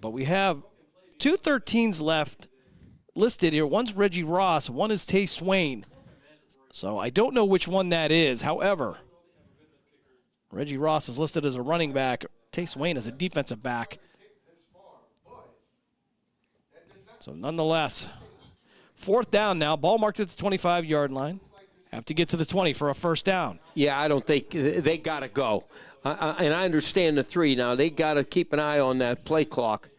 But we have two 13s left listed here. One's Reggie Ross, one is Tay Swain. So I don't know which one that is. However, Reggie Ross is listed as a running back. Tay Swain is a defensive back. So nonetheless, fourth down now. Ball marked at the 25-yard line. Have to get to the 20 for a first down. Yeah, I don't think they got to go. And I understand the 3 now. They got to keep an eye on that play clock.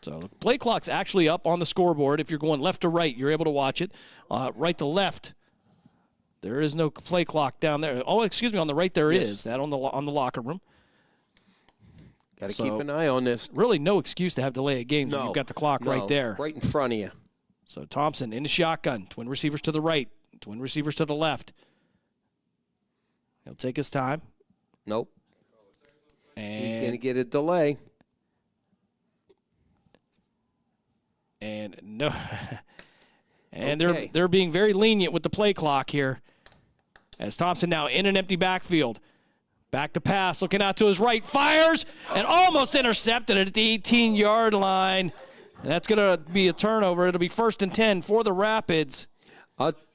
So the play clock's actually up on the scoreboard. If you're going left to right, you're able to watch it. Right to left, there is no play clock down there. Oh, excuse me, on the right there is. That on the locker room. Got to keep an eye on this. Really no excuse to have delay of games when you've got the clock right there. Right in front of you. So Thompson in the shotgun. Twin receivers to the right. Twin receivers to the left. He'll take his time. Nope. And he's going to get a delay. And no. And they're being very lenient with the play clock here. As Thompson now in an empty backfield. Back to pass, looking out to his right, fires, and almost intercepted at the 18-yard line. And that's going to be a turnover. It'll be 1st and 10 for the Rapids.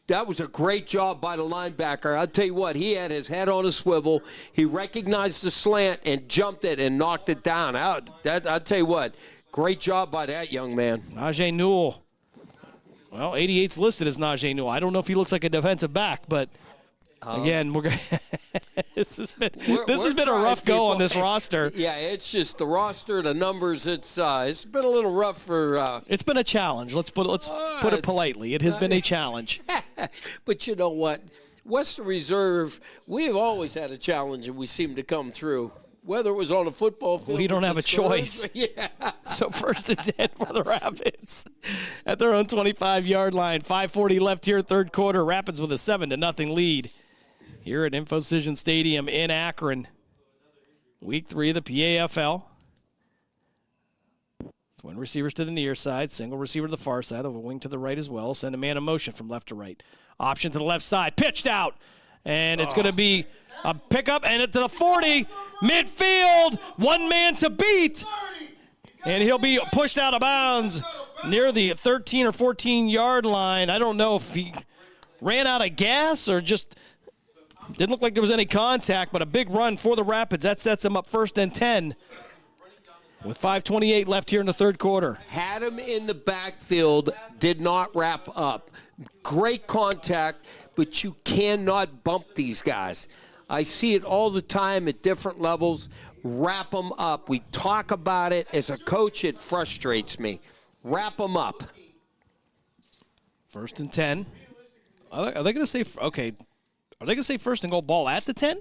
That was a great job by the linebacker. I'll tell you what, he had his head on a swivel. He recognized the slant and jumped it and knocked it down. I'll tell you what, Great job by that young man. Najee Newell. Well, 88's listed as Najee Newell. I don't know if he looks like a defensive back, but again, this has been a rough go on this roster. Yeah, it's just the roster, the numbers. It's been a little rough for. It's been a challenge. Let's put it politely. It has been a challenge. But you know what? Western Reserve, we've always had a challenge, and we seem to come through. Whether it was on a football field. We don't have a choice. Yeah. So 1st and 10 for the Rapids at their own 25-yard line. 5:40 left here, third quarter. Rapids with a 7-0 lead here at InfoCision Stadium in Akron. Week 3 of the PAFL. Twin receivers to the near side, single receiver to the far side, of a wing to the right as well. Send a man in motion from left to right. Option to the left side, pitched out. And it's going to be a pickup, and it to the 40, midfield, one man to beat. And he'll be pushed out of bounds near the 13 or 14-yard line. I don't know if he ran out of gas or just didn't look like there was any contact, but a big run for the Rapids. That sets him up 1st and 10 with 5:28 left here in the third quarter. Had him in the backfield, did not wrap up. Great contact, but you cannot bump these guys. I see it all the time at different levels. Wrap them up. We talk about it. As a coach, it frustrates me. Wrap them up. 1st and 10. Are they going to say, okay, are they going to say 1st and goal ball at the 10?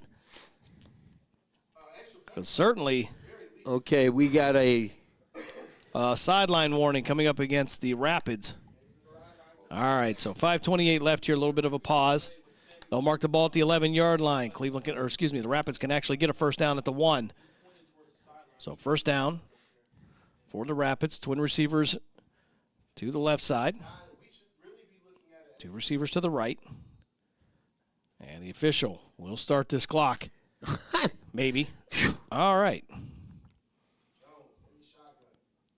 Because certainly. Okay, we got a sideline warning coming up against the Rapids. All right, so 5:28 left here, a little bit of a pause. They'll mark the ball at the 11-yard line. The Rapids can actually get a first down at the 1. So first down for the Rapids. Twin receivers to the left side. 2 receivers to the right. And the official will start this clock. Maybe. All right.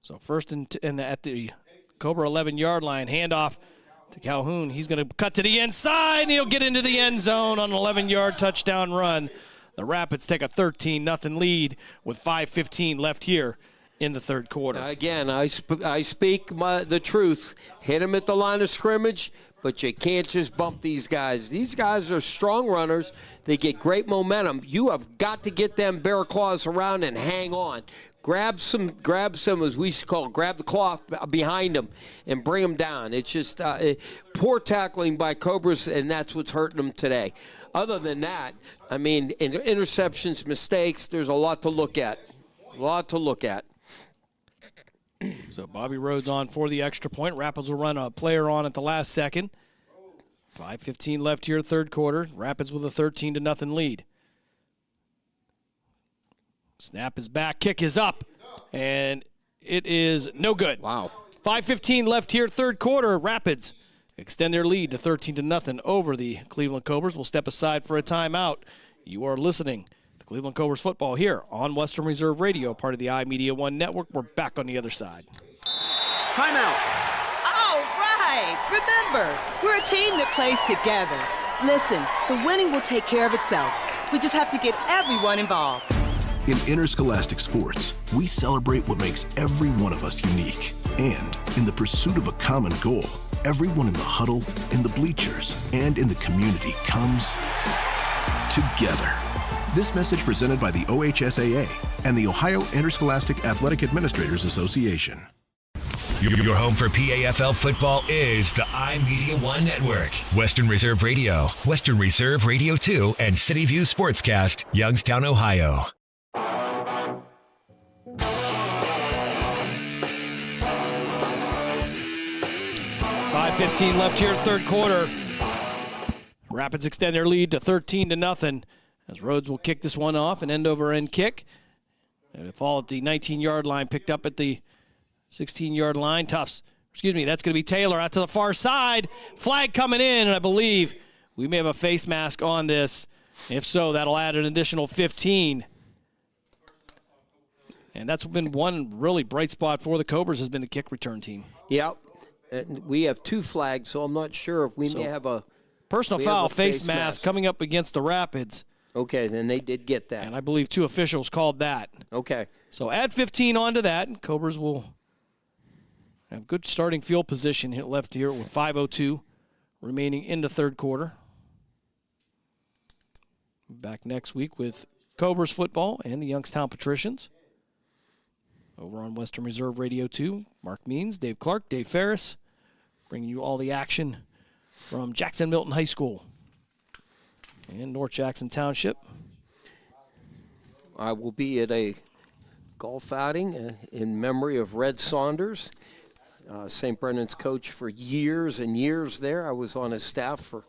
So first and at the Cobra 11-yard line, handoff to Calhoun. He's going to cut to the inside, and he'll get into the end zone on an 11-yard touchdown run. The Rapids take a 13-0 lead with 5:15 left here in the third quarter. Again, I speak the truth. Hit them at the line of scrimmage, but you can't just bump these guys. These guys are strong runners. They get great momentum. You have got to get them bear claws around and hang on. Grab some, as we used to call it, grab the cloth behind them and bring them down. It's just poor tackling by Cobras, and that's what's hurting them today. Other than that, I mean, interceptions, mistakes, there's a lot to look at. So Bobby Rhodes on for the extra point. Rapids will run a player on at the last second. 5:15 left here, third quarter. Rapids with a 13-0 lead. Snap is back, kick is up, and it is no good. Wow. 5:15 left here, third quarter. Rapids extend their lead to 13-0 over the Cleveland Cobras. We'll step aside for a timeout. You are listening to Cleveland Cobras football here on Western Reserve Radio, part of the iMedia One Network. We're back on the other side. Timeout. All right. Remember, we're a team that plays together. Listen, the winning will take care of itself. We just have to get everyone involved. In interscholastic sports, we celebrate what makes every one of us unique. And in the pursuit of a common goal, everyone in the huddle, in the bleachers, and in the community comes together. This message presented by the OHSAA and the Ohio Interscholastic Athletic Administrators Association. Your home for PAFL football is the iMedia One Network. Western Reserve Radio, Western Reserve Radio 2, and City View Sportscast, Youngstown, Ohio. 5:15 left here, third quarter. Rapids extend their lead to 13-0 as Rhodes will kick this one off, an end-over-end kick. And it fall at the 19-yard line, picked up at the 16-yard line. That's going to be Taylor out to the far side. Flag coming in, and I believe we may have a face mask on this. If so, that'll add an additional 15. And that's been one really bright spot for the Cobras, has been the kick return team. Yep. We have 2 flags, so I'm not sure if we may have a personal foul, face mask coming up against the Rapids. Okay, then they did get that. And I believe 2 officials called that. Okay. So add 15 onto that, and Cobras will Have good starting field position left here with 5:02 remaining in the third quarter. Back next week with Cobras football and the Youngstown Patricians. Over on Western Reserve Radio 2, Mark Means, Dave Clark, Dave Ferris, bringing you all the action from Jackson Milton High School and North Jackson Township. I will be at a golf outing in memory of Red Saunders, St. Brendan's coach for years and years there. I was on his staff for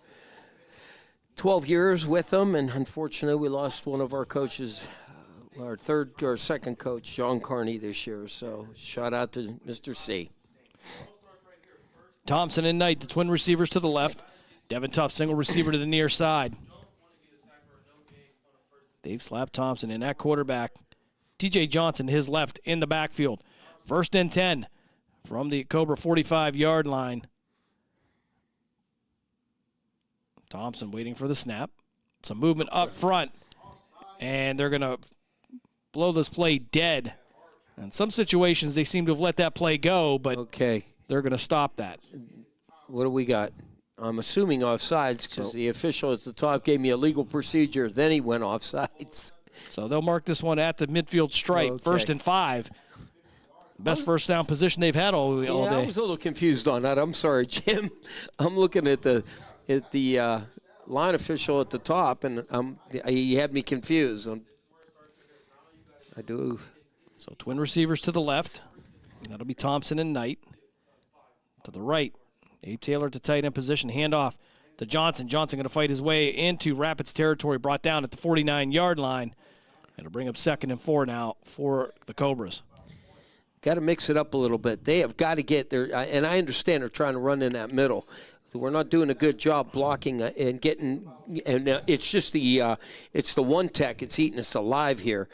12 years with him, and unfortunately we lost one of our coaches, our second coach, John Carney, this year. So shout out to Mr. C. Thompson and Knight, the twin receivers to the left. Devin Tuff, single receiver to the near side. Dave Slap Thompson in at quarterback. TJ Johnson, his left, in the backfield. 1st and 10 from the Cobra 45-yard line. Thompson waiting for the snap. Some movement up front, and they're going to blow this play dead. In some situations, they seem to have let that play go, but they're going to stop that. What do we got? I'm assuming offsides because the official at the top gave me a legal procedure. Then he went offsides. So they'll mark this one at the midfield stripe, 1st and 5. Best first down position they've had all day. I was a little confused on that. I'm sorry, Jim. I'm looking at the line official at the top, and he had me confused. I do. So twin receivers to the left. That'll be Thompson and Knight. To the right, Abe Taylor to tight end position. Handoff to Johnson. Johnson going to fight his way into Rapids territory, brought down at the 49-yard line. It'll bring up 2nd and 4 now for the Cobras. Got to mix it up a little bit. They have got to get there, and I understand they're trying to run in that middle. We're not doing a good job blocking and getting, and it's just it's the one tech. It's eating us alive here.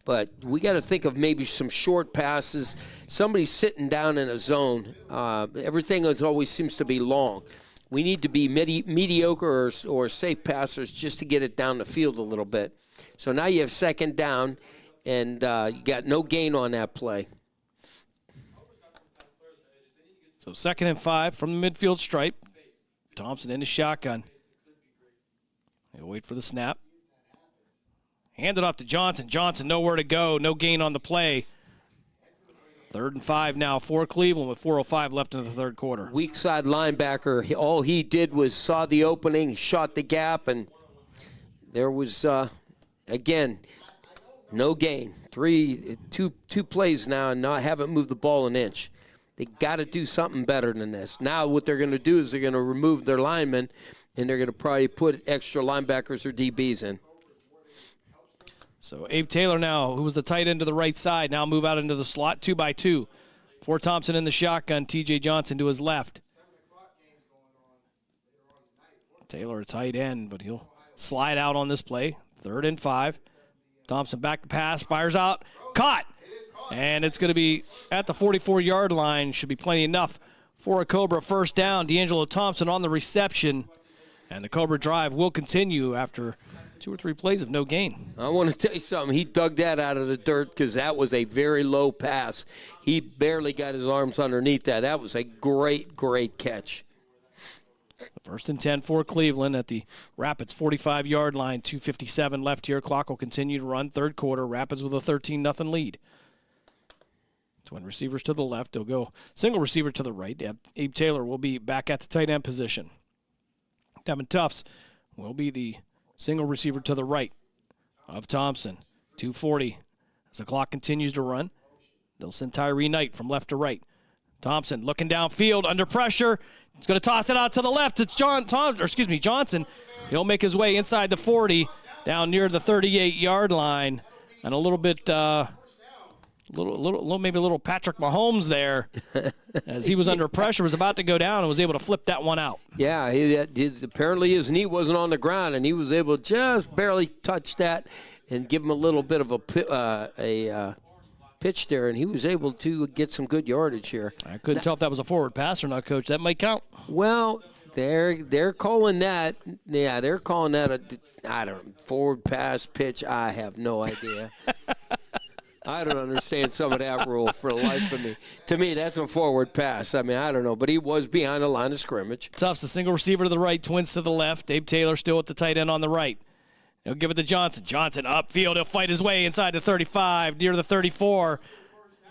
But we got to think of maybe some short passes. Somebody's sitting down in a zone. Everything always seems to be long. We need to be mediocre or safe passers just to get it down the field a little bit. So now you have 2nd down, and you got no gain on that play. So 2nd and 5 from the midfield stripe. Thompson in the shotgun. He'll wait for the snap. Hand it off to Johnson. Johnson nowhere to go. No gain on the play. 3rd and 5 now for Cleveland with 4:05 left in the third quarter. Weak side linebacker. All he did was saw the opening, shot the gap, and there was, again, no gain. Two plays now and haven't moved the ball an inch. They got to do something better than this. Now what they're going to do is they're going to remove their linemen, and they're going to probably put extra linebackers or DBs in. So Abe Taylor now, who was the tight end to the right side, now move out into the slot 2x2. For Thompson in the shotgun, TJ Johnson to his left. Taylor a tight end, but he'll slide out on this play. 3rd and 5. Thompson back to pass, fires out, caught. And it's going to be at the 44-yard line. Should be plenty enough for a Cobra first down. D'Angelo Thompson on the reception. And the Cobra drive will continue after 2 or 3 plays of no gain. I want to tell you something. He dug that out of the dirt because that was a very low pass. He barely got his arms underneath that. That was a great, great catch. 1st and 10 for Cleveland at the Rapids 45-yard line. 2:57 left here. Clock will continue to run. Third quarter. Rapids with a 13-0 lead. Twin receivers to the left. They'll go single receiver to the right. Abe Taylor will be back at the tight end position. Devin Tufts will be the single receiver to the right of Thompson. 2:40 as the clock continues to run. They'll send Tyree Knight from left to right. Thompson looking downfield under pressure. He's going to toss it out to the left. It's Johnson. He'll make his way inside the 40 down near the 38-yard line. And a little bit maybe a little Patrick Mahomes there as he was under pressure, was about to go down and was able to flip that one out. Yeah, apparently his knee wasn't on the ground, and he was able to just barely touch that and give him a little bit of a pitch there, and he was able to get some good yardage here. I couldn't tell if that was a forward pass or not, Coach. That might count. Well, they're calling that. Yeah, they're calling that a forward pass pitch. I have no idea. I don't understand some of that rule for the life of me. To me, that's a forward pass. I mean, I don't know, but he was behind the line of scrimmage. Tufts, a single receiver to the right, twins to the left. Dave Taylor still at the tight end on the right. He'll give it to Johnson. Johnson upfield. He'll fight his way inside the 35, near the 34.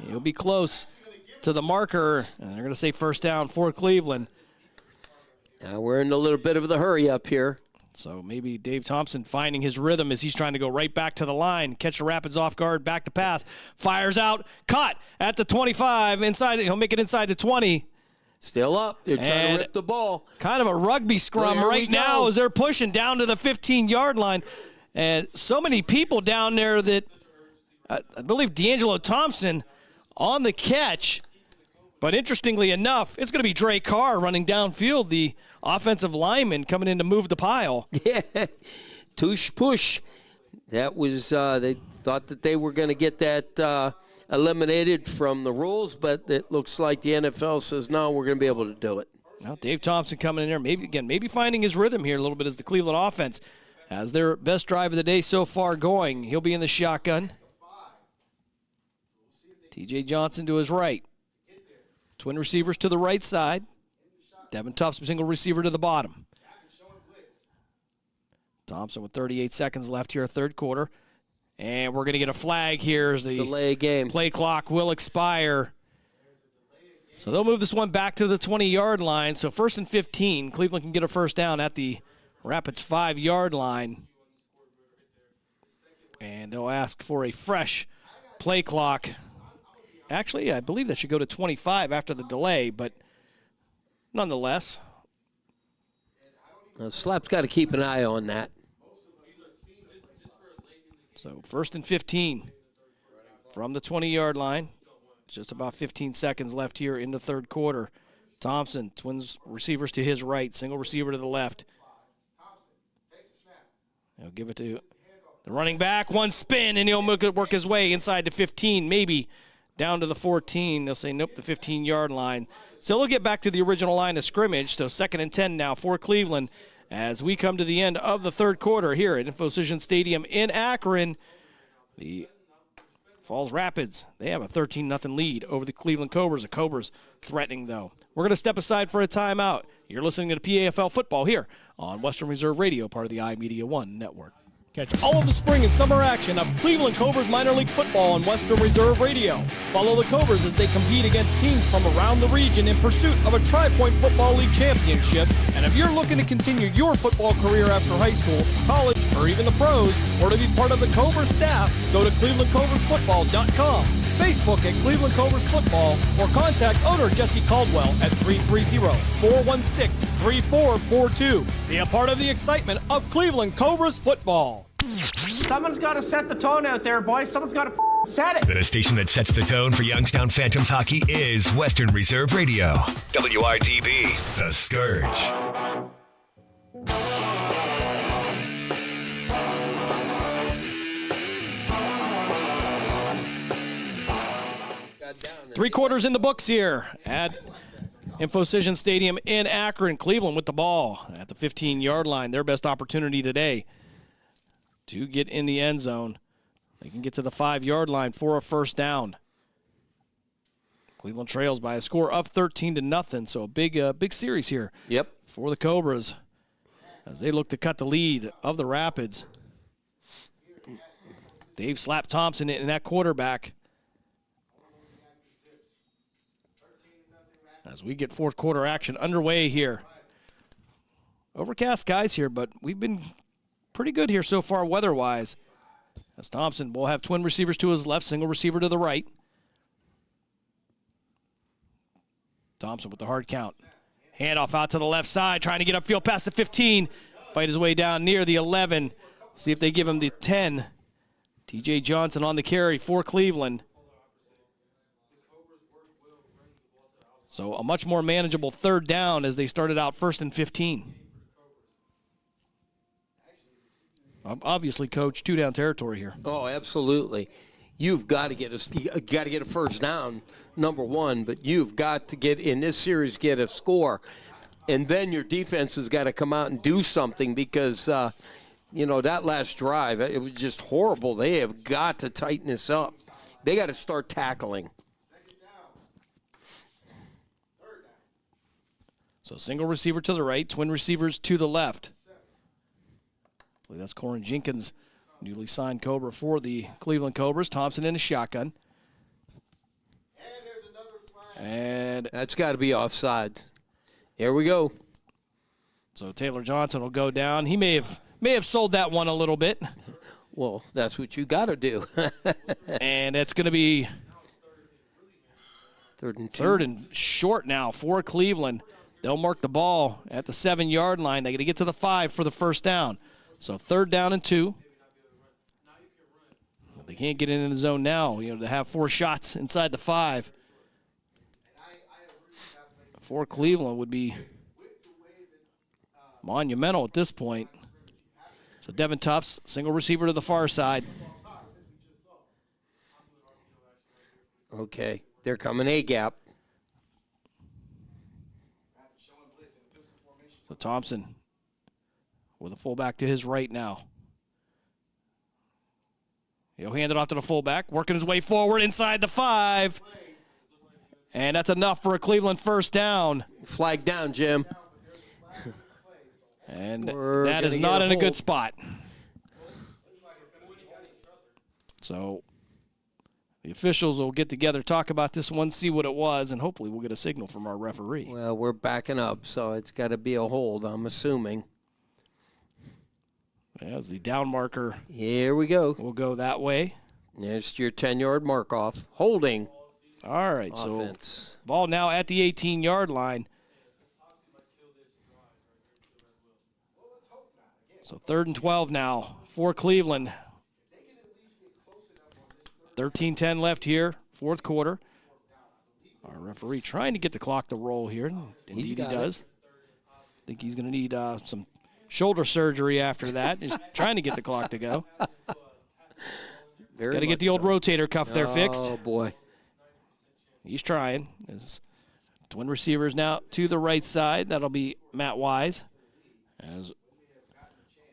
He'll be close to the marker, and they're going to say first down for Cleveland. Now we're in a little bit of the hurry up here. So maybe Dave Thompson finding his rhythm as he's trying to go right back to the line, catch the Rapids off guard, back to pass, fires out, caught at the 25, inside. He'll make it inside the 20. Still up. They're trying to rip the ball. Kind of a rugby scrum right now as they're pushing down to the 15-yard line. And so many people down there that I believe D'Angelo Thompson on the catch. But interestingly enough, it's going to be Dre Carr running downfield, the offensive lineman coming in to move the pile. Yeah, tush push. That was, they thought that they were going to get that eliminated from the rules, but it looks like the NFL says, no, we're going to be able to do it. Now, Dave Thompson coming in there, maybe finding his rhythm here a little bit as the Cleveland offense has their best drive of the day so far going. He'll be in the shotgun. T.J. Johnson to his right. Twin receivers to the right side. Devin Tufts, single receiver to the bottom. Thompson with 38 seconds left here, third quarter. And we're going to get a flag here as the delay game. Play clock will expire. So they'll move this one back to the 20-yard line. So first and 15, Cleveland can get a first down at the Rapids 5-yard line. And they'll ask for a fresh play clock. Actually, I believe that should go to 25 after the delay, but nonetheless. Slap's got to keep an eye on that. So first and 15 from the 20-yard line. Just about 15 seconds left here in the third quarter. Thompson, twins receivers to his right, single receiver to the left. He'll give it to the running back, one spin, and he'll work his way inside the 15, maybe down to the 14. They'll say, nope, the 15-yard line. So they'll get back to the original line of scrimmage. So second and 10 now for Cleveland as we come to the end of the third quarter here at InfoCision Stadium in Akron. The Falls Rapids, they have a 13-0 lead over the Cleveland Cobras. The Cobras threatening, though. We're going to step aside for a timeout. You're listening to the PAFL Football here on Western Reserve Radio, part of the iMedia One network. Catch all of the spring and summer action of Cleveland Cobras minor league football on Western Reserve Radio. Follow the Cobras as they compete against teams from around the region in pursuit of a Tri-Point Football League championship. And if you're looking to continue your football career after high school, college, or even the pros, or to be part of the Cobras staff, go to clevelandcobrasfootball.com, Facebook at Cleveland Cobras Football, or contact owner Jesse Caldwell at 330-416-3442. Be a part of the excitement of Cleveland Cobras football. Someone's got to set the tone out there, boys. Someone's got to set it. The station that sets the tone for Youngstown Phantoms hockey is Western Reserve Radio. WRDB, The Scourge. Three quarters in the books here at InfoCision Stadium in Akron. Cleveland with the ball at the 15-yard line. Their best opportunity today to get in the end zone. They can get to the 5-yard line for a first down. Cleveland trails by a score of 13-0, so a big series here. Yep. For the Cobras as they look to cut the lead of the Rapids. Dave slapped Thompson in that quarterback. As we get fourth quarter action underway here. Overcast skies here, but we've been pretty good here so far weather-wise. As Thompson will have twin receivers to his left, single receiver to the right. Thompson with the hard count. Handoff out to the left side, trying to get upfield past the 15. Fight his way down near the 11. See if they give him the 10. T.J. Johnson on the carry for Cleveland. So a much more manageable third down as they started out first and 15. Obviously, Coach, two-down territory here. Oh, absolutely. You've got to get a first down, number one, but you've got to get in this series get a score, and then your defense has got to come out and do something because that last drive it was just horrible. They have got to tighten this up They got to start tackling. So single receiver to the right, twin receivers to the left. I believe that's Corin Jenkins, newly signed Cobra for the Cleveland Cobras. Thompson in a shotgun. And that's got to be offsides. Here we go. So Taylor Johnson will go down. He may have sold that one a little bit. Well, that's what you got to do. And it's going to be 3rd and 2. 3rd and short now for Cleveland. They'll mark the ball at the 7-yard line. They got to get to the 5 for the first down. So 3rd down and 2. They can't get in the zone now, to have 4 shots inside the 5. For Cleveland would be monumental at this point. So Devin Tufts, single receiver to the far side. Okay, they're coming A-gap. So Thompson with a fullback to his right now. He'll hand it off to the fullback, working his way forward inside the 5. And that's enough for a Cleveland first down. Flag down, Jim. And that is not in a good spot. So the officials will get together, talk about this one, see what it was, and hopefully we'll get a signal from our referee. Well, we're backing up, so it's got to be a hold, I'm assuming. As the down marker. Here we go. We'll go that way. There's your 10-yard mark off. Holding. All right, offense. So ball now at the 18-yard line. So 3rd and 12 now for Cleveland. 13-10 left here, 4th quarter. Our referee trying to get the clock to roll here. Indeed he does. I think he's going to need some shoulder surgery after that. He's trying to get the clock to go. Got to get the old rotator cuff there fixed. Oh, boy. He's trying. His twin receivers now to the right side. That'll be Matt Wise, as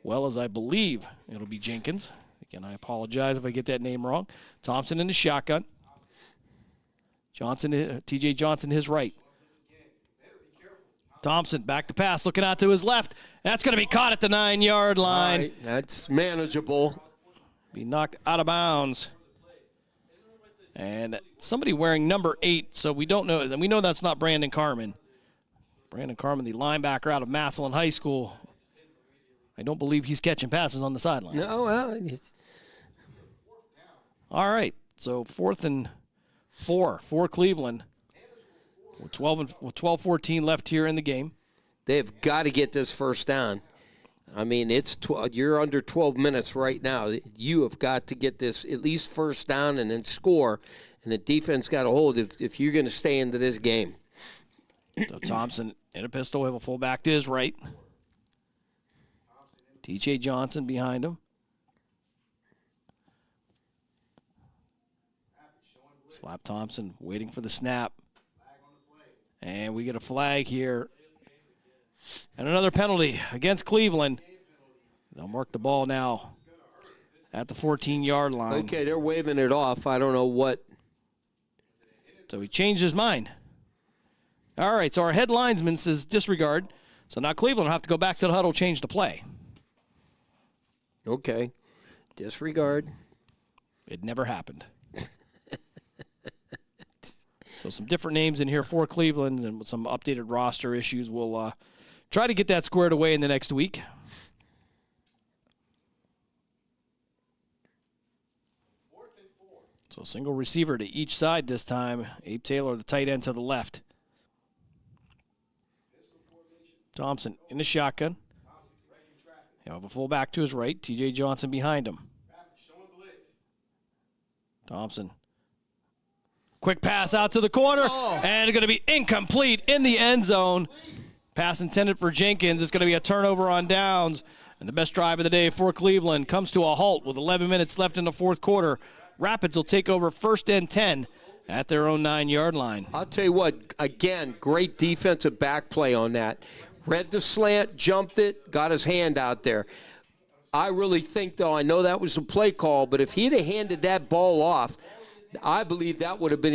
well as I believe it'll be Jenkins. Again, I apologize if I get that name wrong. Thompson in the shotgun. T.J. Johnson, his right. Thompson back to pass, looking out to his left. That's going to be caught at the 9-yard line. Right, that's manageable. Be knocked out of bounds. And somebody wearing number 8, so we don't know. We know that's not Brandon Carmen. Brandon Carmen, the linebacker out of Massillon High School. I don't believe he's catching passes on the sideline. No, well, all right, so 4th and 4 for Cleveland. With 12-14 left here in the game. They've got to get this first down. I mean, you're under 12 minutes right now. You have got to get this at least first down and then score, and the defense got to hold if you're going to stay into this game. So Thompson in a pistol, have a fullback to his right. T.J. Johnson behind him. Slap Thompson waiting for the snap. And we get a flag here. And another penalty against Cleveland. They'll mark the ball now at the 14-yard line. Okay, they're waving it off. I don't know what. So he changed his mind. All right, so our head linesman says disregard. So now Cleveland will have to go back to the huddle, change the play. Okay, disregard. It never happened. So some different names in here for Cleveland and with some updated roster issues. We'll try to get that squared away in the next week. So single receiver to each side this time. Abe Taylor, the tight end, to the left. Thompson in the shotgun. He'll have a fullback to his right. T.J. Johnson behind him. Thompson. Quick pass out to the corner, and going to be incomplete in the end zone. Pass intended for Jenkins. It's going to be a turnover on downs. And the best drive of the day for Cleveland comes to a halt with 11 minutes left in the 4th quarter. Rapids will take over 1st and 10 at their own 9-yard line. I'll tell you what, again, great defensive back play on that. Read the slant, jumped it, got his hand out there. I really think, though, I know that was a play call, but if he'd have handed that ball off, I believe that would have been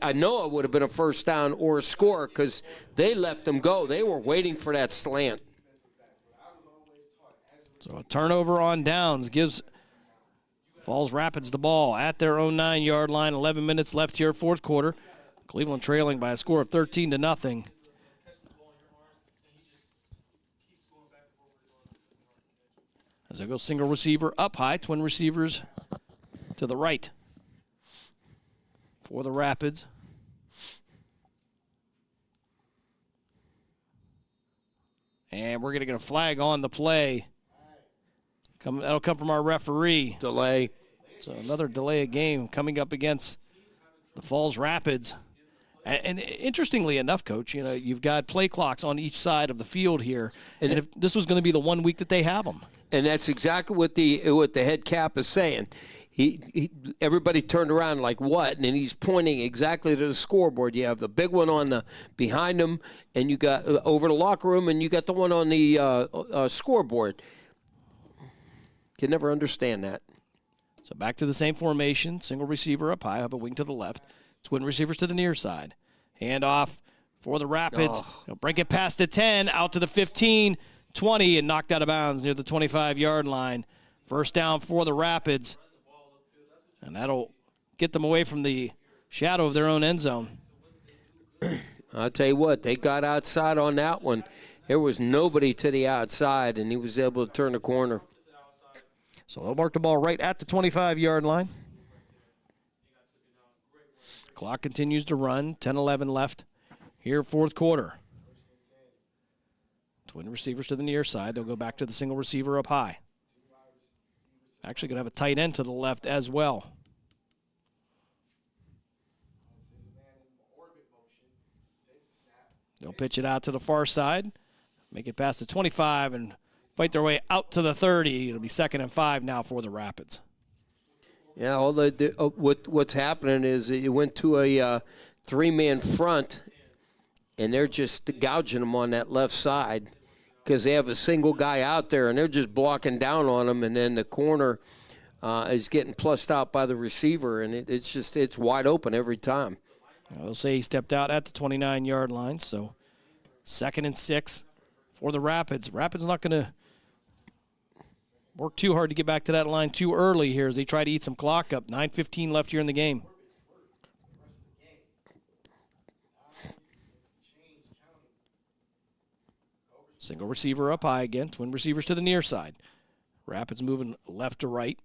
I know it would have been a first down or a score because they let them go. They were waiting for that slant. So a turnover on downs gives Falls Rapids the ball at their own 9-yard line. 11 minutes left here, fourth quarter. Cleveland trailing by a score of 13-0. As they go single receiver up high, twin receivers to the right for the Rapids. And we're going to get a flag on the play. That'll come from our referee. Delay. So another delay of game coming up against the Falls Rapids. And interestingly enough, Coach, you've got play clocks on each side of the field here. And if this was going to be the 1 week that they have them. And that's exactly what the head cap is saying. Everybody turned around like, what? And then he's pointing exactly to the scoreboard. You have the big one on the behind him, and you got over the locker room, and you got the one on the scoreboard. Can never understand that. So back to the same formation. Single receiver up high, up a wing to the left. Twin receivers to the near side. Hand off for the Rapids. They'll break it past the 10, out to the 15, 20, and knocked out of bounds near the 25-yard line. First down for the Rapids. And that'll get them away from the shadow of their own end zone. I'll tell you what, they got outside on that one. There was nobody to the outside, and he was able to turn the corner. So they'll mark the ball right at the 25-yard line. Clock continues to run. 10-11 left here, fourth quarter. Twin receivers to the near side. They'll go back to the single receiver up high. Actually going to have a tight end to the left as well. They'll pitch it out to the far side. Make it past the 25 and fight their way out to the 30. It'll be 2nd and 5 now for the Rapids. Yeah, what's happening is it went to a three-man front, and they're just gouging them on that left side because they have a single guy out there, and they're just blocking down on them, and then the corner is getting plussed out by the receiver, and it's wide open every time. They'll say he stepped out at the 29-yard line, so 2nd and 6 for the Rapids. Rapids not going to work too hard to get back to that line too early here as they try to eat some clock up. 9:15 left here in the game. Single receiver up high again. Twin receivers to the near side. Rapids moving left to right.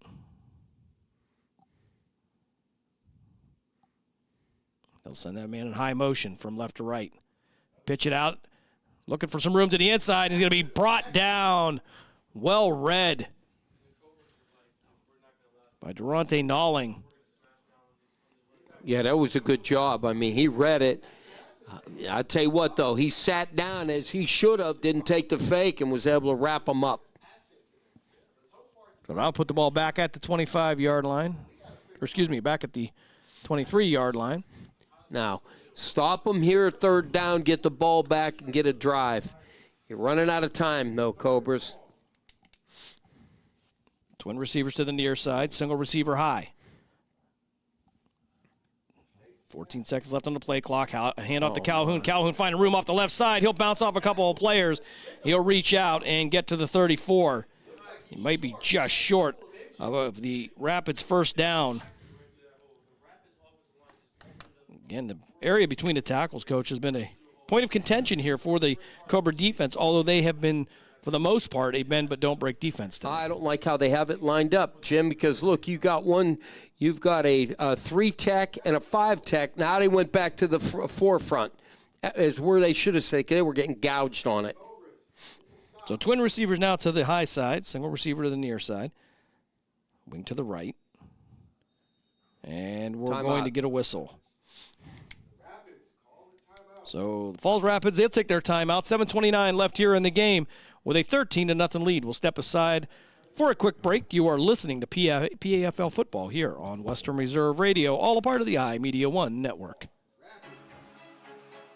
They'll send that man in high motion from left to right. Pitch it out. Looking for some room to the inside. He's going to be brought down. Well read by Durante Nalling. Yeah, that was a good job. I mean, he read it. I tell you what, though, he sat down as he should have, didn't take the fake, and was able to wrap him up. So I'll put the ball back at the 25-yard line. Or excuse me, back at the 23-yard line. Now, stop them here at 3rd down, get the ball back, and get a drive. You're running out of time, though, Cobras. Twin receivers to the near side, single receiver high. 14 seconds left on the play clock. Hand off to Calhoun. Calhoun finding room off the left side. He'll bounce off a couple of players. He'll reach out and get to the 34. He might be just short of the Rapids' first down. Again, the area between the tackles, Coach, has been a point of contention here for the Cobra defense, although they have been, for the most part, a bend but don't break defense today. I don't like how they have it lined up, Jim, because, look, you've got a 3-tech and a 5-tech. Now they went back to the forefront, is where they should have said they were getting gouged on it. So twin receivers now to the high side, single receiver to the near side, wing to the right. And we're going to get a whistle. So the Falls Rapids, they'll take their timeout. 7:29 left here in the game with a 13-0 lead. We'll step aside for a quick break. You are listening to PAFL Football here on Western Reserve Radio, all a part of the iMedia One network.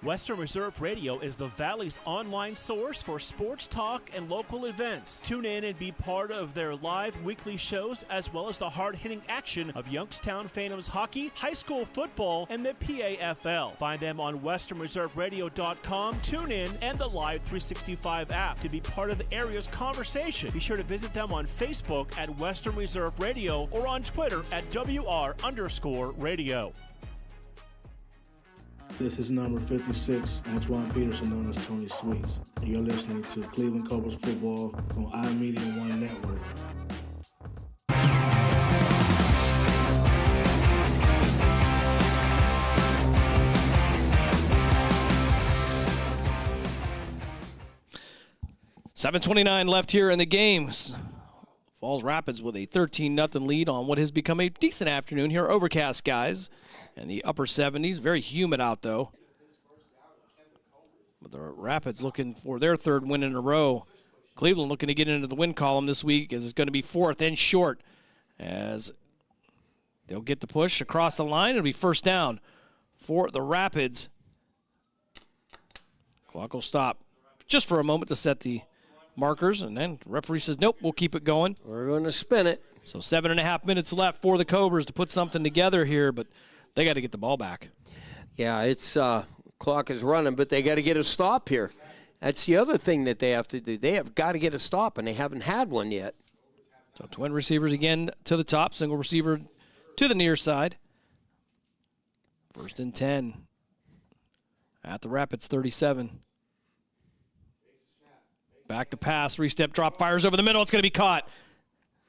Western Reserve Radio is the Valley's online source for sports talk and local events. Tune in and be part of their live weekly shows, as well as the hard-hitting action of Youngstown Phantoms hockey, high school football, and the PAFL. Find them on westernreserveradio.com, tune in, and the Live 365 app to be part of the area's conversation. Be sure to visit them on Facebook at Western Reserve Radio or on Twitter at WR_radio. This is number 56, Antoine Peterson, known as Tony Sweets. You're listening to Cleveland Cobras football on iMedia One Network. .7:29 left here in the game. Falls Rapids with a 13-0 lead on what has become a decent afternoon here. Overcast skies and the upper 70s. Very humid out, though. But the Rapids looking for their third win in a row. Cleveland looking to get into the win column this week, as it's going to be fourth and short, as they'll get the push across the line. It'll be first down for the Rapids. Clock will stop just for a moment to set the markers, and then the referee says, nope, we'll keep it going. We're going to spin it. So 7.5 minutes left for the Cobras to put something together here, but they got to get the ball back. Yeah, it's clock is running, but they got to get a stop here. That's the other thing that they have to do. They have got to get a stop, and they haven't had one yet. So twin receivers again to the top, single receiver to the near side. First and 10 at the Rapids 37. Back to pass, three-step drop, fires over the middle. It's going to be caught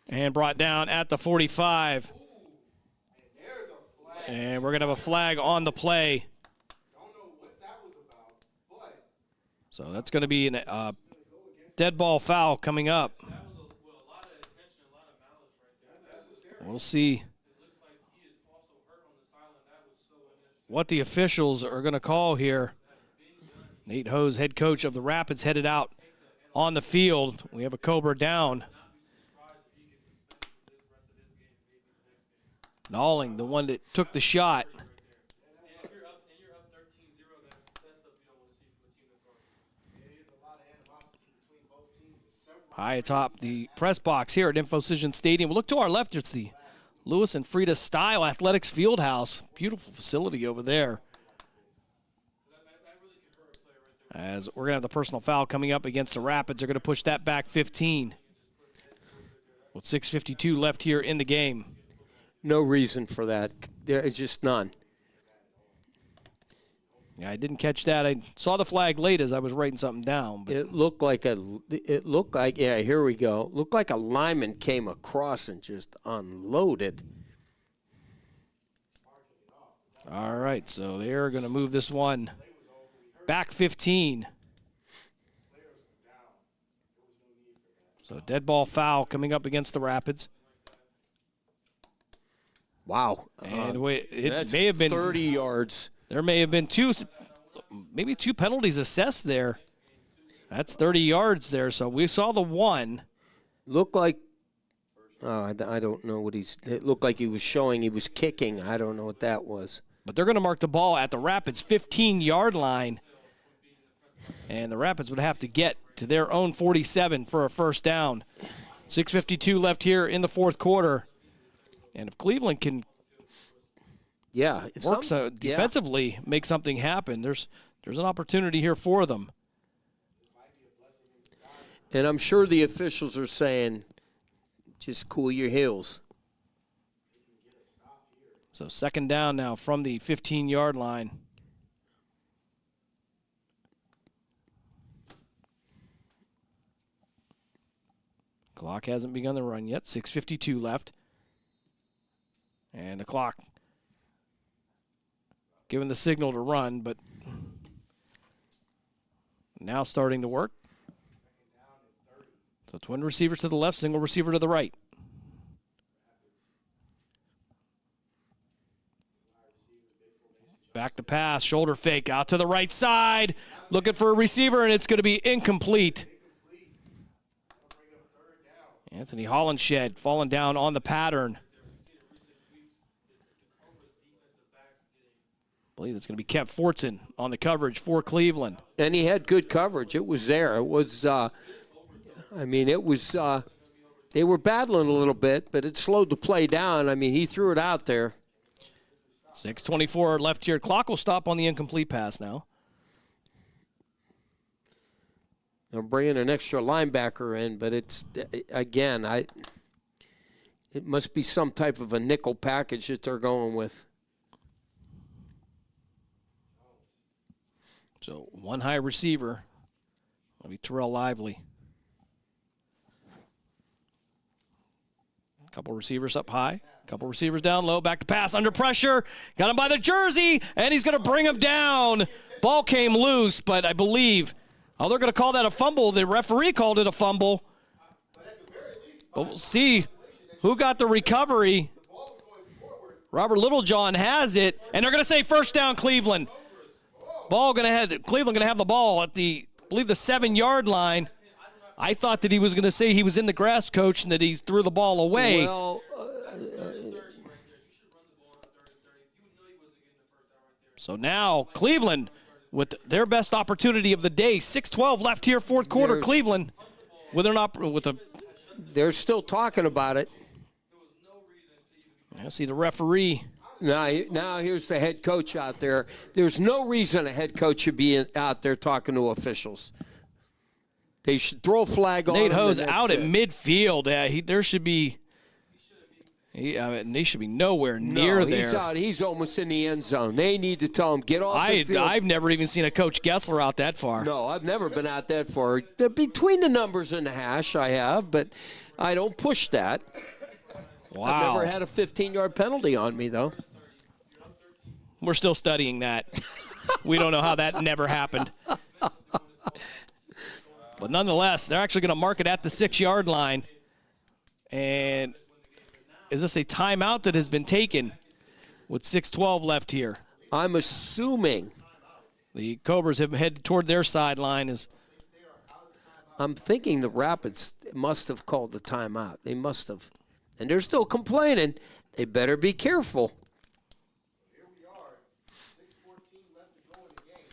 and brought down at the 45. And we're going to have a flag on the play. So that's going to be a dead ball foul coming up. We'll see what the officials are going to call here. Nate Hose, head coach of the Rapids, headed out on the field. We have a Cobra down. Nalling, the one that took the shot. High atop the press box here at InfoCision Stadium. We'll look to our left. It's the Lewis and Frida Style Athletics Fieldhouse. Beautiful facility over there. As we're going to have the personal foul coming up against the Rapids. They're going to push that back 15. With 6:52 left here in the game. No reason for that. There is just none. Yeah, I didn't catch that. I saw the flag late as I was writing something down. But it looked like yeah, here we go. Looked like a lineman came across and just unloaded. All right, so they're going to move this one back 15. So dead ball foul coming up against the Rapids. Wow. And it may have been 30 yards. There may have been maybe two penalties assessed there. That's 30 yards there. So we saw the one. Looked like, I don't know what it looked like he was showing he was kicking. I don't know what that was. But they're going to mark the ball at the Rapids 15-yard line. And the Rapids would have to get to their own 47 for a first down. 6:52 left here in the fourth quarter. And if Cleveland can work defensively, make something happen, there's an opportunity here for them. And I'm sure the officials are saying, just cool your heels. So second down now from the 15-yard line. Clock hasn't begun the run yet. 6:52 left. And the clock giving the signal to run, but now starting to work. So twin receivers to the left, single receiver to the right. Back to pass, shoulder fake out to the right side. Looking for a receiver, and it's going to be incomplete. Anthony Hollenshed falling down on the pattern. believe it's going to be Kev Fortson on the coverage for Cleveland. And he had good coverage. It was there. It was, they were battling a little bit, but it slowed the play down. I mean, he threw it out there. 6:24 left here. Clock will stop on the incomplete pass now. They're bringing an extra linebacker in, but it's, again, it must be some type of a nickel package that they're going with. So one high receiver. That'll be Terrell Lively. A couple receivers up high. A couple receivers down low. Back to pass. Under pressure. Got him by the jersey. And he's going to bring him down. Ball came loose, but I believe, they're going to call that a fumble. The referee called it a fumble. But we'll see who got the recovery. Robert Littlejohn has it. And they're going to say first down, Cleveland. Cleveland going to have the ball at I believe the 7-yard line. I thought that he was going to say he was in the grass, coach, and that he threw the ball away. Well, so now Cleveland with their best opportunity of the day. 6:12 left here, fourth quarter. Cleveland with a. They're still talking about it. I see the referee. Now here's the head coach out there. There's no reason a head coach should be out there talking to officials. They should throw a flag on Nate him. Ho's out at midfield. There should be. They should be nowhere near there. He's out. He's almost in the end zone. They need to tell him, get off the field. I've never even seen a Coach Gessler out that far. No, I've never been out that far. Between the numbers and the hash, I have, but I don't push that. Wow. I've never had a 15-yard penalty on me, though. We're still studying that. We don't know how that never happened. But nonetheless, they're actually going to mark it at the 6-yard line. And is this a timeout that has been taken with 6:12 left here? I'm assuming the Cobras have headed toward their sideline. I'm thinking the Rapids must have called the timeout. They must have. And they're still complaining. They better be careful.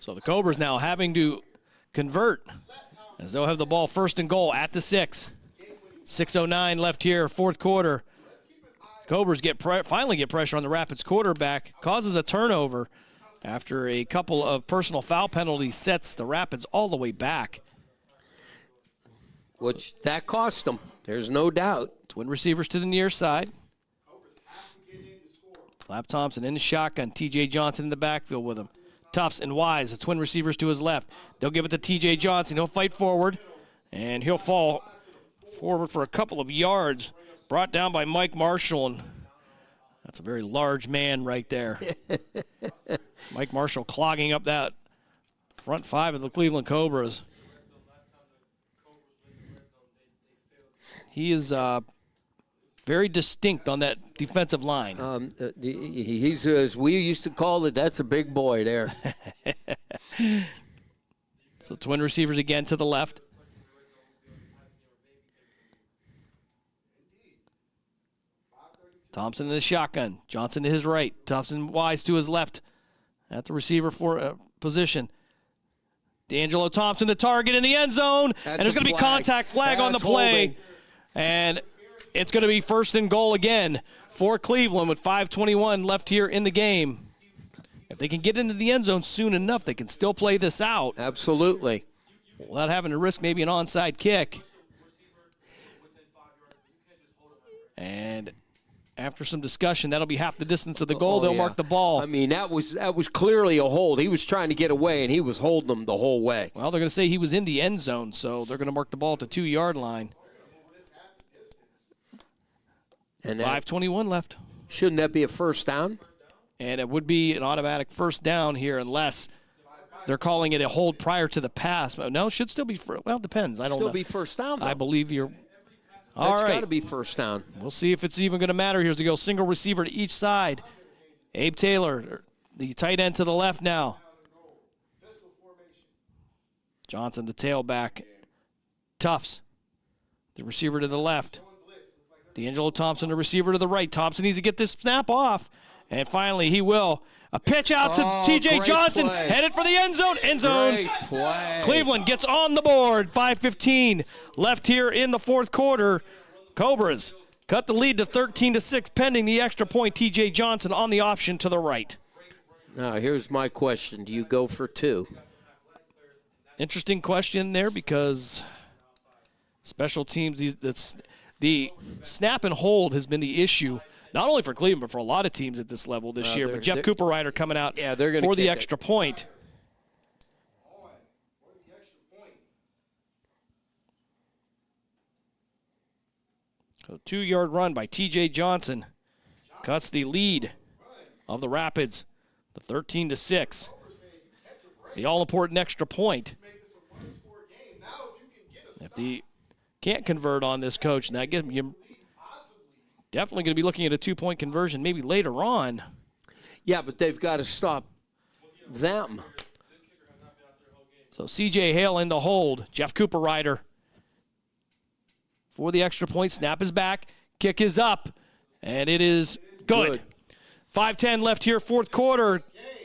So the Cobras now having to convert as they'll have the ball first and goal at the 6. 6:09 left here, fourth quarter. Cobras finally get pressure on the Rapids quarterback, causes a turnover after a couple of personal foul penalties, sets the Rapids all the way back. Which that cost them. There's no doubt. Twin receivers to the near side. Slap Thompson in the shotgun. T.J. Johnson in the backfield with him. Tufts and Wise, the twin receivers to his left. They'll give it to T.J. Johnson. He'll fight forward, and he'll fall forward for a couple of yards. Brought down by Mike Marshall, and that's a very large man right there. Mike Marshall clogging up that front 5 of the Cleveland Cobras. He is very distinct on that defensive line. He's, as we used to call it, that's a big boy there. So twin receivers again to the left. Thompson in the shotgun. Johnson to his right. Thompson Wise to his left at the receiver for position. D'Angelo Thompson, the target in the end zone. And there's going to be contact flag on the play. Holding. And it's going to be first and goal again for Cleveland with 5:21 left here in the game. If they can get into the end zone soon enough, they can still play this out. Absolutely. Without having to risk maybe an onside kick. And after some discussion, that'll be half the distance of the goal. They'll mark the ball. I mean, that was clearly a hold. He was trying to get away, and he was holding them the whole way. Well, they're going to say he was in the end zone, so they're going to mark the ball at the 2-yard line. And 5:21 left. Shouldn't that be a first down? And it would be an automatic first down here unless they're calling it a hold prior to the pass. No, it should still be well, it depends. I don't know. Still be first down, though. I believe you're all right. That's got to be first down. We'll see if it's even going to matter here as we go single receiver to each side. Abe Taylor, the tight end to the left now. Johnson, the tailback. Tufts, the receiver to the left. D'Angelo Thompson, the receiver to the right. Thompson needs to get this snap off, and finally he will. A pitch out to T.J. Johnson, headed for the end zone. End zone. Great play. Cleveland gets on the board. 5:15 left here in the fourth quarter. Cobras cut the lead to 13-6, pending the extra point. T.J. Johnson on the option to the right. Now, here's my question. Do you go for 2? Interesting question there because special teams, the snap and hold has been the issue, not only for Cleveland, but for a lot of teams at this level this year. But Jeff Cooper-Ryder coming out for the extra point. So 2-yard run by T.J. Johnson cuts the lead of the Rapids to 13-6. The all-important extra point. If they can't convert on this, coach, and that gives you definitely going to be looking at a 2-point conversion maybe later on. Yeah, but they've got to stop them. So C.J. Hale in the hold. Jeff Cooper-Ryder for the extra point. Snap is back. Kick is up. And it is good. 5:10 left here, fourth quarter.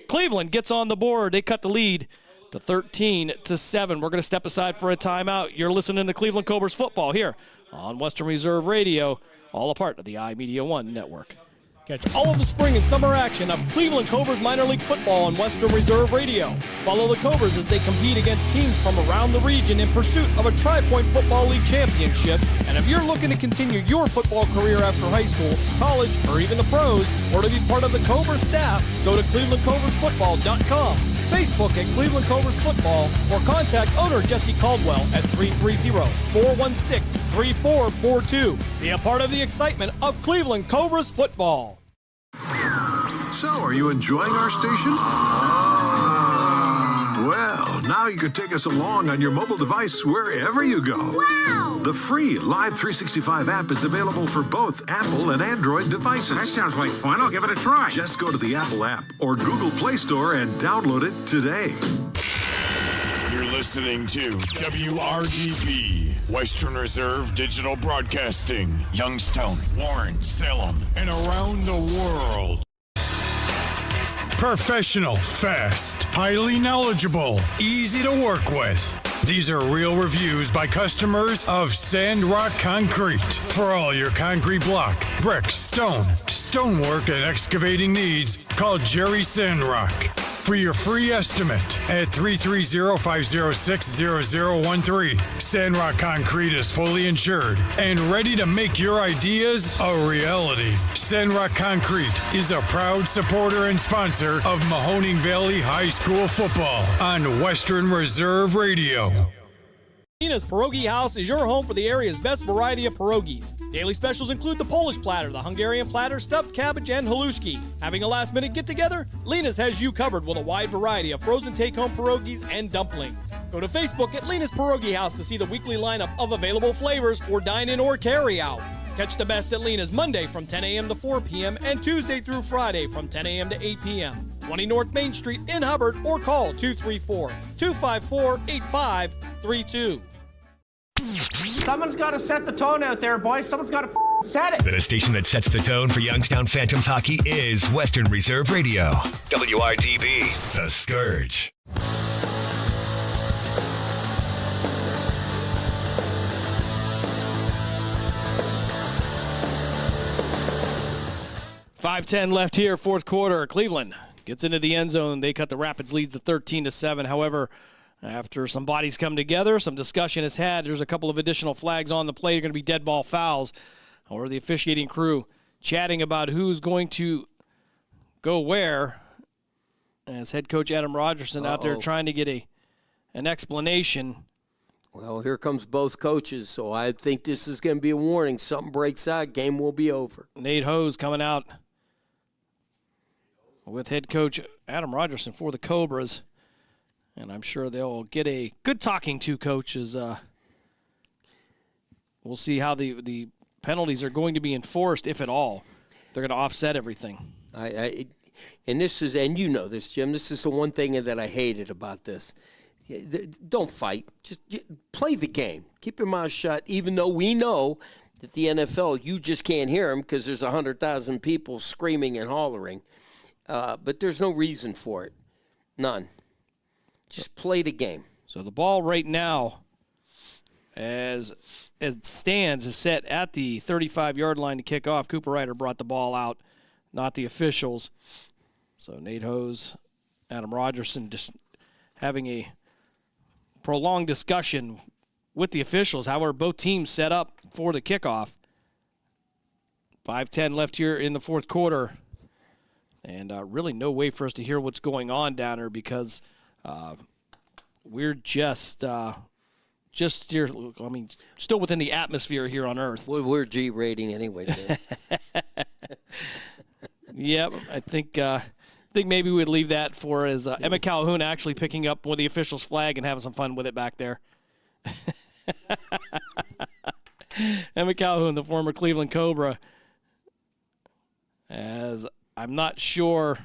Cleveland gets on the board. They cut the lead to 13-7. We're going to step aside for a timeout. You're listening to Cleveland Cobras football here on Western Reserve Radio, all a part of the iMedia One network. Catch all of the spring and summer action of Cleveland Cobras minor league football on Western Reserve Radio. Follow the Cobras as they compete against teams from around the region in pursuit of a Tri-Point Football League championship. And if you're looking to continue your football career after high school, college, or even the pros, or to be part of the Cobras staff, go to clevelandcobrasfootball.com, Facebook at Cleveland Cobras Football, or contact owner Jesse Caldwell at 330-416-3442. Be a part of the excitement of Cleveland Cobras football. So, are you enjoying our station? Well, now you can take us along on your mobile device wherever you go. Wow! The free Live 365 app is available for both Apple and Android devices. That sounds like fun. I'll give it a try. Just go to the Apple app or Google Play Store and download it today. You're listening to WRDB, Western Reserve Digital Broadcasting, Youngstown, Warren, Salem, and around the world. Professional, fast, highly knowledgeable, easy to work with. These are real reviews by customers of Sandrock Concrete. For all your concrete block, brick, stone, stonework, and excavating needs, call Jerry Sandrock. For your free estimate at 330-506-0013. Sandrock Concrete is fully insured and ready to make your ideas a reality. Sandrock Concrete is a proud supporter and sponsor of Mahoning Valley High School football on Western Reserve Radio. Nina's Pierogi House is your home for the area's best variety of pierogies. Daily specials include the Polish platter, the Hungarian platter, stuffed cabbage, and halushki. Having a last-minute get-together? Lena's has you covered with a wide variety of frozen take-home pierogies and dumplings. Go to Facebook at Lena's Pierogi House to see the weekly lineup of available flavors for dine-in or carry-out. Catch the best at Lena's Monday from 10 a.m. to 4 p.m. and Tuesday through Friday from 10 a.m. to 8 p.m. 20 North Main Street in Hubbard, or call 234-254-8532. Someone's got to set the tone out there, boys. Someone's got to set it. The station that sets the tone for Youngstown Phantoms hockey is Western Reserve Radio. WRDB, The Scourge. .5:10 left here, fourth quarter. Cleveland gets into the end zone. They cut the Rapids leads to 13-7. However, after some bodies come together, some discussion is had. There's a couple of additional flags on the play. They're going to be dead ball fouls. Or the officiating crew chatting about who's going to go where. As head coach Adam Rogerson out there trying to get an explanation. Well, here comes both coaches, so I think this is going to be a warning. Something breaks out, game will be over. Nate Hose coming out with head coach Adam Rogerson for the Cobras. And I'm sure they'll get a good talking to, coaches. We'll see how the penalties are going to be enforced, if at all. They're going to offset everything. And this is, and you know this, Jim, this is the one thing that I hated about this. Don't fight. Just play the game. Keep your mouth shut, even though we know that the NFL, you just can't hear them because there's 100,000 people screaming and hollering. but there's no reason for it. None. Just play the game. So the ball right now, as it stands, is set at the 35-yard line to kick off. Cooper Ryder brought the ball out, not the officials. So Nate Hose, Adam Rogerson just having a prolonged discussion with the officials. However, both teams set up for the kickoff. 5:10 left here in the fourth quarter. And really no way for us to hear what's going on down there because we're just here, I mean, still within the atmosphere here on Earth. We're G rating anyway. Yep, I think maybe we'd leave that for as Emma Calhoun actually picking up one of the officials' flag and having some fun with it back there. Emma Calhoun, the former Cleveland Cobra, as I'm not sure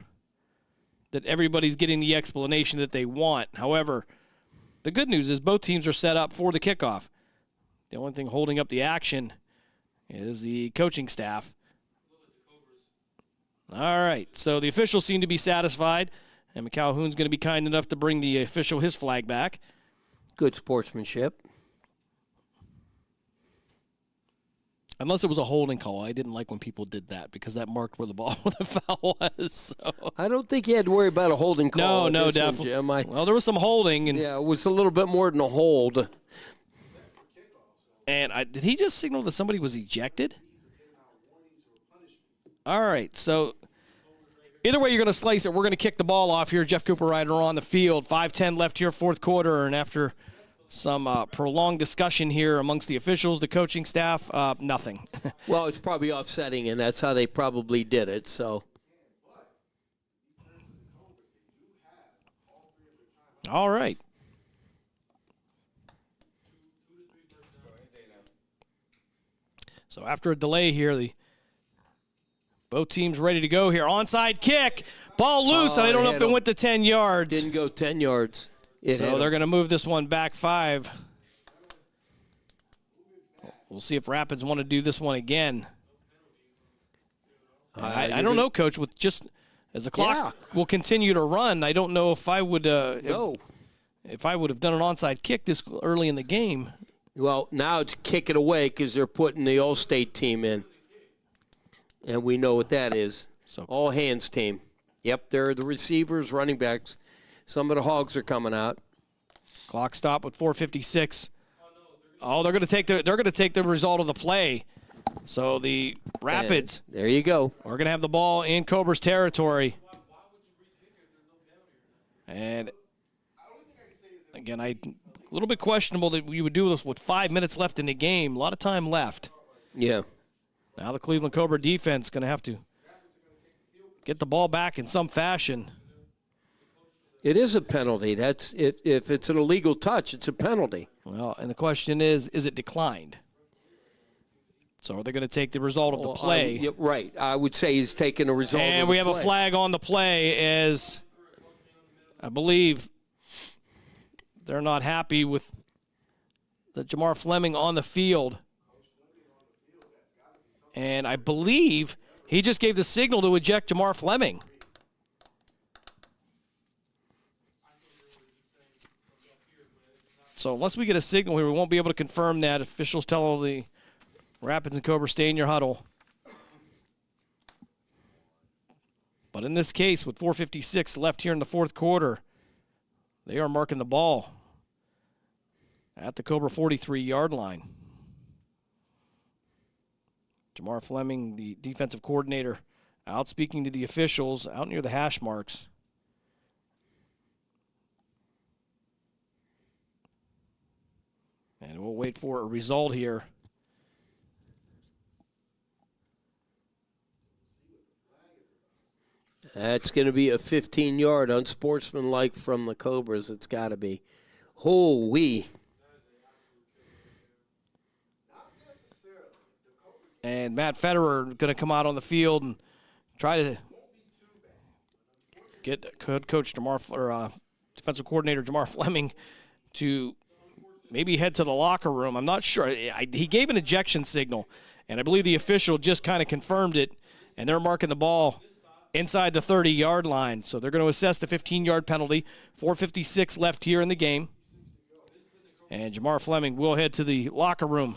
that everybody's getting the explanation that they want. However, the good news is both teams are set up for the kickoff. The only thing holding up the action is the coaching staff. All right, so the officials seem to be satisfied, and McCalhoun's going to be kind enough to bring the official his flag back. Good sportsmanship. Unless it was a holding call. I didn't like when people did that because that marked where the ball where the foul was. So. I don't think you had to worry about a holding call. No, definitely. Well, there was some holding. And yeah, it was a little bit more than a hold. And did he just signal that somebody was ejected? All right, so either way you're going to slice it, we're going to kick the ball off here. Jeff Cooper Ryder on the field. 5:10 left here, fourth quarter, and after some prolonged discussion here amongst the officials, the coaching staff, nothing. Well, it's probably offsetting, and that's how they probably did it. So, all right. So after a delay here, both teams ready to go here. Onside kick, ball loose. I don't know if it went to 10 yards. Didn't go 10 yards. So they're going to move this one back 5. We'll see if Rapids want to do this one again. I don't know, Coach. With just as the clock will continue to run, I don't know if I would if I would have done an onside kick this early in the game. Well, now it's kick it away because they're putting the All-State team in, and we know what that is. So all hands team. Yep, they're the receivers, running backs. Some of the Hogs are coming out. Clock stop with 4:56. Oh, they're going to take the result of the play. So the Rapids. And there you go. We're going to have the ball in Cobras territory. And again, a little bit questionable that we would do this with 5 minutes left in the game. A lot of time left. Yeah. Now the Cleveland Cobra defense going to have to get the ball back in some fashion. It is a penalty. That's if it's an illegal touch, it's a penalty. Well, and the question is it declined? So are they going to take the result of the play? Right. I would say he's taking the result of the play. And we have a flag on the play as I believe they're not happy with the Jamar Fleming on the field. And I believe he just gave the signal to eject Jamar Fleming. So unless we get a signal here, we won't be able to confirm that. Officials tell the Rapids and Cobra stay in your huddle. But in this case, with 4:56 left here in the fourth quarter, they are marking the ball at the Cobra 43-yard line. Jamar Fleming, the defensive coordinator, out speaking to the officials out near the hash marks. And we'll wait for a result here. That's going to be a 15-yard unsportsmanlike from the Cobras. It's got to be. Holy. And Matt Federer going to come out on the field and try to get Coach defensive coordinator Jamar Fleming to maybe head to the locker room. I'm not sure. He gave an ejection signal, and I believe the official just kind of confirmed it, and they're marking the ball inside the 30-yard line. So they're going to assess the 15-yard penalty. 4:56 left here in the game. And Jamar Fleming will head to the locker room.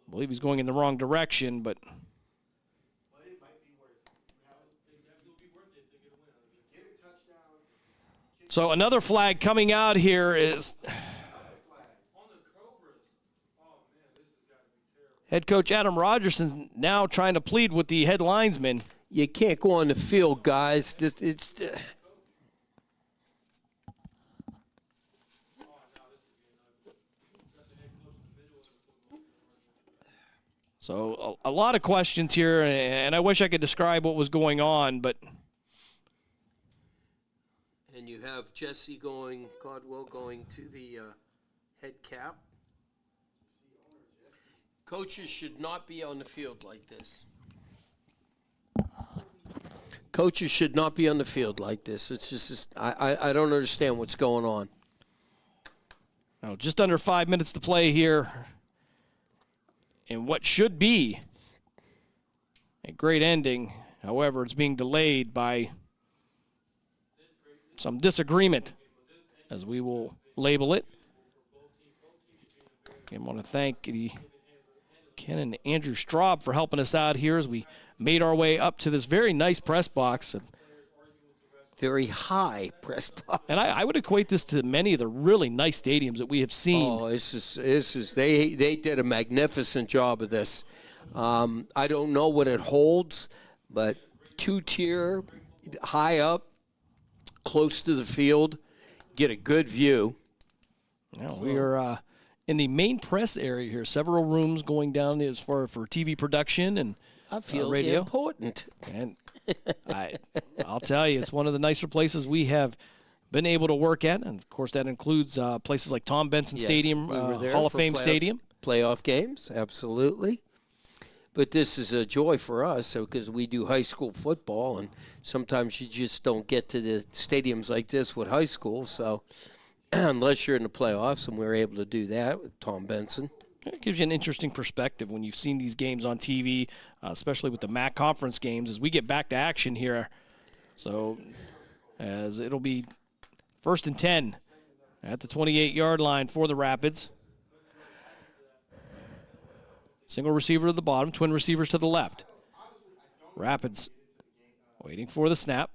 I believe he's going in the wrong direction, but so another flag coming out here is head coach Adam Rogerson now trying to plead with the head linesman. You can't go on the field, guys. So a lot of questions here, and I wish I could describe what was going on, but. And you have Jesse Caldwell going to the head cap. Coaches should not be on the field like this. Coaches should not be on the field like this. It's just I don't understand what's going on. Oh, just under 5 minutes to play here. And what should be a great ending, however, it's being delayed by some disagreement, as we will label it. I want to thank Ken and Andrew Straub for helping us out here as we made our way up to this very nice press box. Very high press box. And I would equate this to many of the really nice stadiums that we have seen. Oh, this is they did a magnificent job of this. I don't know what it holds, but 2-tier, high up, close to the field, get a good view. Now we are in the main press area here. Several rooms going down as far for TV production and I feel radio. Important. And I'll tell you, it's one of the nicer places we have been able to work at. And, of course, that includes places like Tom Benson Stadium, we were there Hall of for Fame Stadium. Playoff games, absolutely. But this is a joy for us because we do high school football, and sometimes you just don't get to the stadiums like this with high school. So unless you're in the playoffs, and we were able to do that with Tom Benson. It gives you an interesting perspective when you've seen these games on TV, especially with the MAC conference games, as we get back to action here. So as it'll be 1st and 10 at the 28-yard line for the Rapids. Single receiver to the bottom, twin receivers to the left. Rapids waiting for the snap.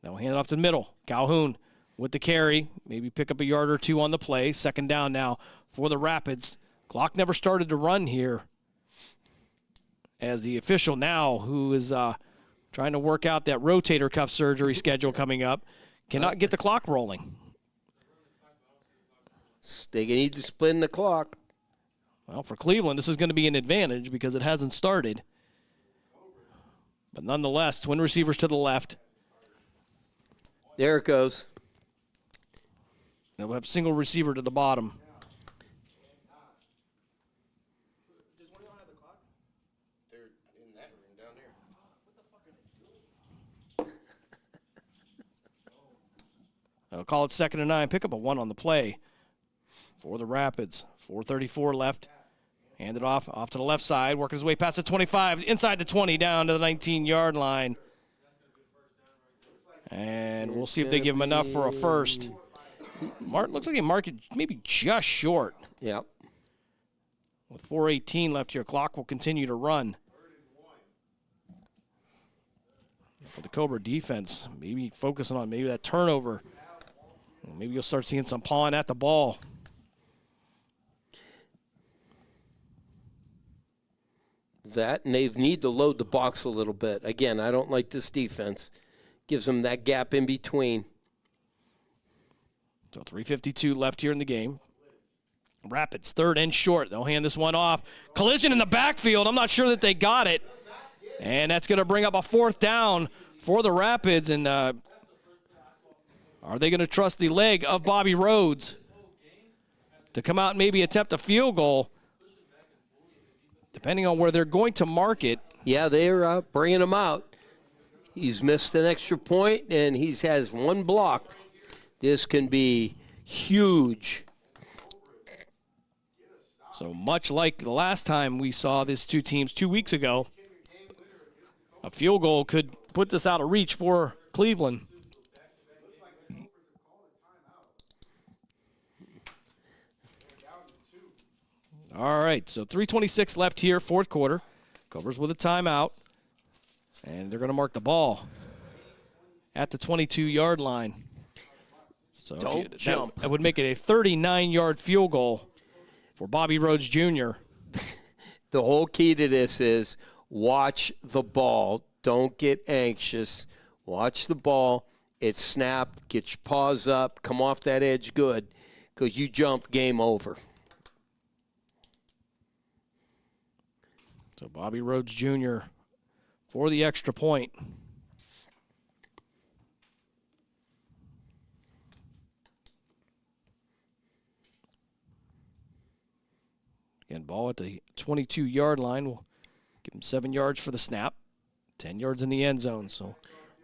They'll hand it off to the middle. Calhoun with the carry, maybe pick up a yard or two on the play. 2nd down now for the Rapids. Clock never started to run here as the official now, who is trying to work out that rotator cuff surgery schedule coming up, cannot get the clock rolling. They need to spin the clock. Well, for Cleveland, this is going to be an advantage because it hasn't started. But nonetheless, twin receivers to the left. There it goes. They'll have single receiver to the bottom. They'll call it 2nd and 9. Pick up a 1 on the play for the Rapids. 4:34 left. Hand it off to the left side. Working his way past the 25. Inside the 20, down to the 19-yard line. And we'll see if they give him enough for a first. Looks like they mark it maybe just short. Yep. With 4:18 left here, clock will continue to run. For the Cobra defense, maybe focusing on maybe that turnover. Maybe you'll start seeing some pawing at the ball. That, and they need to load the box a little bit. Again, I don't like this defense. Gives them that gap in between. So 3:52 left here in the game. Rapids, 3rd and short. They'll hand this one off. Collision in the backfield. I'm not sure that they got it. And that's going to bring up a 4th down for the Rapids. And are they going to trust the leg of Bobby Rhodes to come out and maybe attempt a field goal? Depending on where they're going to mark it. Yeah, they're bringing him out. He's missed an extra point, and he has 1 blocked. This can be huge. So much like the last time we saw these two teams 2 weeks ago, A field goal could put this out of reach for Cleveland. All right, so 3:26 left here, fourth quarter. Cobras with a timeout. And they're going to mark the ball at the 22-yard line. So Don't jump. That would make it a 39-yard field goal for Bobby Rhodes Jr. The whole key to this is watch the ball. Don't get anxious. Watch the ball. It's snapped. Get your paws up. Come off that edge good, because you jump, game over. So Bobby Rhodes Jr. for the extra point. Again, ball at the 22-yard line. We'll give him 7 yards for the snap, 10 yards in the end zone. So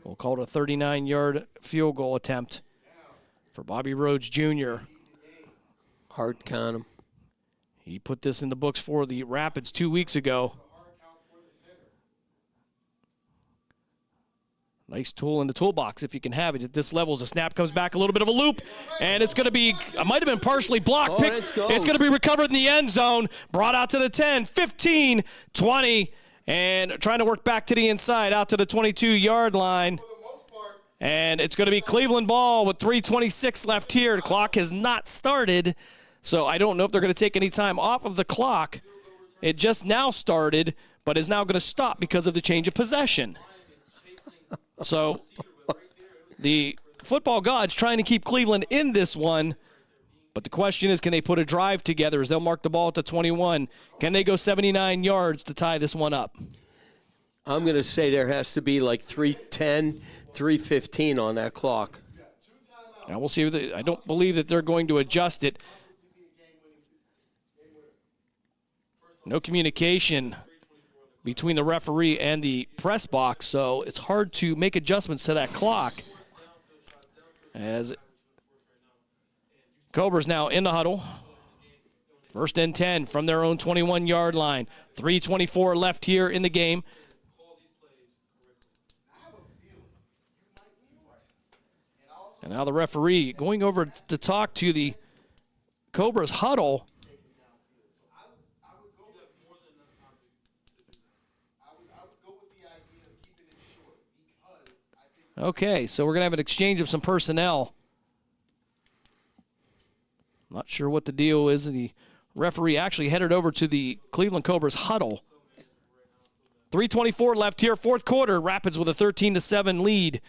we'll call it a 39-yard field goal attempt for Bobby Rhodes Jr. Hard to count him. He put this in the books for the Rapids 2 weeks ago. Nice tool in the toolbox if you can have it at this level. As the snap comes back, a little bit of a loop, and it's going to be, it might have been partially blocked. It's going to be recovered in the end zone, brought out to the 10, 15, 20, and trying to work back to the inside, out to the 22-yard line. And it's going to be Cleveland ball with 3:26 left here. The clock has not started, so I don't know if they're going to take any time off of the clock. It just now started, but is now going to stop because of the change of possession. So the football gods trying to keep Cleveland in this one, but the question is, can they put a drive together as they'll mark the ball at the 21? Can they go 79 yards to tie this one up? I'm going to say there has to be like 3:10, 3:15 on that clock. Now we'll see. I don't believe that they're going to adjust it. No communication between the referee and the press box, so it's hard to make adjustments to that clock. As Cobras now in the huddle. 1st and 10 from their own 21-yard line. 3:24 left here in the game. And now the referee going over to talk to the Cobras huddle. Okay, so we're going to have an exchange of some personnel. Not sure what the deal is. The referee actually headed over to the Cleveland Cobras huddle. 3:24 left here, fourth quarter. Rapids with a 13-7 lead.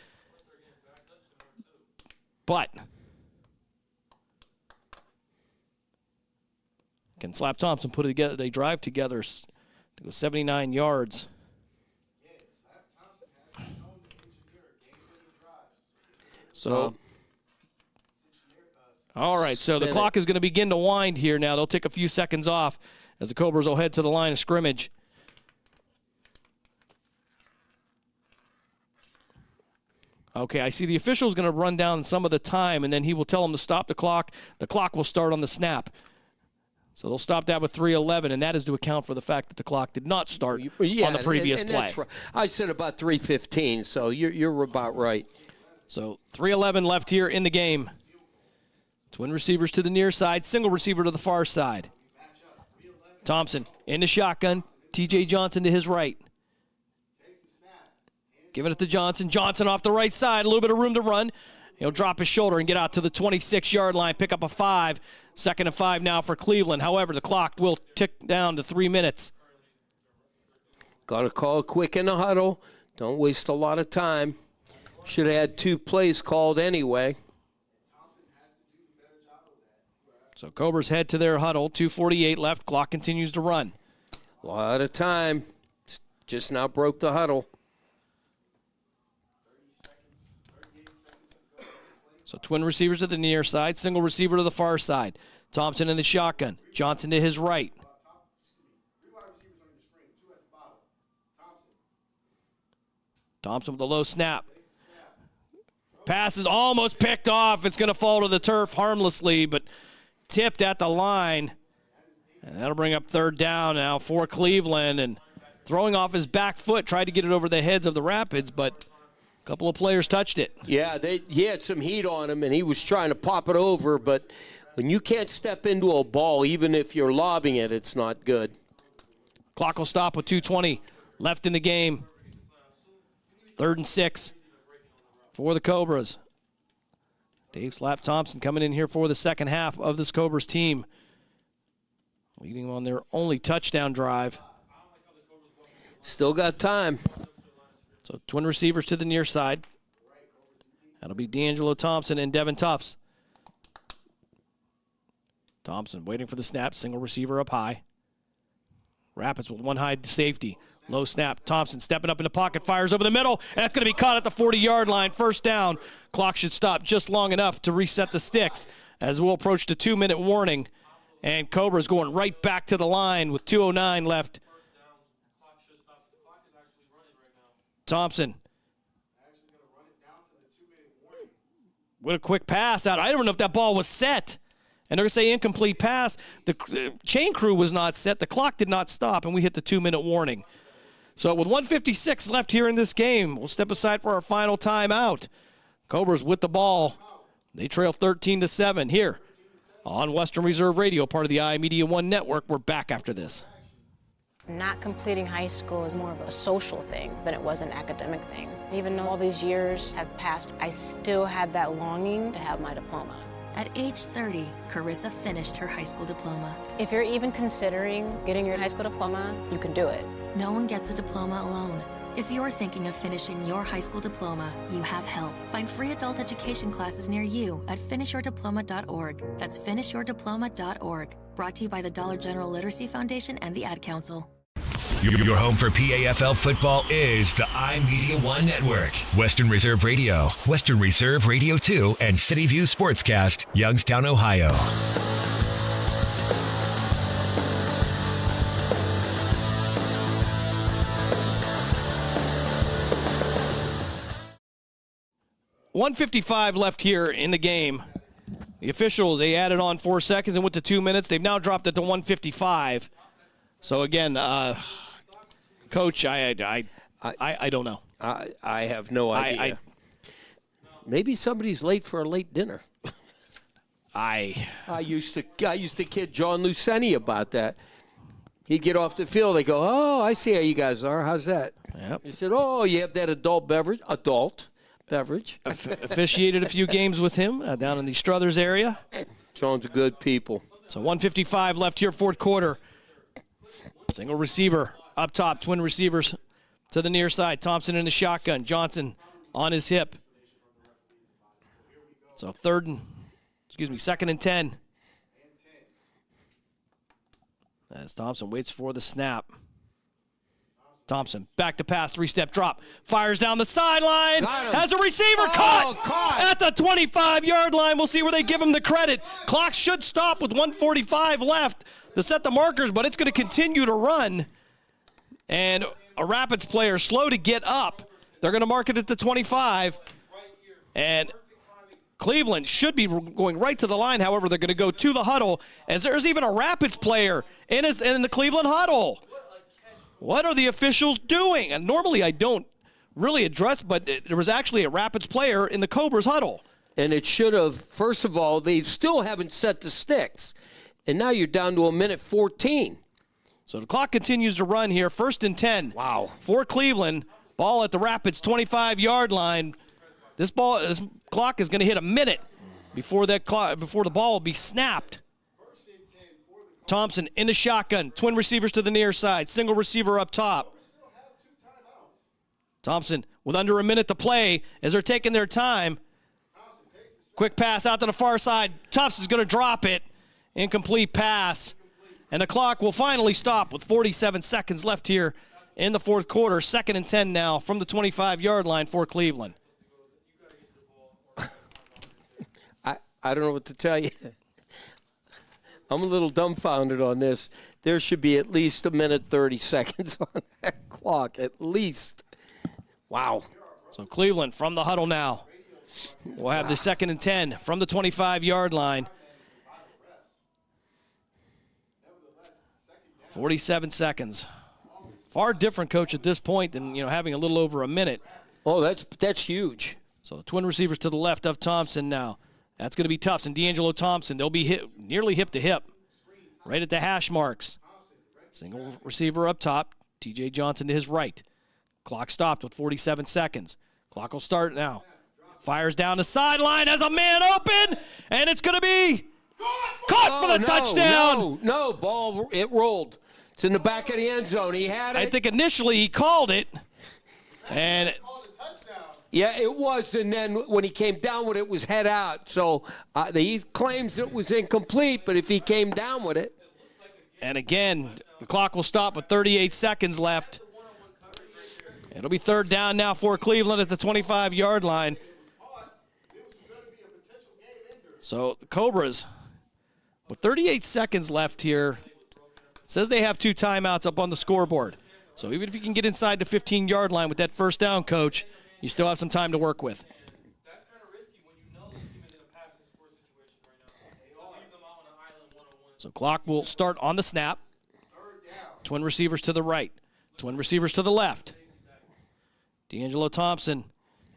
But can Slap Thompson put it together? They drive together to go 79 yards. So, all right, so the clock is going to begin to wind here now. They'll take a few seconds off as the Cobras will head to the line of scrimmage. Okay, I see the official is going to run down some of the time, and then he will tell them to stop the clock. The clock will start on the snap. So they'll stop that with 3:11, and that is to account for the fact that the clock did not start on the previous play. That's right. I said about 3:15, so you're about right. So 3:11 left here in the game. Twin receivers to the near side, single receiver to the far side. Thompson in the shotgun, T.J. Johnson to his right. Giving it to Johnson. Johnson off the right side, a little bit of room to run. He'll drop his shoulder and get out to the 26-yard line, pick up a 5. 2nd and 5 now for Cleveland. However, the clock will tick down to 3 minutes. Got to call it quick in the huddle. Don't waste a lot of time. Should have had 2 plays called anyway. So Cobras head to their huddle. 2:48 left. Clock continues to run. A lot of time. Just now broke the huddle. So twin receivers to the near side, single receiver to the far side. Thompson in the shotgun. Johnson to his right. Thompson with a low snap. Pass is almost picked off. It's going to fall to the turf harmlessly, but tipped at the line. And that'll bring up 3rd down now for Cleveland. And throwing off his back foot, tried to get it over the heads of the Rapids, but a couple of players touched it. Yeah, he had some heat on him, and he was trying to pop it over, but when you can't step into a ball, even if you're lobbing it, it's not good. Clock will stop with 2:20 left in the game. 3rd and 6 for the Cobras. Dave Slap Thompson coming in here for the second half of this Cobras team, leading on their only touchdown drive. Still got time. So twin receivers to the near side. That'll be D'Angelo Thompson and Devin Tufts. Thompson waiting for the snap, single receiver up high. Rapids with one high safety. Low snap. Thompson stepping up in the pocket, fires over the middle, and that's going to be caught at the 40-yard line. First down. Clock should stop just long enough to reset the sticks as we'll approach the 2-minute warning. And Cobra's going right back to the line with 2:09 left. Thompson with a quick pass out. I don't know if that ball was set. And they're going to say incomplete pass. The chain crew was not set. The clock did not stop, and we hit the 2-minute warning. So with 1:56 left here in this game, we'll step aside for our final timeout. Cobras with the ball. They trail 13-7 here on Western Reserve Radio, part of the iMedia One Network. We're back after this. Not completing high school is more of a social thing than it was an academic thing. Even though all these years have passed, I still had that longing to have my diploma. At age 30, Carissa finished her high school diploma. If you're even considering getting your high school diploma, you can do it. No one gets a diploma alone. If you're thinking of finishing your high school diploma, you have help. Find free adult education classes near you at finishyourdiploma.org. That's finishyourdiploma.org. Brought to you by the Dollar General Literacy Foundation and the Ad Council. Your home for PAFL football is the iMedia One Network. Western Reserve Radio, Western Reserve Radio 2, and City View Sportscast, Youngstown, Ohio. .155 left here in the game. The officials, they added on 4 seconds and went to 2 minutes. They've now dropped it to 1:55. So again, Coach, I don't know. I have no idea. Maybe somebody's late for a late dinner. I used to kid John Luceni about that. He'd get off the field. They go, "Oh, I see how you guys are. How's that?" Yep. He said, "Oh, you have that adult beverage." Officiated a few games with him down in the Struthers area. John's a good people. So 1:55 left here, fourth quarter. Single receiver up top, twin receivers to the near side. Thompson in the shotgun. Johnson on his hip. So second and 10. As Thompson waits for the snap. Thompson, back to pass, 3-step drop, fires down the sideline, has a receiver caught at the 25-yard line. We'll see where they give him the credit. Clock should stop with 1:45 left to set the markers, but it's going to continue to run. And a Rapids player slow to get up. They're going to mark it at the 25. And Cleveland should be going right to the line. However, they're going to go to the huddle, as there's even a Rapids player in the Cleveland huddle. What are the officials doing? And normally I don't really address, but there was actually a Rapids player in the Cobras huddle. And it should have, first of all, they still haven't set the sticks. And now you're down to 1:14. So the clock continues to run here. 1st and 10. Wow. For Cleveland. Ball at the Rapids 25-yard line. This clock is going to hit a minute before the ball will be snapped. Thompson in the shotgun. Twin receivers to the near side. Single receiver up top. Thompson with under a minute to play as they're taking their time. Quick pass out to the far side. Tufts is going to drop it. Incomplete pass. And the clock will finally stop with 47 seconds left here in the fourth quarter. 2nd and 10 now from the 25-yard line for Cleveland. I don't know what to tell you. I'm a little dumbfounded on this. There should be at least 1:30 seconds on that clock, at least. Wow. So Cleveland from the huddle now. We'll have the 2nd and 10 from the 25-yard line. 47 seconds. Far different, Coach, at this point than, having a little over a minute. Oh, that's huge. So twin receivers to the left of Thompson now. That's going to be Tufts and D'Angelo Thompson. They'll be nearly hip to hip, right at the hash marks. Single receiver up top. T.J. Johnson to his right. Clock stopped with 47 seconds. Clock will start now. Fires down the sideline, has a man open, and it's going to be caught for the touchdown. No, ball, it rolled. It's in the back of the end zone. He had it. I think initially he called it, and yeah, it was, and then when he came down with it, was head out. So he claims it was incomplete, but if he came down with it. And again, the clock will stop with 38 seconds left. It'll be third down now for Cleveland at the 25-yard line. So the Cobras, with 38 seconds left here, says they have 2 timeouts up on the scoreboard. So even if you can get inside the 15-yard line with that first down, Coach, you still have some time to work with. That's kind of risky when you know this team is in a pass and score situation right now. Leave them out on an island one-on-one. So clock will start on the snap. Twin receivers to the right. Twin receivers to the left. D'Angelo Thompson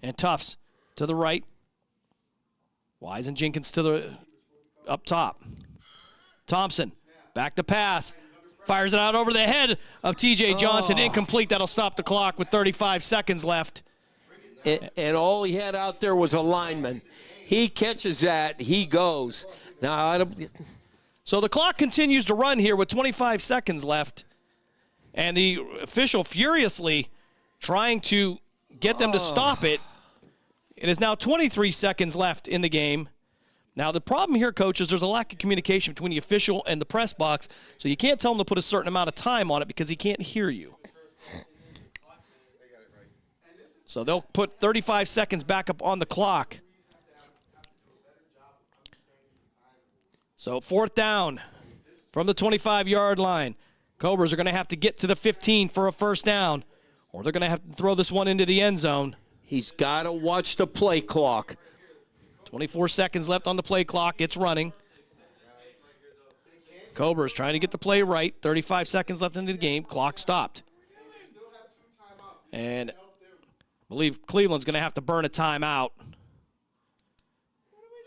and Tufts to the right. Wise and Jenkins to the up top. Thompson back to pass. Fires it out over the head of T.J. Johnson. Incomplete. That'll stop the clock with 35 seconds left. And all he had out there was a lineman. He catches that. He goes. Now, So the clock continues to run here with 25 seconds left. And the official furiously trying to get them to stop it. It is now 23 seconds left in the game. Now, the problem here, Coach, is there's a lack of communication between the official and the press box, so you can't tell him to put a certain amount of time on it because he can't hear you. So they'll put 35 seconds back up on the clock. So fourth down from the 25-yard line. Cobras are going to have to get to the 15 for a first down, or they're going to have to throw this one into the end zone. He's got to watch the play clock. 24 seconds left on the play clock. It's running. Cobras trying to get the play right. 35 seconds left into the game. Clock stopped. And I believe Cleveland's going to have to burn a timeout.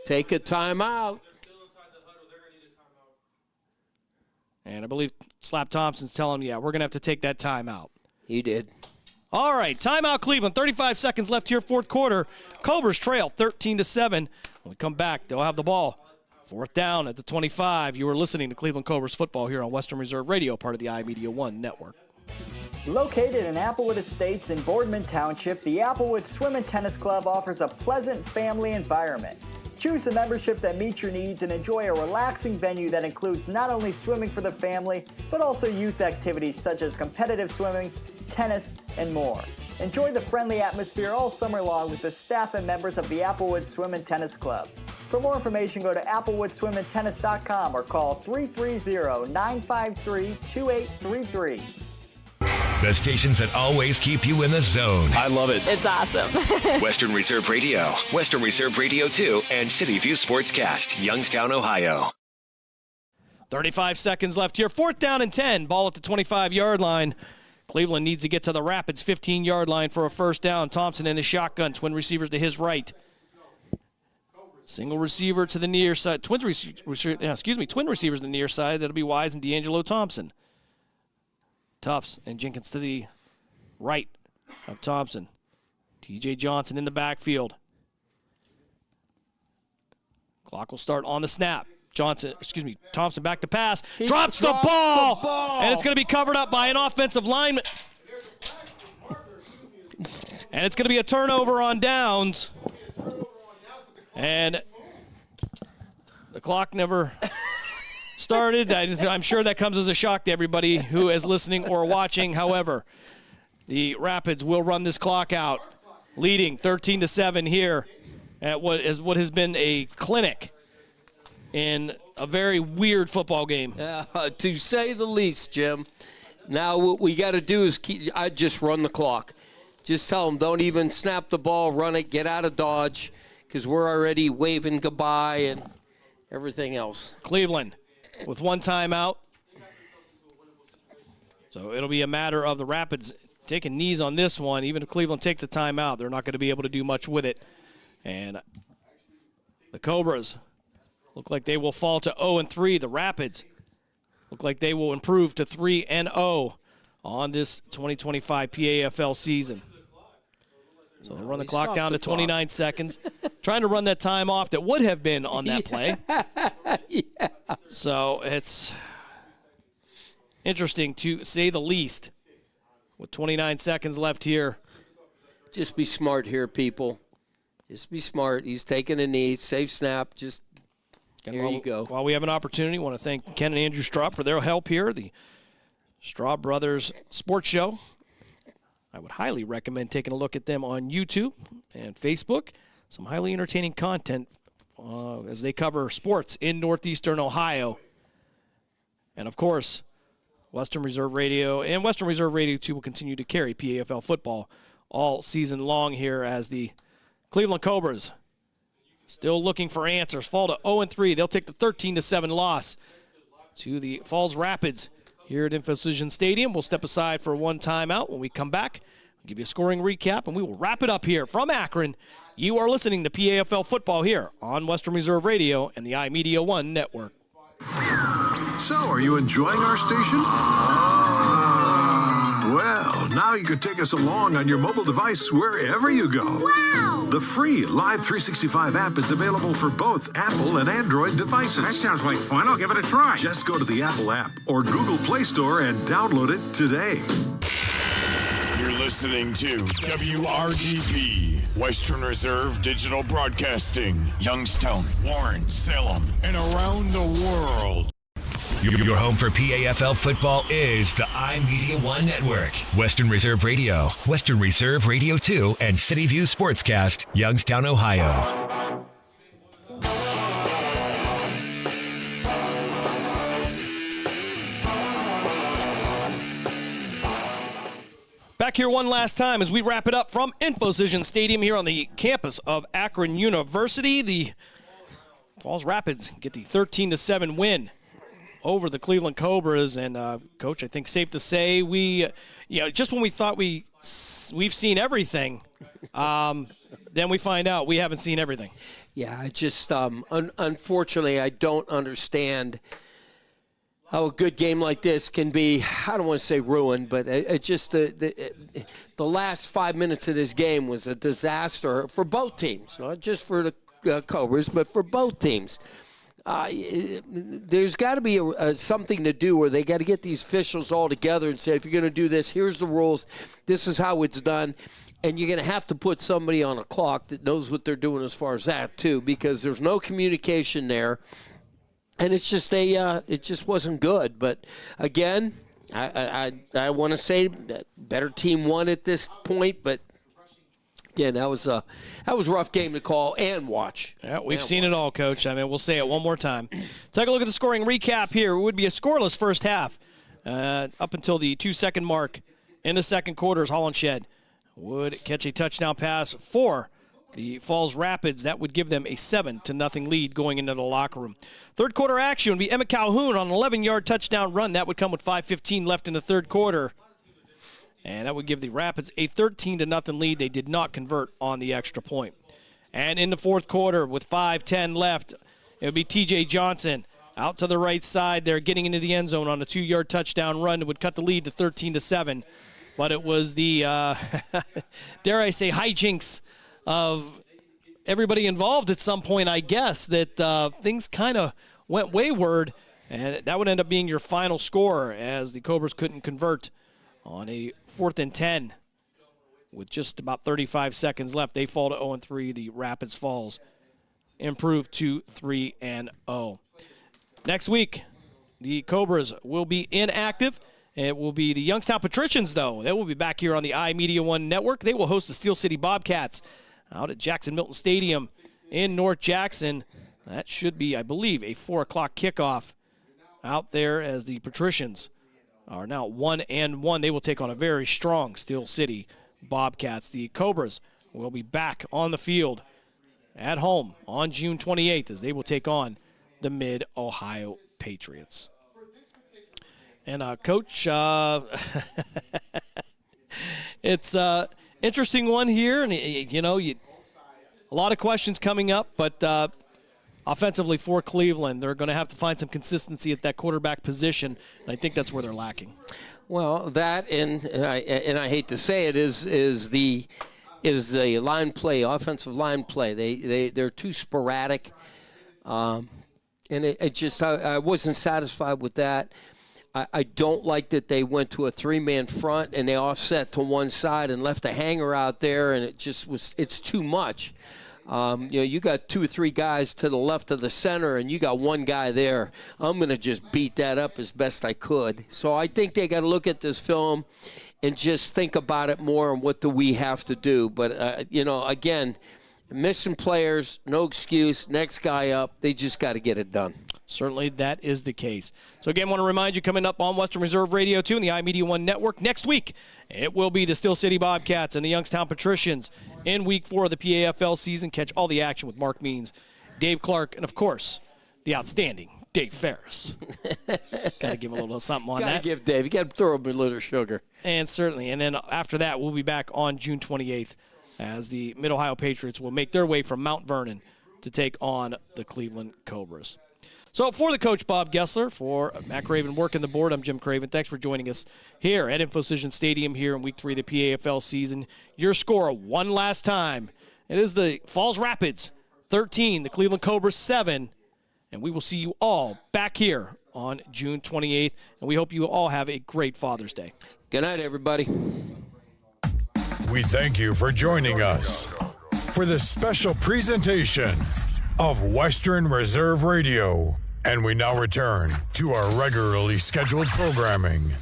Take a timeout. And I believe Slap Thompson's telling him, yeah, we're going to have to take that timeout. He did. All right, timeout Cleveland. 35 seconds left here, fourth quarter. Cobras trail 13-7. When we come back, they'll have the ball. Fourth down at the 25. You are listening to Cleveland Cobras football here on Western Reserve Radio, part of the iMedia One network. Located in Applewood Estates in Boardman Township, the Applewood Swim and Tennis Club offers a pleasant family environment. Choose a membership that meets your needs and enjoy a relaxing venue that includes not only swimming for the family, but also youth activities such as competitive swimming, tennis, and more. Enjoy the friendly atmosphere all summer long with the staff and members of the Applewood Swim and Tennis Club. For more information, go to applewoodswimandtennis.com or call 330-953-2833. The stations that always keep you in the zone. I love it. It's awesome. Western Reserve Radio, Western Reserve Radio 2, and City View Sportscast, Youngstown, Ohio. 35 seconds left here. Fourth down and 10. Ball at the 25-yard line. Cleveland needs to get to the Rapids 15-yard line for a first down. Thompson in the shotgun. Twin receivers to his right. Single receiver to the near side. Twin receivers to the near side. That'll be Wise and D'Angelo Thompson. Tufts and Jenkins to the right of Thompson. T.J. Johnson in the backfield. Clock will start on the snap. Thompson back to pass. Drops the ball! And it's going to be covered up by an offensive lineman. And it's going to be a turnover on downs. And the clock never started. I'm sure that comes as a shock to everybody who is listening or watching. However, the Rapids will run this clock out, leading 13-7 here at what has been a clinic in a very weird football game. To say the least, Jim. Now what we got to do is I just run the clock. Just tell them, don't even snap the ball, run it, get out of Dodge, because we're already waving goodbye and everything else. Cleveland with one timeout. So it'll be a matter of the Rapids taking knees on this one. Even if Cleveland takes a timeout, they're not going to be able to do much with it. And the Cobras look like they will fall to 0-3. The Rapids look like they will improve to 3-0 on this 2025 PAFL season. So they'll run the clock down to 29 seconds. Trying to run that time off that would have been on that play. Yeah. So it's interesting to say the least. With 29 seconds left here. Just be smart here, people. Just be smart. He's taking a knee. Safe snap. Just here you go. While we have an opportunity, I want to thank Ken and Andrew Straub for their help here. The Straub Brothers Sports Show. I would highly recommend taking a look at them on YouTube and Facebook. Some highly entertaining content as they cover sports in northeastern Ohio. And, of course, Western Reserve Radio and Western Reserve Radio 2 will continue to carry PAFL football all season long here as the Cleveland Cobras still looking for answers. Fall to 0-3. They'll take the 13-7 loss to the Falls Rapids here at InfoCision Stadium. We'll step aside for one timeout. When we come back, we'll give you a scoring recap, and we will wrap it up here from Akron. You are listening to PAFL football here on Western Reserve Radio and the iMedia One Network. So, are you enjoying our station? Well, now you can take us along on your mobile device wherever you go. Wow! The free Live 365 app is available for both Apple and Android devices. That sounds like fun. I'll give it a try. Just go to the Apple app or Google Play Store and download it today. You're listening to WRDB, Western Reserve Digital Broadcasting, Youngstown, Warren, Salem, and around the world. Your home for PAFL football is the iMedia One Network. Western Reserve Radio, Western Reserve Radio 2, and City View Sportscast, Youngstown, Ohio. Back here one last time as we wrap it up from InfoCision Stadium here on the campus of Akron University. The Falls Rapids get the 13-7 win over the Cleveland Cobras. And, Coach, I think safe to say just when we thought we've seen everything, then we find out we haven't seen everything. Yeah, I just unfortunately, I don't understand how a good game like this can be, I don't want to say ruined, but it just the last 5 minutes of this game was a disaster for both teams, not just for the Cobras, but for both teams. There's got to be something to do where they got to get these officials all together and say, if you're going to do this, here's the rules, this is how it's done. And you're going to have to put somebody on a clock that knows what they're doing as far as that, too, because there's no communication there. And it's just it just wasn't good. But, again, I want to say that better team won at this point, but again, that was a rough game to call and watch. Yeah, we've seen it all, Coach. I mean, we'll say it one more time. Take a look at the scoring recap here. It would be a scoreless first half up until the 2-second mark in the second quarter as Hollenshed would catch a touchdown pass for the Falls Rapids. That would give them a 7-0 lead going into the locker room. Third quarter action would be Emmett Calhoun on an 11-yard touchdown run. That would come with 5:15 left in the third quarter. And that would give the Rapids a 13-0 lead. They did not convert on the extra point. And in the fourth quarter with 5:10 left, it would be T.J. Johnson out to the right side there, getting into the end zone on a 2-yard touchdown run. It would cut the lead to 13-7. But it was the, dare I say, hijinks of everybody involved at some point, I guess, that things kind of went wayward. And that would end up being your final score as the Cobras couldn't convert on a 4th and 10 with just about 35 seconds left. They fall to 0-3. The Rapids Falls improve to 3-0. Next week, the Cobras will be inactive. It will be the Youngstown Patricians, though. They will be back here on the iMedia One Network. They will host the Steel City Bobcats out at Jackson Milton Stadium in North Jackson. That should be, I believe, a 4 o'clock kickoff out there as the Patricians are now 1-1. They will take on a very strong Steel City Bobcats. The Cobras will be back on the field at home on June 28th as they will take on the Mid-Ohio Patriots. And, Coach, it's an interesting one here. And, a lot of questions coming up, but offensively for Cleveland, they're going to have to find some consistency at that quarterback position, and I think that's where they're lacking. Well, that and I hate to say it is the line play, offensive line play. They're too sporadic, and it just I wasn't satisfied with that. I don't like that they went to a 3-man front and they offset to one side and left a hanger out there, and it's too much. You got 2 or 3 guys to the left of the center, and you got one guy there. I'm going to just beat that up as best I could. So I think they got to look at this film and just think about it more and what do we have to do. But, again, missing players, no excuse. Next guy up, they just got to get it done. Certainly that is the case. So, again, I want to remind you, coming up on Western Reserve Radio 2 and the iMedia One Network next week, it will be the Steel City Bobcats and the Youngstown Patricians in Week 4 of the PAFL season. Catch all the action with Mark Means, Dave Clark, and, of course, the outstanding Dave Ferris. Got to give a little something on that. Got to give Dave. You got to throw him a little sugar. And certainly. And then after that, we'll be back on June 28th as the Mid-Ohio Patriots will make their way from Mount Vernon to take on the Cleveland Cobras. So for the coach, Bob Gessler, for Matt Craven working the board, I'm Jim Craven. Thanks for joining us here at InfoCision Stadium here in Week 3 of the PAFL season. Your score one last time. It is the Falls Rapids 13, the Cleveland Cobras 7. And we will see you all back here on June 28th. And we hope you all have a great Father's Day. Good night, everybody. We thank you for joining us for this special presentation of Western Reserve Radio. And we now return to our regularly scheduled programming.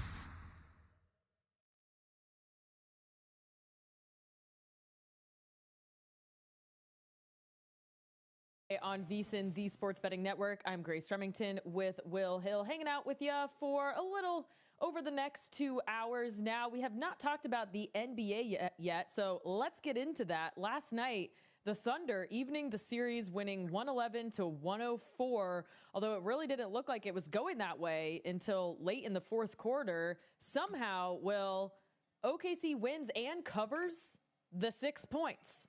On VSiN, the Sports Betting Network, I'm Grace Remington with Will Hill, hanging out with you for a little over the next 2 hours. Now, we have not talked about the NBA yet, so let's get into that. Last night, the Thunder evening the series, winning 111-104, although it really didn't look like it was going that way until late in the fourth quarter. Somehow, OKC wins and covers the 6 points.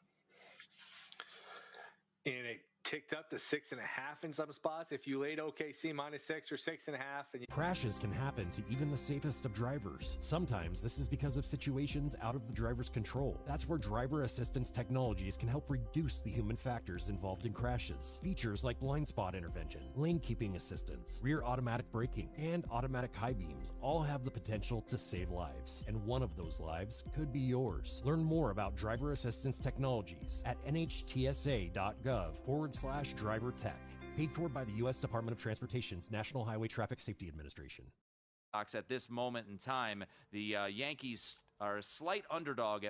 And it ticked up to 6.5 in some spots. If you laid OKC -6 or 6.5. Crashes can happen to even the safest of drivers. Sometimes this is because of situations out of the driver's control. That's where driver assistance technologies can help reduce the human factors involved in crashes. Features like blind spot intervention, lane keeping assistance, rear automatic braking, and automatic high beams all have the potential to save lives. And one of those lives could be yours. Learn more about driver assistance technologies at nhtsa.gov/driver tech. Paid for by the U.S. Department of Transportation's National Highway Traffic Safety Administration. At this moment in time, the Yankees are a slight underdog at